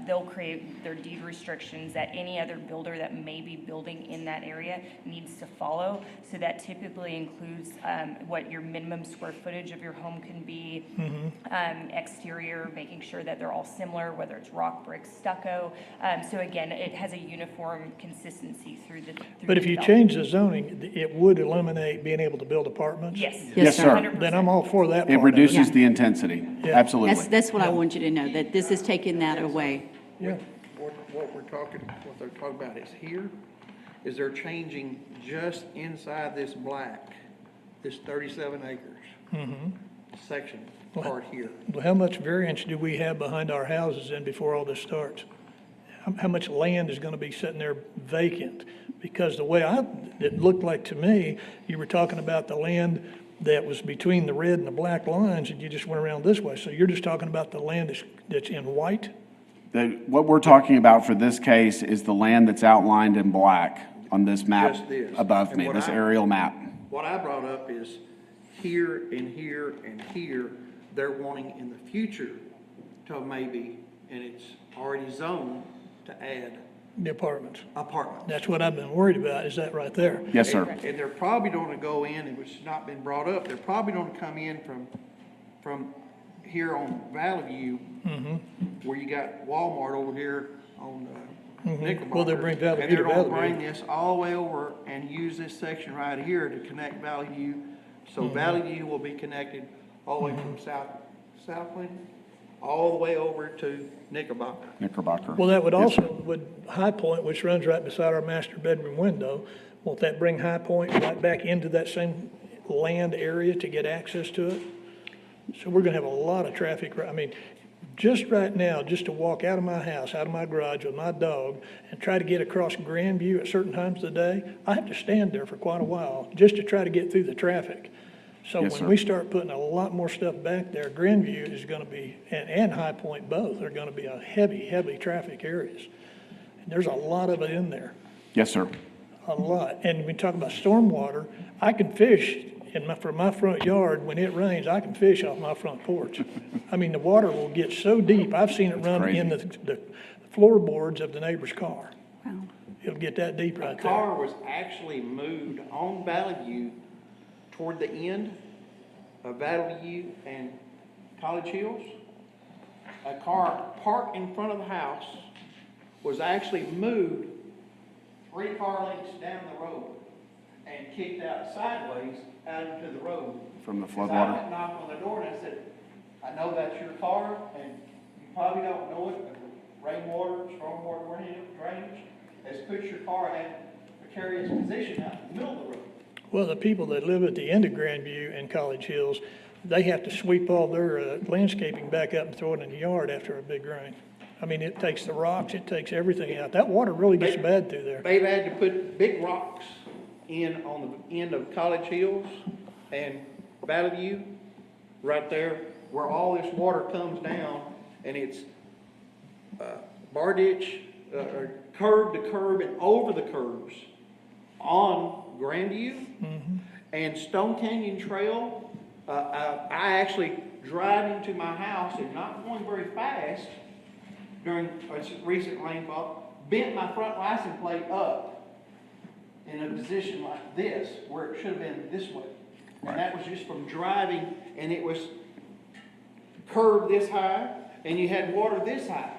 they'll create their deed restrictions that any other builder that may be building in that area needs to follow. So that typically includes what your minimum square footage of your home can be, exterior, making sure that they're all similar, whether it's rock, brick, stucco. So again, it has a uniform consistency through the. But if you change the zoning, it would eliminate being able to build apartments? Yes. Yes, sir. 100%. Then I'm all for that part It of reduces it. the intensity. Yeah. Absolutely. That's what I want you to know, that this is taking that away. Yeah. What they're talking about is here, is they're changing just inside this black, this 37 acres section part here. Well, how much variance do we have behind our houses then before all this starts? How much land is going to be sitting there vacant? Because the way it looked like to me, you were talking about the land that was between the red and the black lines, and you just went around this way. So you're just talking about the land that's in white? What we're talking about for this case is the land that's outlined in black on this map Just this. above And me, what this I- aerial map. What I brought up is here and here and here, they're wanting in the future to maybe, and it's already zoned, to add The apartments. apartments. That's what I've been worried about, is that right there? Yes, sir. And they're probably gonna go in, and which has not been brought up, they're probably gonna come in from here on Valley View, where you got Walmart over here on Knickerbocker. Well, they'll bring Valley And View they're to gonna Valley View. bring this all the way over and use this section right here to connect Valley View. So Valley View will be connected all the way from Southland, all the way over to Knickerbocker. Knickerbocker. Well, that would Yes, sir. also, would High Point, which runs right beside our master bedroom window, won't that bring High Point right back into that same land area to get access to it? So we're gonna have a lot of traffic, I mean, just right now, just to walk out of my house, out of my garage with my dog and try to get across Grandview at certain times of the day, I have to stand there for quite a while just to try to get through the traffic. So Yes, when sir. we start putting a lot more stuff back there, Grandview is gonna be, and High Point both, are gonna be a heavy traffic areas. And there's a lot of it in there, Yes, sir. a lot. And we talk about stormwater, I can fish from my front yard, when it rains, I can fish off my front porch. I mean, the water will get so deep, I've seen it run in the floorboards of the neighbor's car. Wow. It'll get that deep right The there. car was actually moved on Valley View toward the end of Valley View and College Hills. A car parked in front of the house was actually moved 3 car lengths down the road and kicked out sideways out into the road. From the I floodwater. went and knocked on the door and I said, I know that's your car, and you probably don't know it, but the rainwater, stormwater drainage has put your car in a precarious position out in the middle of the road. Well, the people that live at the end of Grandview and College Hills, they have to sweep all their landscaping back up and throw it in the yard after a big rain. I mean, it takes the rocks, it takes everything out. That water really gets bad through there. They've had to put big rocks in on the end of College Hills and Valley View, right there, where all this water comes down, and it's bar ditch, or curb to curb and over the curbs on Grandview and Stone Canyon Trail. I actually driving to my house and not going very fast during a recent rainfall, bent my front license plate up in a position like this, where it should have been this way. And that was just from driving, and it was curved this high, and you had water this high.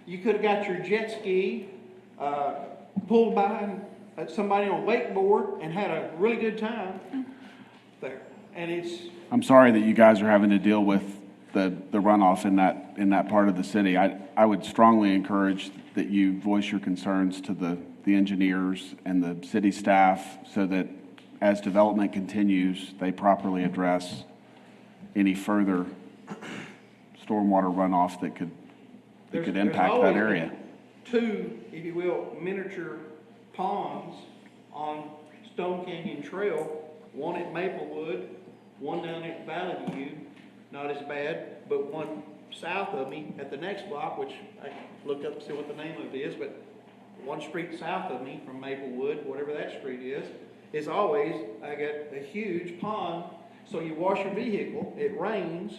You could have got your jet ski, pulled behind somebody on a wakeboard and had a really good time there. And it's, I'm sorry that you guys are having to deal with the runoff in that part of the city. I would strongly encourage that you voice your concerns to the engineers and the city staff so that as development continues, they properly address any further stormwater runoff that could impact that area. Two, if you will, miniature ponds on Stone Canyon Trail, one at Maplewood, one down at Valley View, not as bad, but one south of me at the next block, which I can look up and see what the name of it is, but one street south of me from Maplewood, whatever that street is always, I got a huge pond, so you wash your vehicle, it rains,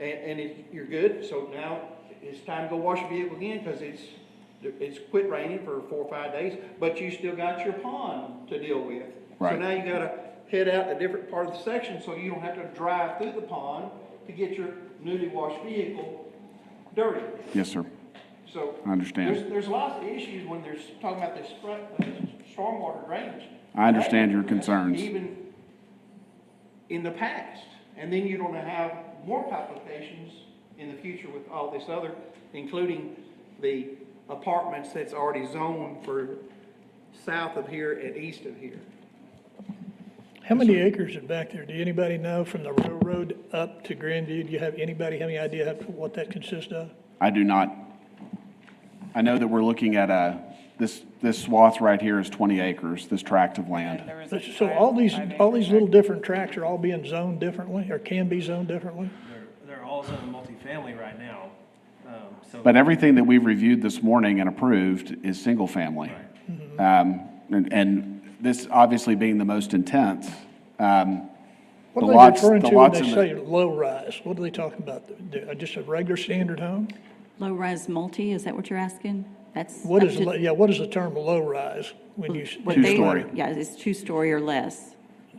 and you're good, so now it's time to go wash your vehicle again, because it's quit raining for 4 or 5 days, but you still got your pond to deal with. Right. So now you gotta head out a different part of the section, so you don't have to drive through the pond to get your newly washed vehicle dirty. Yes, sir. So. I understand. There's lots of issues when there's talking about this stormwater drainage. I understand your concerns. Even in the past, and then you're gonna have more complications in the future with all this other, including the apartments that's already zoned for south of here and east of here. How many acres is back there? Do anybody know from the railroad up to Grandview? Do you have anybody have any idea what that consists of? I do not. I know that we're looking at this swath right here is 20 acres, this tract of land. So all these little different tracts are all being zoned differently, or can be zoned differently? They're all zoned multifamily right now. But everything that we've reviewed this morning and approved is single family. And this obviously being the most intense, What the are lots, they referring the to when lots they in say low rise? What are they talking about? Just a regular standard home? Low-rise multi, is that what you're asking? That's What up is, to- what is the term low rise when you? what they- Two-story. Yeah, it's 2-story or less.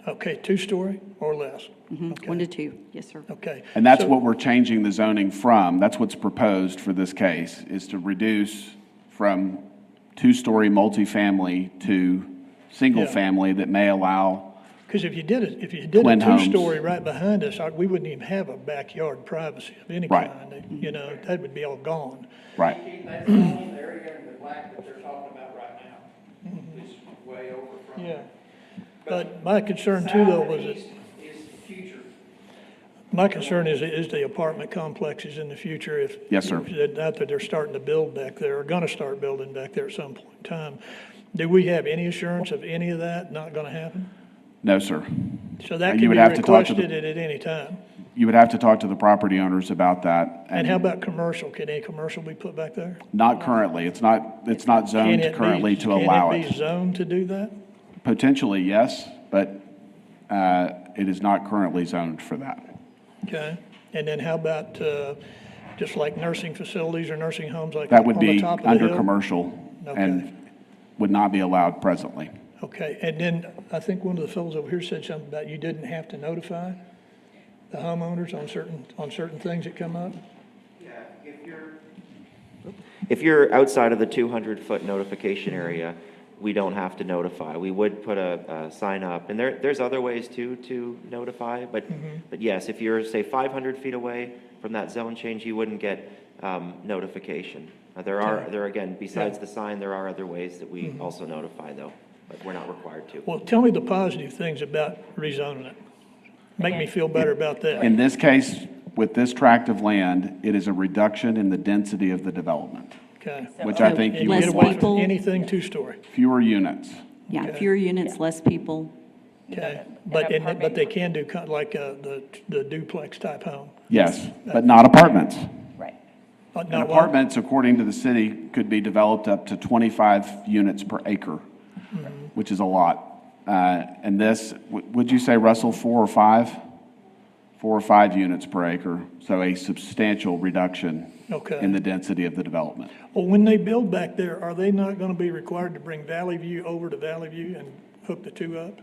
Okay, 2-story or less? Mhm, 1 to 2, yes, sir. Okay. And that's So- what we're changing the zoning from. That's what's proposed for this case, is to reduce from 2-story multifamily to single Yeah. family that may allow, Because if you did a Twin homes. 2-story right behind us, we wouldn't even have a backyard privacy of any Right. kind. You know, that would be all gone. right. That's the only area in the black that they're talking about right now. It's way over from. Yeah. But my concern too, though, was that, South and east is the future. my concern is the apartment complexes in the future. If Yes, sir. Not that they're starting to build back there, or gonna start building back there at some point in time. Do we have any assurance of any of that not gonna happen? No, sir. So that You can would be have to talk to requested the, at any time. you would have to talk to the property owners about that. And how about commercial? Can any commercial be put back there? Not currently. It's not Can zoned it be- currently to allow Can it be it. zoned to do that? Potentially, yes, but it is not currently zoned for that. Okay. And then how about, just like nursing facilities or nursing homes like That on would the be top of the under hill? commercial Okay. and would not be allowed presently. Okay, and then I think one of the fellows over here said something about you didn't have to notify the homeowners on certain things that come up? Yeah, if you're. If you're outside of the 200-foot notification area, we don't have to notify. We would put a sign up, and there's other ways too to notify, but yes, if you're, say, 500 feet away from that zone change, you wouldn't get notification. There again, besides the sign, there are other ways that we also notify, though, but we're not required to. Well, tell me the positive things about rezoning it. Make me feel better about that. In this case, with this tract of land, it is a reduction in the density of the development, Okay. which I think And you you would get away from people. anything 2-story. fewer units. Yeah, Okay. fewer units, less people. Okay. But they can do like the duplex type home. Yes, but not apartments. Right. And Not what? apartments, according to the city, could be developed up to 25 units per acre, which is a lot. And this, would you say, Russell, 4 or 5? 4 or 5 units per acre, so a substantial reduction Okay. in the density of the development. Well, when they build back there, are they not going to be required to bring Valley View over to Valley View and hook the two up?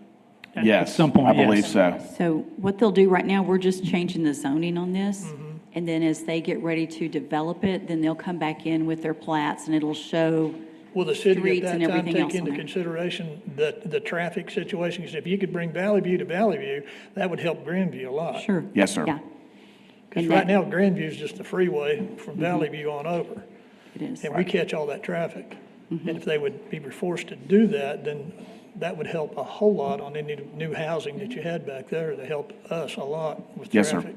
Yes, some point, I believe yes. so. So what they'll do right now, we're just changing the zoning on this. And then as they get ready to develop it, then they'll come back in with their plats and it'll show, Will the city Streets at and that time everything take else on into there. consideration the traffic situation? Because if you could bring Valley View to Valley View, that would help Grandview a lot. sure. Yes, sir. Yeah. Because And right that- now, Grandview's just the freeway from Valley View on over. It is. And we catch all that traffic. And if they would be forced to do that, then that would help a whole lot on any new housing that you had back there to help us a lot with Yes, sir. traffic.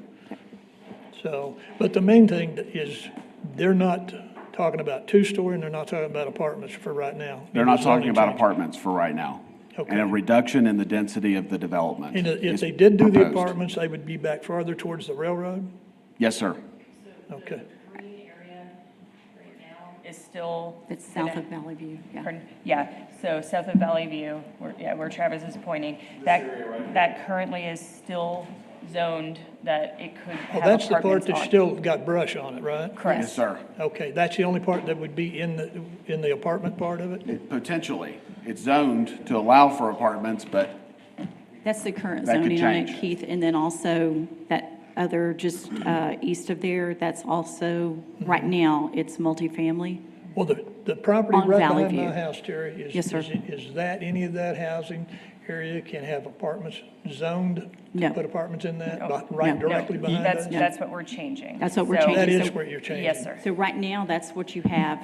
So, but the main thing is they're not talking about two-story and they're not talking about apartments for right now. They're not talking Zoning about change. apartments for right now. Okay. And a reduction in the density of the development. And if is they did do the proposed. apartments, they would be back farther towards the railroad? Yes, sir. Okay. Is still. It's south of Valley View, yeah. Pardon? Yeah, so south of Valley View, where Travis is pointing, that currently is still zoned that it could Well, have that's the part apartments that's on. still got brush on it, right? Correct. Yes, sir. Okay, that's the only part that would be in the apartment part of it? Potentially. It's zoned to allow for apartments, but That's the current That could zoning on it, change. Keith. And then also that other just east of there, that's also, right now, it's multifamily. Well, the property On right Valley behind my View. house, Terry, is, Yes, sir. is that, any of that housing area can have apartments zoned? No. To put apartments in that, No. right No. directly behind That's, us? that's what we're changing. That's what we're So- changing. That is So- what you're changing? Yes, sir. So right now, that's what you have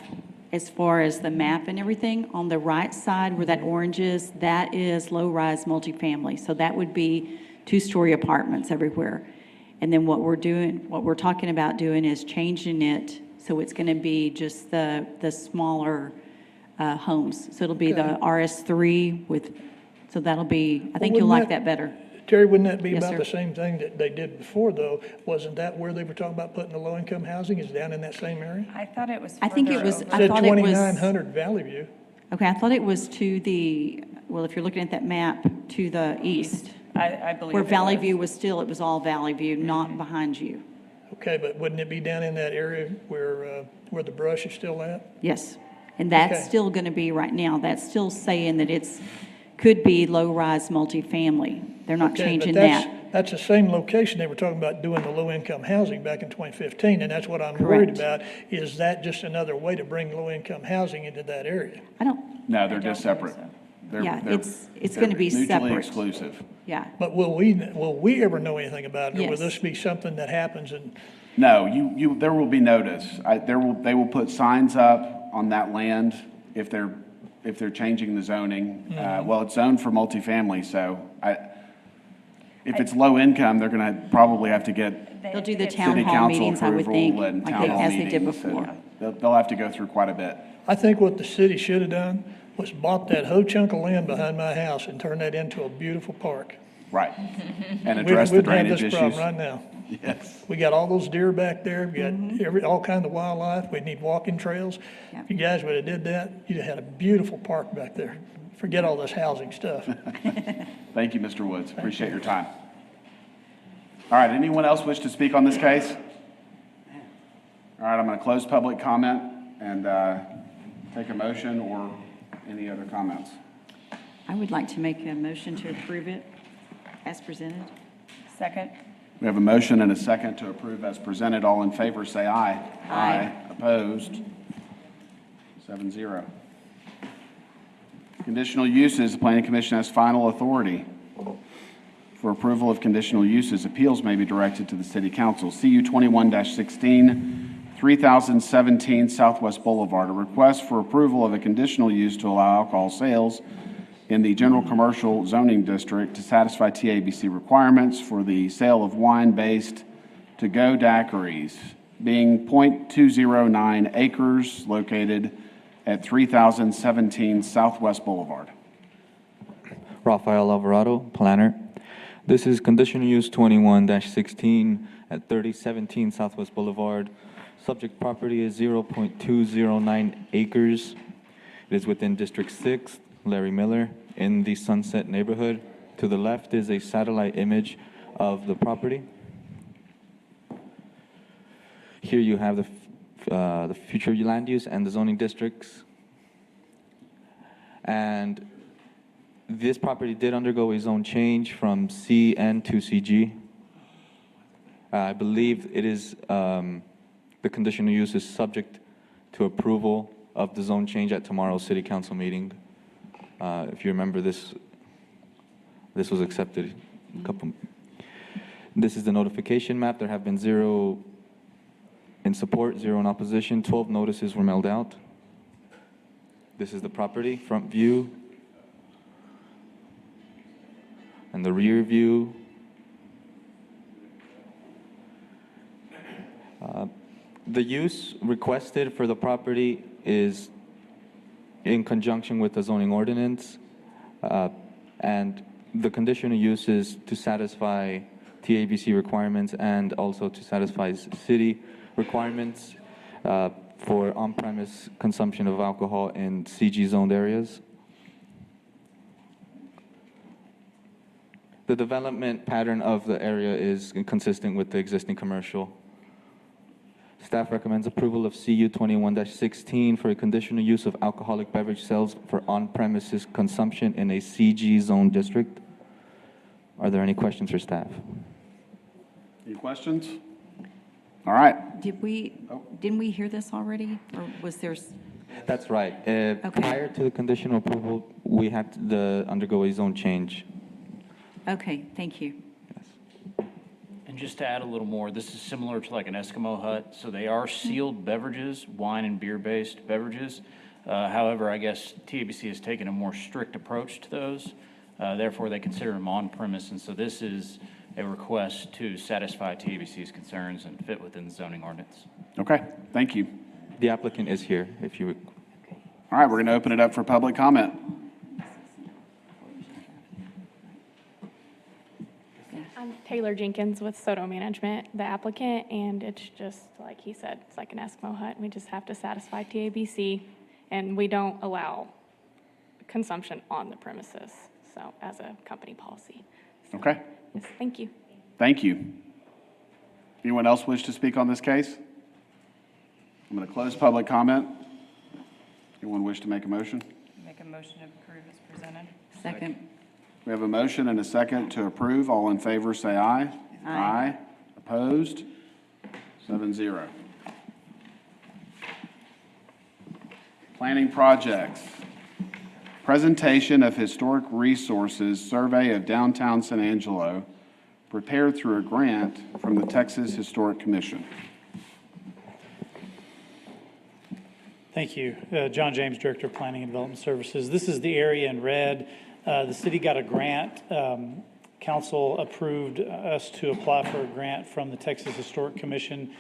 as far as the map and everything. On the right side where that orange is, that is low-rise multifamily. So that would be two-story apartments everywhere. And then what we're talking about doing is changing it so it's going to be just the smaller homes. So it'll be the RS3 with, so that'll be, I think Well, you'll like wouldn't that better. Terry, wouldn't that be Yes, about sir. the same thing that they did before, though? Wasn't that where they were talking about putting the low-income housing, is down in that same area? I thought it was I think it further was- over. I Said thought it was- 2900 Valley View. Okay, I thought it was to the, well, if you're looking at that map, to the east. I believe Where it Valley was. View was still, it was all Valley View, not behind you. Okay, but wouldn't it be down in that area where the brush is still at? Yes. And that's Okay. still going to be right now. That's still saying that it's, could be low-rise multifamily. They're not Okay, but changing that's- that. That's the same location they were talking about doing the low-income housing back in 2015, and that's what I'm worried Correct. about. Is that just another way to bring low-income housing into that area? I don't, no, they're just separate. They're- Yeah, they're- it's gonna be they're mutually separate. exclusive. yeah. But will we ever know anything about it? Or will Yes. this be something that happens and, No, there will be notice. They will put signs up on that land if they're changing the zoning. Well, it's zoned for multifamily, so if it's low income, they're gonna probably have to get They'll do the city town hall council meetings, I would approval think, and like town hall as they did meetings. So before. They'll have to go through quite a bit. I think what the city should have done was bought that whole chunk of land behind my house and turned that into a beautiful park. Right. And We address the wouldn't have drainage this issues. problem right now. Yes. We got all those deer back there, we got all kind of wildlife, we need walking trails. If you guys would have did that, you'd have had a beautiful park back there. Forget all this housing stuff. Thank you, Mr. Woods. Appreciate your time. All right, anyone else wish to speak on this case? All right, I'm going to close public comment and take a motion or any other comments. I would like to make a motion to approve it as presented. Second? We have a motion and a second to approve as presented. All in favor, say aye. Aye. Opposed? 7-0. Conditional uses, the Planning Commission has final authority. For approval of conditional uses, appeals may be directed to the City Council. CU 21-16, 3017 Southwest Boulevard. A request for approval of a conditional use to allow alcohol sales in the General Commercial Zoning District to satisfy TABC requirements for the sale of wine-based to-go daiquiris, being .209 acres located at 3017 Southwest Boulevard. Rafael Alvarado, planner. This is conditional use 21-16 at 3017 Southwest Boulevard. Subject property is 0.209 acres. It is within District 6, Larry Miller, in the Sunset neighborhood. To the left is a satellite image of the property. Here you have the future land use and the zoning districts. And this property did undergo a zone change from CN to CG. I believe it is, the conditional use is subject to approval of the zone change at tomorrow's city council meeting. If you remember, this was accepted a couple. This is the notification map. There have been 0 in support, 0 in opposition. 12 notices were mailed out. This is the property, front view, and the rear view. The use requested for the property is in conjunction with the zoning ordinance, and the conditional use is to satisfy TABC requirements and also to satisfy city requirements for on-premise consumption of alcohol in CG zoned areas. The development pattern of the area is consistent with the existing commercial. Staff recommends approval of CU 21-16 for a conditional use of alcoholic beverage sales for on-premises consumption in a CG zone district. Are there any questions for staff? Any questions? All right. Didn't we hear this already, or was there? That's right. Prior to the conditional approval, we had to undergo a zone change. Okay, thank you. And just to add a little more, this is similar to like an Eskimo hut. So they are sealed beverages, wine and beer-based beverages. However, I guess TABC has taken a more strict approach to those. Therefore, they consider them on-premise. And so this is a request to satisfy TABC's concerns and fit within the zoning ordinance. Okay, thank you. The applicant is here, if you would. All right, we're going to open it up for public comment. I'm Taylor Jenkins with Soto Management, the applicant, and it's just like he said, it's like an Eskimo hut. We just have to satisfy TABC, and we don't allow consumption on the premises, so as a company policy. Okay, Yes, thank you. thank you. Anyone else wish to speak on this case? I'm going to close public comment. Anyone wish to make a motion? Make a motion to approve as presented. Second. We have a motion and a second to approve. All in favor, say aye. Aye. Opposed? 7-0. Planning projects. Presentation of historic resources, survey of downtown San Angelo, prepared through a grant from the Texas Historic Commission. Thank you. John James, Director of Planning and Development Services. This is the area in red. The city got a grant. Council approved us to apply for a grant from the Texas Historic Commission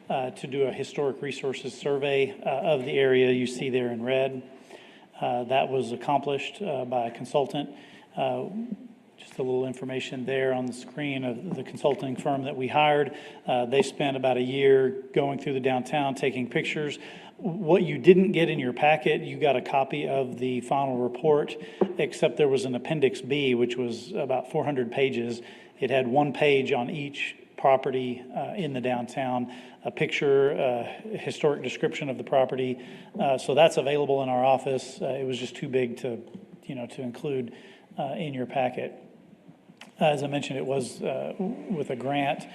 to do a historic resources survey of the area you see there in red. That was accomplished by a consultant. Just a little information there on the screen of the consulting firm that we hired. They spent about a year going through the downtown, taking pictures. What you didn't get in your packet, you got a copy of the final report, except there was an Appendix B, which was about 400 pages. It had one page on each property in the downtown, a picture, a historic description of the property. So that's available in our office. It was just too big to include in your packet. As I mentioned, it was with a grant.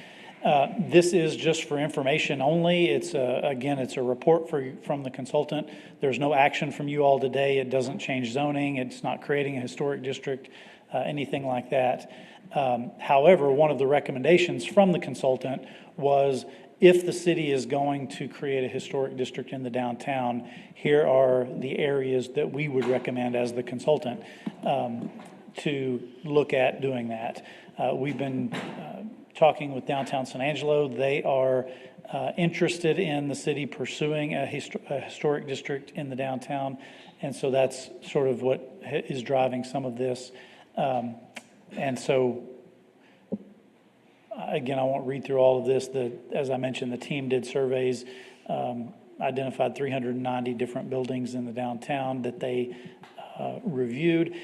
This is just for information only. It's again, it's a report from the consultant. There's no action from you all today. It doesn't change zoning. It's not creating a historic district, anything like that. However, one of the recommendations from the consultant was if the city is going to create a historic district in the downtown, here are the areas that we would recommend as the consultant to look at doing that. We've been talking with downtown San Angelo. They are interested in the city pursuing a historic district in the downtown. And so that's sort of what is driving some of this. And so, again, I won't read through all of this. As I mentioned, the team did surveys, identified 390 different buildings in the downtown that they reviewed.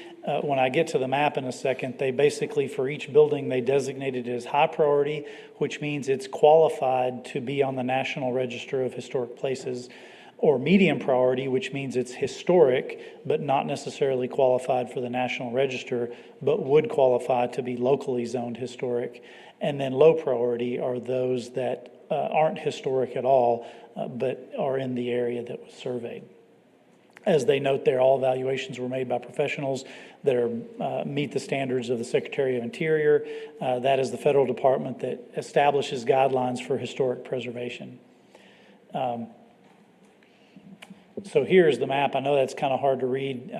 When I get to the map in a second, they basically, for each building, they designated it as high priority, which means it's qualified to be on the National Register of Historic Places, or medium priority, which means it's historic, but not necessarily qualified for the National Register, but would qualify to be locally zoned historic. And then low priority are those that aren't historic at all, but are in the area that was surveyed. As they note there, all evaluations were made by professionals that are, meet the standards of the Secretary of Interior. That is the federal department that establishes guidelines for historic preservation. So here's the map. I know that's kind of hard to read.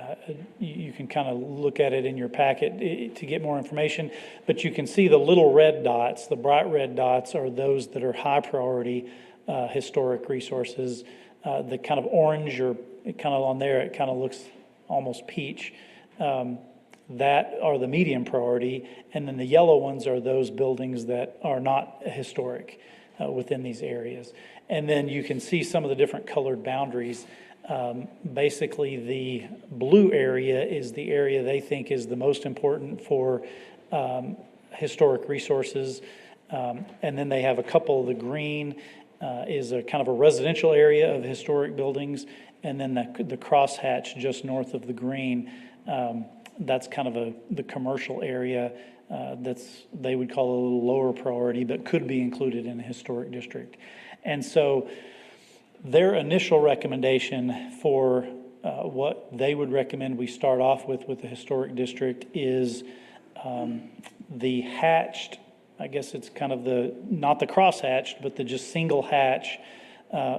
You can kind of look at it in your packet to get more information, but you can see the little red dots, the bright red dots are those that are high priority historic resources. The kind of orange or kind of on there, it kind of looks almost peach. That are the medium priority, and then the yellow ones are those buildings that are not historic within these areas. And then you can see some of the different colored boundaries. Basically, the blue area is the area they think is the most important for historic resources. And then they have a couple of the green is a kind of a residential area of historic buildings. And then the crosshatch just north of the green, that's kind of the commercial area they would call a little lower priority, but could be included in a historic district. And so their initial recommendation for what they would recommend we start off with the historic district is the hatched, I guess it's kind of not the cross-hatched, but the just single hatch,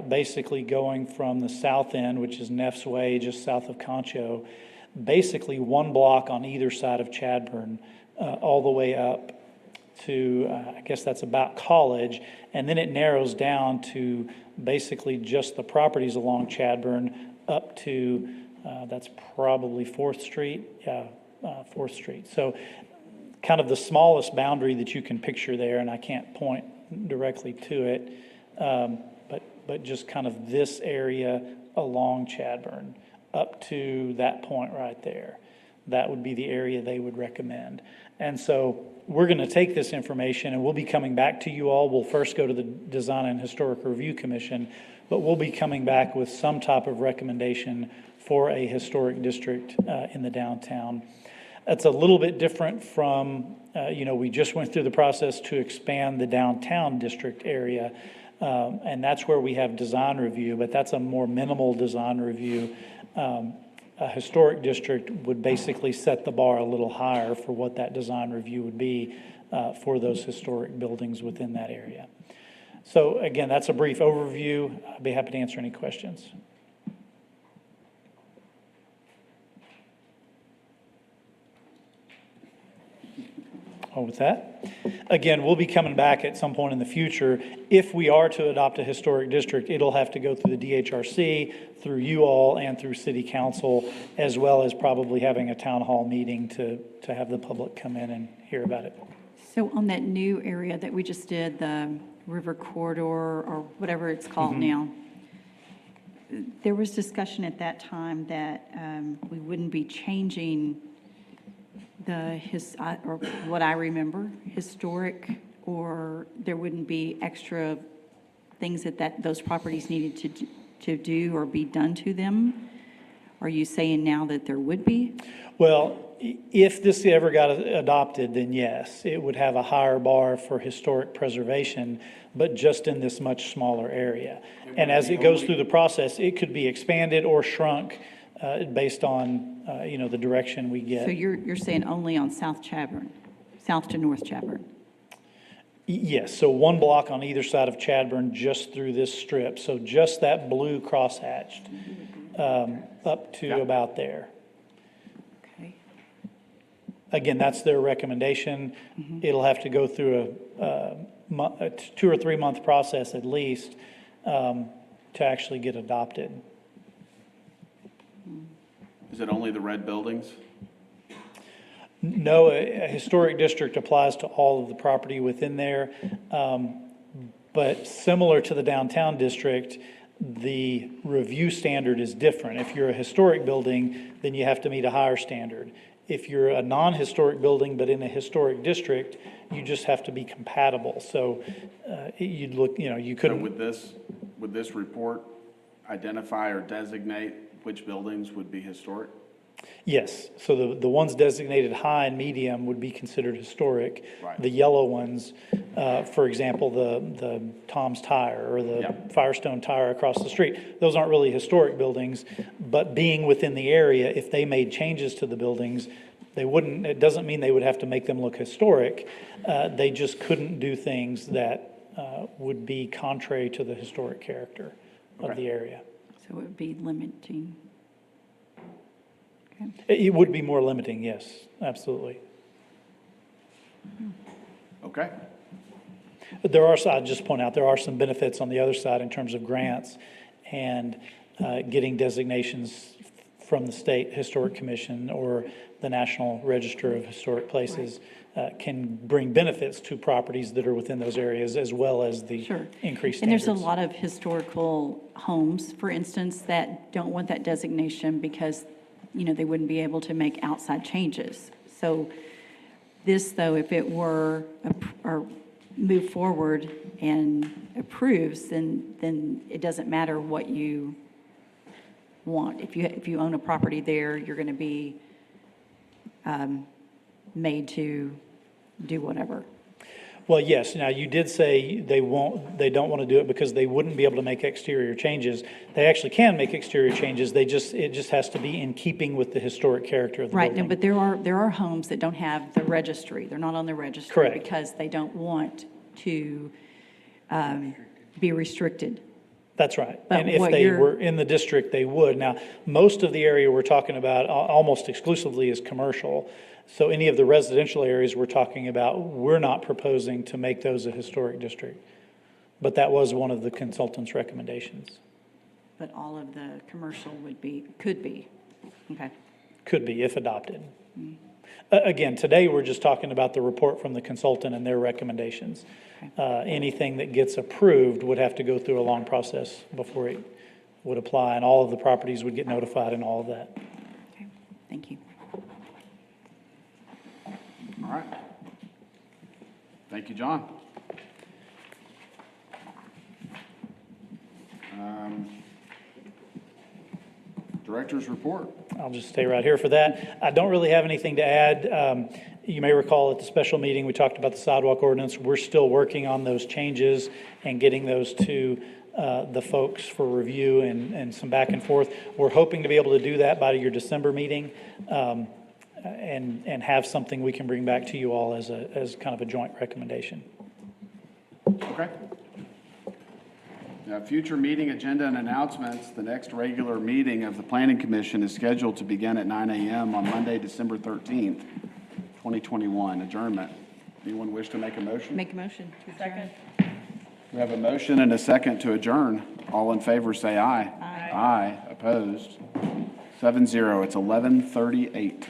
basically going from the south end, which is Neff's Way, just south of Concho, basically one block on either side of Chadburn, all the way up to, I guess that's about College, and then it narrows down to basically just the properties along Chadburn up to, that's probably 4th Street, 4th Street. So kind of the smallest boundary that you can picture there, and I can't point directly to it, but just kind of this area along Chadburn up to that point right there. That would be the area they would recommend. And so we're going to take this information and we'll be coming back to you all. We'll first go to the Design and Historic Review Commission, but we'll be coming back with some type of recommendation for a historic district in the downtown. That's a little bit different from, we just went through the process to expand the downtown district area, and that's where we have design review, but that's a more minimal design review. A historic district would basically set the bar a little higher for what that design review would be for those historic buildings within that area. So again, that's a brief overview. I'd be happy to answer any questions. With that, again, we'll be coming back at some point in the future. If we are to adopt a historic district, it'll have to go through the DHRC, through you all, and through City Council, as well as probably having a town hall meeting to have the public come in and hear about it. So on that new area that we just did, the River Corridor or whatever it's called now, there was discussion at that time that we wouldn't be changing or what I remember, historic, or there wouldn't be extra things that those properties needed to do or be done to them. Are you saying now that there would be? Well, if this ever got adopted, then yes, it would have a higher bar for historic preservation, but just in this much smaller area. And as it goes through the process, it could be expanded or shrunk based on, the direction we get. So you're saying only on South Chadburn, south to North Chadburn? Yes, so one block on either side of Chadburn just through this strip. So just that blue crosshatched up to about there. Okay. Again, that's their recommendation. It'll have to go through a 2 or 3 month process at least to actually get adopted. Is it only the red buildings? No, a historic district applies to all of the property within there. But similar to the downtown district, the review standard is different. If you're a historic building, then you have to meet a higher standard. If you're a non-historic building but in a historic district, you just have to be compatible. So you'd look, you couldn't. So would this report identify or designate which buildings would be historic? Yes, so the ones designated high and medium would be considered historic. Right. The yellow ones, for example, the Tom's Tire or the Firestone Tire across the street, those aren't really historic buildings, but being within the area, if they made changes to the buildings, they wouldn't, it doesn't mean they would have to make them look historic. They just couldn't do things that would be contrary to the historic character of the area. So it would be limiting. It would be more limiting, yes, absolutely. Okay. But there are, I'd just point out, there are some benefits on the other side in terms of grants and getting designations from the State Historic Commission or the National Register of Historic Places can bring benefits to properties that are within those areas as well as the increased standards. And there's a lot of historical homes, for instance, that don't want that designation because, you know, they wouldn't be able to make outside changes. So this, though, if it were or move forward and approves, then it doesn't matter what you want. If you own a property there, you're going to be made to do whatever. Well, yes. Now, you did say they don't want to do it because they wouldn't be able to make exterior changes. They actually can make exterior changes. It just has to be in keeping with the historic character of the Right, building. no, but there are homes that don't have the registry. They're not on the registry. Correct. Because they don't want to be restricted. That's right. But And if what they you're- were in the district, they would. Now, most of the area we're talking about almost exclusively is commercial. So any of the residential areas we're talking about, we're not proposing to make those a historic district. But that was one of the consultant's recommendations. But all of the commercial could be. Okay. Could be, if adopted. Again, today, we're just talking about the report from the consultant and their recommendations. Anything that gets approved would have to go through a long process before it would apply, and all of the properties would get notified and all of that. Okay, thank you. All right. Thank you, John. Director's report. I'll just stay right here for that. I don't really have anything to add. You may recall at the special meeting, we talked about the sidewalk ordinance. We're still working on those changes and getting those to the folks for review and some back and forth. We're hoping to be able to do that by your December meeting and have something we can bring back to you all as kind of a joint recommendation. Okay. Now, future meeting agenda and announcements. The next regular meeting of the Planning Commission is scheduled to begin at 9 a.m. on Monday, December 13th, 2021. Adjournment. Anyone wish to make a motion? Make a motion. Second. We have a motion and a second to adjourn. All in favor, say aye. Aye. Aye. Opposed? 7-0. It's 11:38.